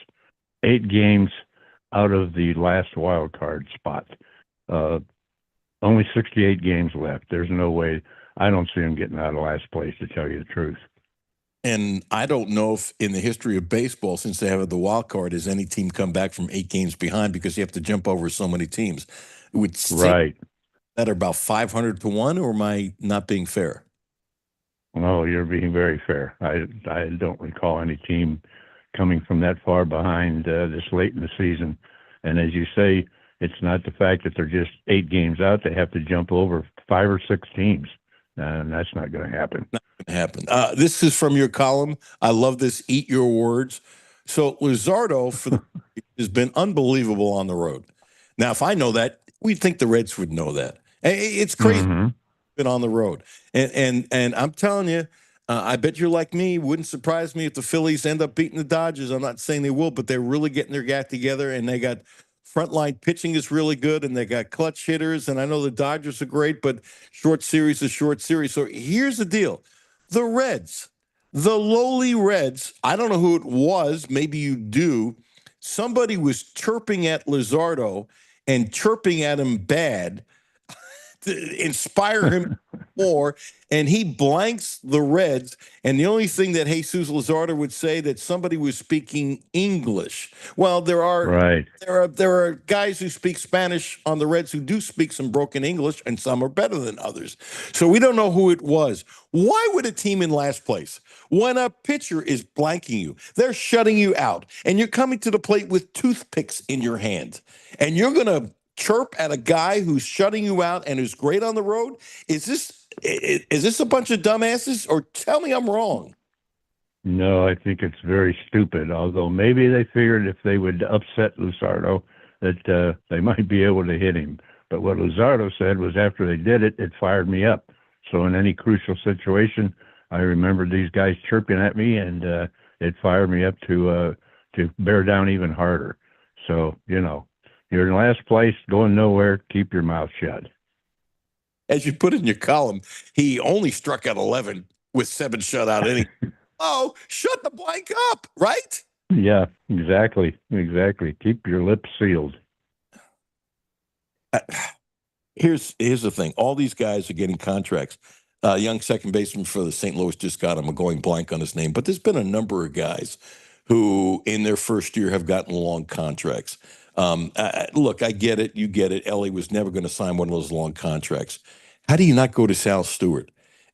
Speaker 3: 8 games out of the last wild card spot. Only 68 games left. There's no way. I don't see them getting out of last place, to tell you the truth.
Speaker 12: And I don't know if in the history of baseball, since they have the wild card, has any team come back from 8 games behind, because you have to jump over so many teams. It would seem that are about 500 to 1, or am I not being fair?
Speaker 3: No, you're being very fair. I don't recall any team coming from that far behind this late in the season. And as you say, it's not the fact that they're just 8 games out. They have to jump over 5 or 6 teams. And that's not going to happen.
Speaker 12: Not going to happen. This is from your column. I love this. Eat your words. So Luzardo has been unbelievable on the road. Now, if I know that, we'd think the Reds would know that. It's crazy. Been on the road. And I'm telling you, I bet you're like me. Wouldn't surprise me if the Phillies end up beating the Dodgers. I'm not saying they will, but they're really getting their act together, and they got frontline pitching is really good, and they got clutch hitters. And I know the Dodgers are great, but short series is short series. So here's the deal. The Reds, the lowly Reds, I don't know who it was. Maybe you do. Somebody was chirping at Luzardo and chirping at him bad to inspire him more, and he blanks the Reds. And the only thing that Jesus Luzardo would say, that somebody was speaking English. Well, there are guys who speak Spanish on the Reds who do speak some broken English, and some are better than others. So we don't know who it was. Why would a team in last place, when a pitcher is blanking you, they're shutting you out, and you're coming to the plate with toothpicks in your hand, and you're going to chirp at a guy who's shutting you out and who's great on the road? Is this a bunch of dumbasses, or tell me I'm wrong?
Speaker 3: No, I think it's very stupid, although maybe they figured if they would upset Luzardo that they might be able to hit him. But what Luzardo said was, after they did it, it fired me up. So in any crucial situation, I remember these guys chirping at me, and it fired me up to bear down even harder. So, you're in last place, going nowhere, keep your mouth shut.
Speaker 12: As you put in your column, he only struck out 11 with 7 shutout innings. Oh, shut the blank up, right?
Speaker 3: Yeah, exactly. Keep your lips sealed.
Speaker 12: Here's the thing. All these guys are getting contracts. Young second baseman for the St. Louis just got him. I'm going blank on his name. But there's been a number of guys who, in their first year, have gotten long contracts. Look, I get it. You get it. Ellie was never going to sign one of those long contracts. How do you not go to Sal Stewart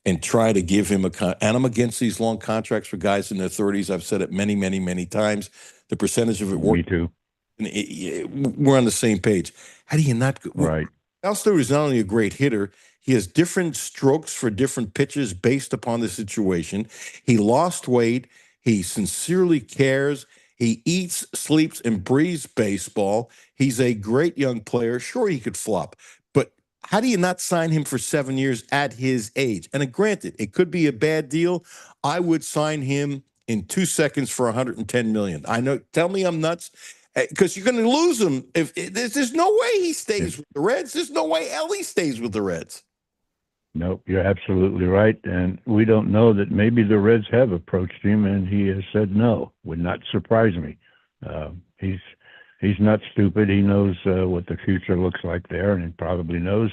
Speaker 12: and try to give him and I'm against these long contracts for guys in their 30s. I've said it many, many, many times. The percentage of it.
Speaker 3: Me too.
Speaker 12: We're on the same page. How do you not?
Speaker 3: Right.
Speaker 12: Al Stewart is not only a great hitter, he has different strokes for different pitches based upon the situation. He lost weight. He sincerely cares. He eats, sleeps, and breathes baseball. He's a great young player. Sure, he could flop, but how do you not sign him for 7 years at his age? And granted, it could be a bad deal. I would sign him in 2 seconds for $110 million. I know. Tell me I'm nuts, because you're going to lose him. There's no way he stays with the Reds. There's no way Ellie stays with the Reds.
Speaker 3: Nope, you're absolutely right. And we don't know that maybe the Reds have approached him and he has said no. Would not surprise me. He's not stupid. He knows what the future looks like there, and he probably knows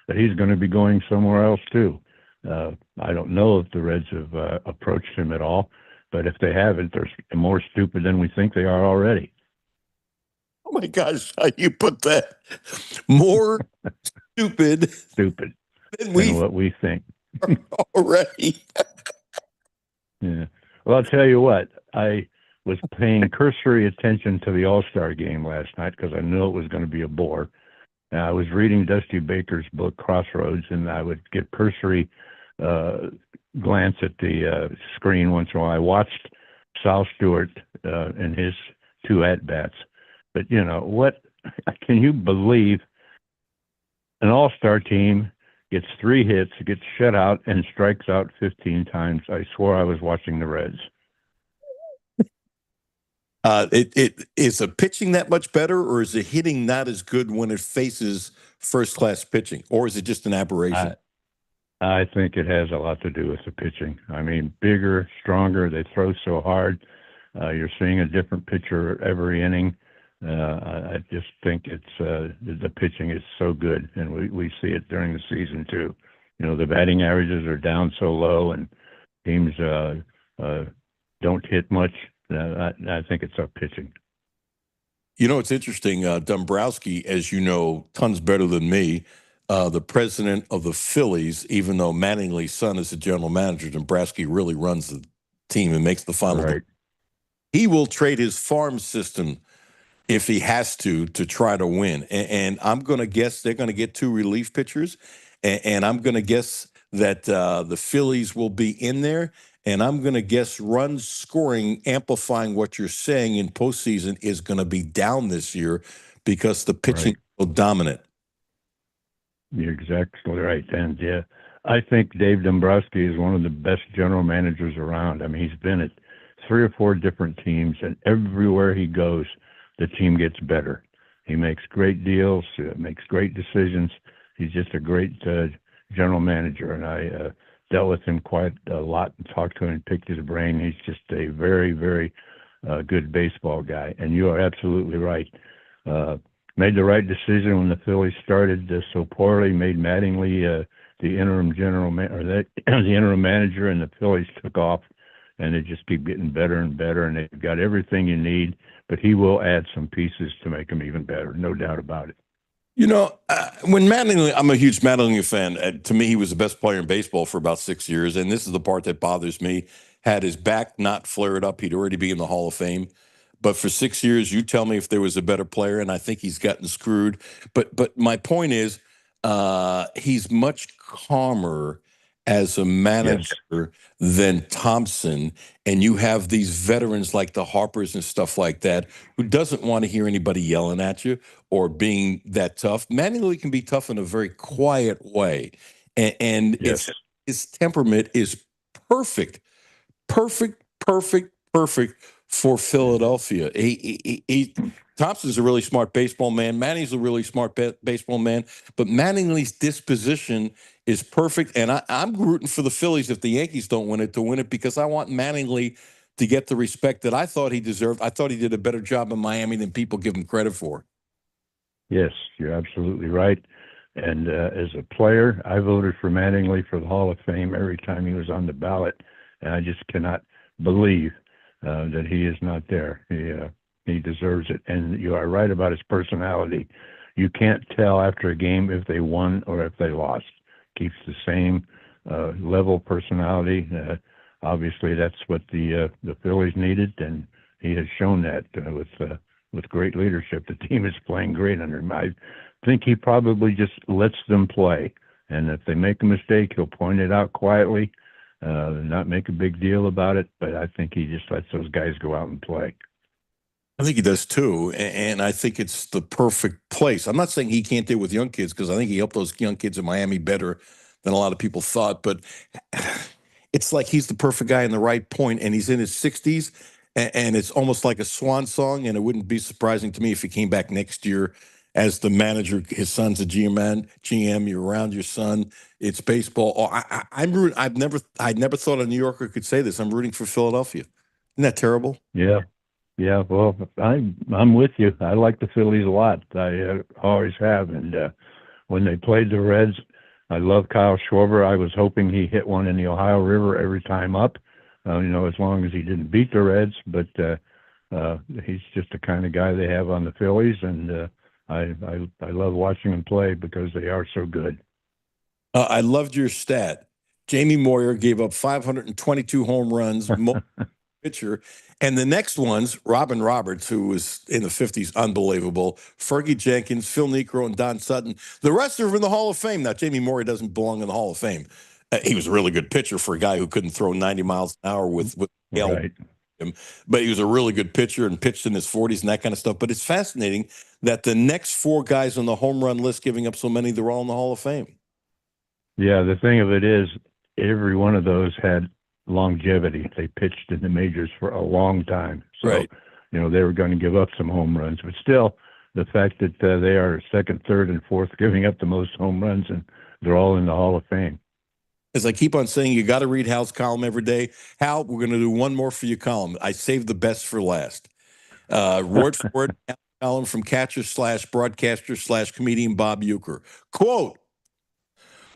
Speaker 3: that he's going to be going somewhere else too. I don't know if the Reds have approached him at all, but if they haven't, they're more stupid than we think they are already.
Speaker 12: Oh my gosh, how you put that? More stupid than
Speaker 3: what we think
Speaker 12: already.
Speaker 3: Yeah. Well, I'll tell you what, I was paying cursory attention to the All-Star game last night because I knew it was going to be a bore. And I was reading Dusty Baker's book, Crossroads, and I would get cursory glance at the screen once in a while. I watched Sal Stewart and his 2 at-bats. But, you know, what can you believe an all-star team gets 3 hits, gets shut out, and strikes out 15 times? I swore I was watching the Reds.
Speaker 12: Is the pitching that much better, or is the hitting not as good when it faces first-class pitching, or is it just an aberration?
Speaker 3: I think it has a lot to do with the pitching. I mean, bigger, stronger, they throw so hard. You're seeing a different pitcher every inning. I just think it's the pitching is so good, and we see it during the season too. You know, the batting averages are down so low, and teams don't hit much. I think it's our pitching.
Speaker 12: You know, it's interesting. Dombrowski, as you know, tons better than me. The president of the Phillies, even though Mattingly's son is the general manager, Dombrowski really runs the team and makes the final.
Speaker 3: Right.
Speaker 12: He will trade his farm system if he has to try to win. And I'm going to guess they're going to get 2 relief pitchers. And I'm going to guess that the Phillies will be in there. And I'm going to guess runs scoring, amplifying what you're saying in postseason, is going to be down this year because the pitching is so dominant.
Speaker 3: You're exactly right. And yeah, I think Dave Dombrowski is one of the best general managers around. I mean, he's been at 3 or 4 different teams, and everywhere he goes, the team gets better. He makes great deals, makes great decisions. He's just a great general manager, and I dealt with him quite a lot and talked to him and picked his brain. He's just a very, very good baseball guy. And you are absolutely right. Made the right decision when the Phillies started so poorly, made Mattingly the interim the interim manager, and the Phillies took off, and they just keep getting better and better, and they've got everything you need. But he will add some pieces to make them even better, no doubt about it.
Speaker 12: You know, when Mattingly, I'm a huge Mattingly fan. To me, he was the best player in baseball for about 6 years, and this is the part that bothers me. Had his back not flared up, he'd already be in the Hall of Fame. But for 6 years, you tell me if there was a better player, and I think he's gotten screwed. But my point is, he's much calmer as a manager than Thompson, and you have these veterans like the Harpers and stuff like that who doesn't want to hear anybody yelling at you or being that tough. Mattingly can be tough in a very quiet way, and his temperament is perfect for Philadelphia. Thompson's a really smart baseball man. Manning's a really smart baseball man. But Mattingly's disposition is perfect. And I'm rooting for the Phillies if the Yankees don't win it to win it, because I want Mattingly to get the respect that I thought he deserved. I thought he did a better job in Miami than people give him credit for.
Speaker 3: Yes, you're absolutely right. And as a player, I voted for Mattingly for the Hall of Fame every time he was on the ballot. And I just cannot believe that he is not there. He deserves it. And you are right about his personality. You can't tell after a game if they won or if they lost. Keeps the same level personality. Obviously, that's what the Phillies needed, and he has shown that with with great leadership. The team is playing great under him. I think he probably just lets them play. And if they make a mistake, he'll point it out quietly, not make a big deal about it. But I think he just lets those guys go out and play.
Speaker 12: I think he does too, and I think it's the perfect place. I'm not saying he can't deal with young kids, because I think he helped those young kids in Miami better than a lot of people thought. But it's like he's the perfect guy in the right point, and he's in his 60s, and it's almost like a swan song. And it wouldn't be surprising to me if he came back next year as the manager. His son's a GM. You're around your son. It's baseball. Oh, I'm rooting. I'd never thought a New Yorker could say this. I'm rooting for Philadelphia. Isn't that terrible?
Speaker 3: Yeah. Yeah, well, I'm with you. I like the Phillies a lot. I always have. And when they played the Reds, I love Kyle Schwarber. I was hoping he hit one in the Ohio River every time up, as long as he didn't beat the Reds. But he's just the kind of guy they have on the Phillies, and I love watching them play because they are so good.
Speaker 12: I loved your stat. Jamie Moyer gave up 522 home runs. Pitcher. And the next ones, Robin Roberts, who was in the 50s, unbelievable. Fergie Jenkins, Phil Niekro, and Don Sutton. The rest are in the Hall of Fame. Now, Jamie Moyer doesn't belong in the Hall of Fame. He was a really good pitcher for a guy who couldn't throw 90 miles an hour with
Speaker 3: right.
Speaker 12: him. But he was a really good pitcher and pitched in his 40s and that kind of stuff. But it's fascinating that the next four guys on the home run list giving up so many, they're all in the Hall of Fame.
Speaker 3: Yeah, the thing of it is, every one of those had longevity. They pitched in the majors for a long time. So,
Speaker 12: right.
Speaker 3: They were going to give up some home runs. But still, the fact that they are second, third, and fourth giving up the most home runs, and they're all in the Hall of Fame.
Speaker 12: As I keep on saying, you got to read Hal's column every day. Hal, we're going to do one more for your column. I saved the best for last. Word for word column from catcher/broadcaster/comedian Bob Uecker. Quote,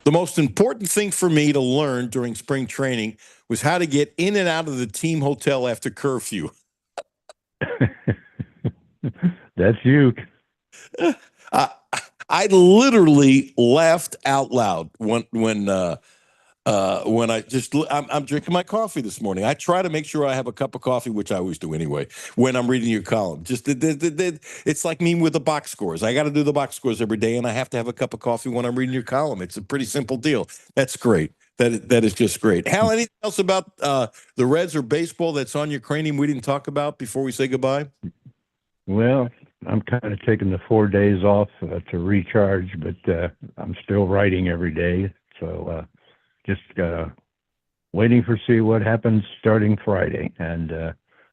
Speaker 12: "The most important thing for me to learn during spring training was how to get in and out of the team hotel after curfew."
Speaker 3: That's you.
Speaker 12: I literally laughed out loud when I'm drinking my coffee this morning. I try to make sure I have a cup of coffee, which I always do anyway, when I'm reading your column. Just it's like me with the box scores. I got to do the box scores every day, and I have to have a cup of coffee when I'm reading your column. It's a pretty simple deal. That's great. That is just great. Hal, anything else about the Reds or baseball that's on your cranium we didn't talk about before we say goodbye?
Speaker 3: Well, I'm kind of taking the 4 days off to recharge, but I'm still writing every day. So just waiting for see what happens starting Friday. And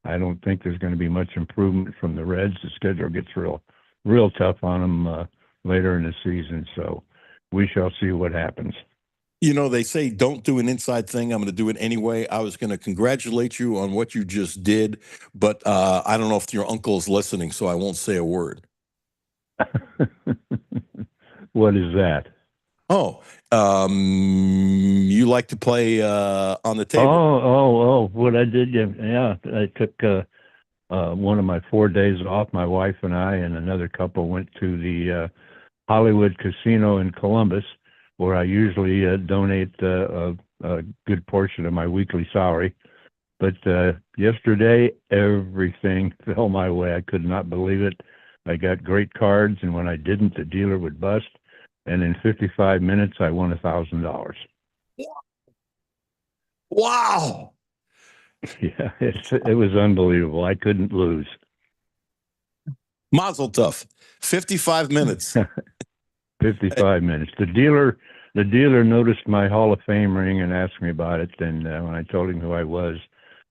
Speaker 3: I don't think there's going to be much improvement from the Reds. The schedule gets real tough on them later in the season. So we shall see what happens.
Speaker 12: They say don't do an inside thing. I'm going to do it anyway. I was going to congratulate you on what you just did, but I don't know if your uncle is listening, so I won't say a word.
Speaker 3: What is that?
Speaker 12: Oh, you like to play on the table?
Speaker 3: Oh! What I did? Yeah, I took one of my 4 days off. My wife and I and another couple went to the Hollywood Casino in Columbus, where I usually donate a good portion of my weekly salary. But yesterday, everything fell my way. I could not believe it. I got great cards, and when I didn't, the dealer would bust. And in 55 minutes, I won $1,000.
Speaker 12: Wow!
Speaker 3: Yeah, it was unbelievable. I couldn't lose.
Speaker 12: Mazel tov. 55 minutes.
Speaker 3: 55 minutes. The dealer noticed my Hall of Fame ring and asked me about it. And when I told him who I was,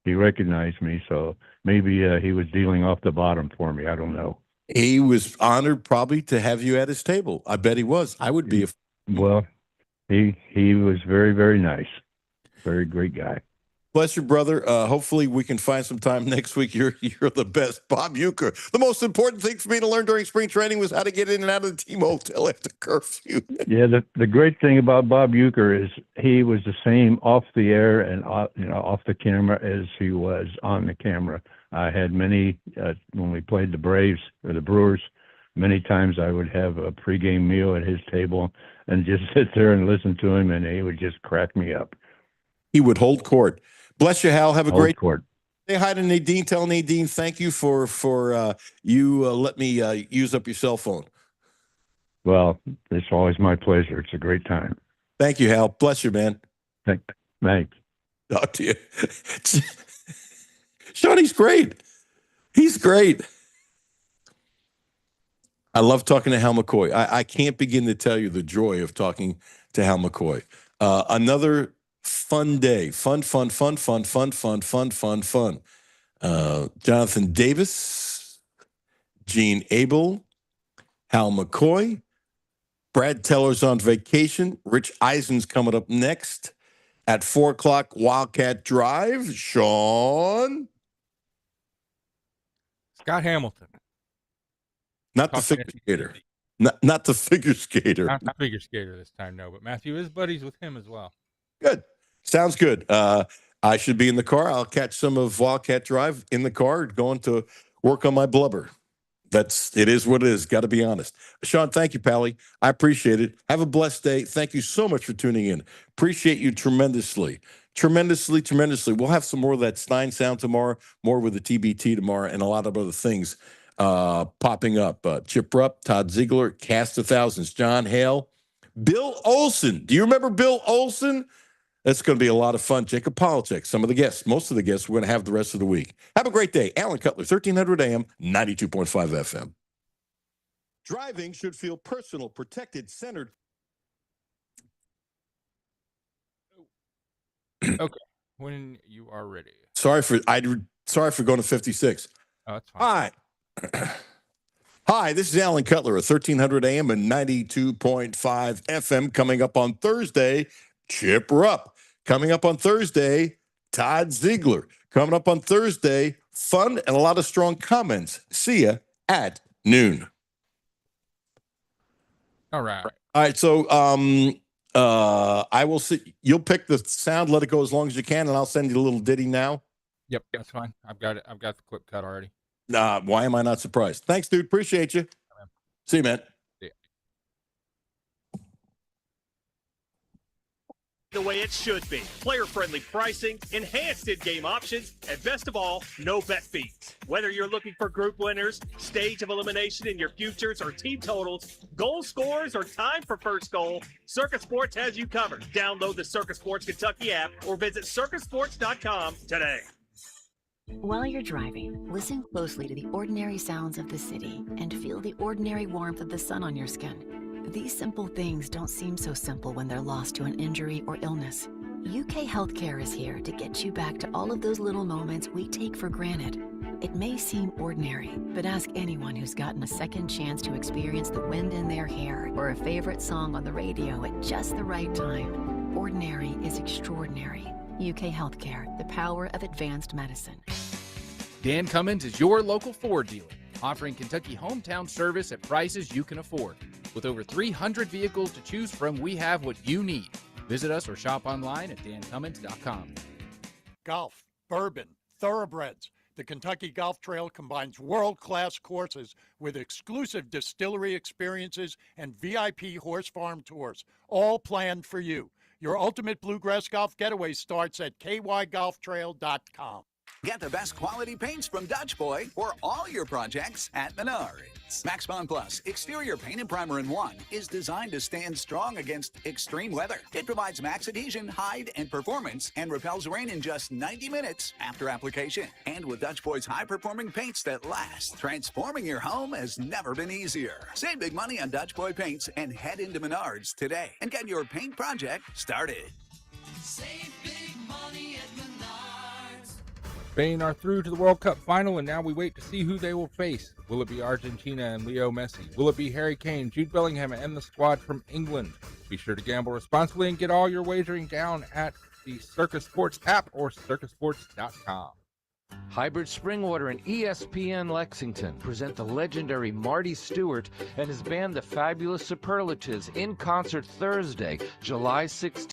Speaker 3: he recognized me. So maybe he was dealing off the bottom for me. I don't know.
Speaker 12: He was honored probably to have you at his table. I bet he was. I would be.
Speaker 3: Well, he was very, very nice. Very great guy.
Speaker 12: Bless you, brother. Hopefully we can find some time next week. You're the best. Bob Uecker. The most important thing for me to learn during spring training was how to get in and out of the team hotel after curfew.
Speaker 3: Yeah, the great thing about Bob Uecker is he was the same off the air and off the camera as he was on the camera. I had many when we played the Braves or the Brewers. Many times I would have a pregame meal at his table and just sit there and listen to him, and he would just crack me up.
Speaker 12: He would hold court. Bless you, Hal. Have a great
Speaker 3: court.
Speaker 12: Say hi to Nadine. Tell Nadine thank you for you let me use up your cell phone.
Speaker 3: Well, it's always my pleasure. It's a great time.
Speaker 12: Thank you, Hal. Bless you, man.
Speaker 3: Thanks.
Speaker 12: Talk to you. Sean, he's great. He's great. I love talking to Hal McCoy. I can't begin to tell you the joy of talking to Hal McCoy. Another fun day. Fun. Jonathan Davis, Gene Abel, Hal McCoy, Brad Teller's on vacation. Rich Eisen's coming up next at 4 o'clock, Wildcat Drive. Sean.
Speaker 13: Scott Hamilton.
Speaker 12: Not the figure skater. Not the figure skater.
Speaker 13: Not the figure skater this time, no. But Matthew is buddies with him as well.
Speaker 12: Good. Sounds good. I should be in the car. I'll catch some of Wildcat Drive in the car going to work on my blubber. It is what it is. Got to be honest. Sean, thank you, Pally. I appreciate it. Have a blessed day. Thank you so much for tuning in. Appreciate you tremendously. We'll have some more of that Stein sound tomorrow, more with the TBT tomorrow, and a lot of other things popping up. Chip Rupp, Todd Ziegler, Cast of Thousands, John Hale, Bill Olson. Do you remember Bill Olson? That's going to be a lot of fun. Jacob Polachek, some of the guests, most of the guests we're going to have the rest of the week. Have a great day. Alan Cutler, 1300 AM, 92.5 FM. Driving should feel personal, protected, centered.
Speaker 13: Okay, when you are ready.
Speaker 12: Sorry for going to 56.
Speaker 13: Oh, that's fine.
Speaker 12: Hi. Hi, this is Alan Cutler at 1300 AM and 92.5 FM. Coming up on Thursday, Chip Rupp. Coming up on Thursday, Todd Ziegler. Coming up on Thursday, fun and a lot of strong comments. See ya at noon.
Speaker 13: All right.
Speaker 12: All right, so I will see. You'll pick the sound, let it go as long as you can, and I'll send you a little ditty now.
Speaker 13: Yep, that's fine. I've got it. I've got the clip cut already.
Speaker 12: Why am I not surprised? Thanks, dude. Appreciate you. See you, man.
Speaker 1: The way it should be. Player-friendly pricing, enhanced in-game options, and best of all, no bet fees. Whether you're looking for group winners, stage of elimination in your futures, or team totals, goal scorers, or time for first goal, Circus Sports has you covered. Download the Circus Sports Kentucky app or visit circusports.com today.
Speaker 2: While you're driving, listen closely to the ordinary sounds of the city and feel the ordinary warmth of the sun on your skin. These simple things don't seem so simple when they're lost to an injury or illness. UK Healthcare is here to get you back to all of those little moments we take for granted. It may seem ordinary, but ask anyone who's gotten a second chance to experience the wind in their hair or a favorite song on the radio at just the right time. Ordinary is extraordinary. UK Healthcare, the power of advanced medicine.
Speaker 23: Dan Cummins is your local Ford dealer, offering Kentucky hometown service at prices you can afford. With over 300 vehicles to choose from, we have what you need. Visit us or shop online at dancummins.com.
Speaker 15: Golf, bourbon, thoroughbreds. The Kentucky Golf Trail combines world-class courses with exclusive distillery experiences and VIP horse farm tours, all planned for you. Your ultimate bluegrass golf getaway starts at kygolftrail.com.
Speaker 24: Get the best quality paints from Dutch Boy for all your projects at Menards. Max Bond Plus Exterior Paint and Primer in 1 is designed to stand strong against extreme weather. It provides max adhesion, hide, and performance and repels rain in just 90 minutes after application. And with Dutch Boy's high-performing paints that last, transforming your home has never been easier. Save big money on Dutch Boy paints and head into Menards today and get your paint project started.
Speaker 22: Save big money at Menards.
Speaker 13: Spain are through to the World Cup final, and now we wait to see who they will face. Will it be Argentina and Leo Messi? Will it be Harry Kane, Jude Bellingham, and the squad from England? Be sure to gamble responsibly and get all your wagering down at the Circus Sports app or circusports.com.
Speaker 25: Hybrid Springwater and ESPN Lexington present the legendary Marty Stewart and his band The Fabulous Superlatives in concert Thursday, July 16th.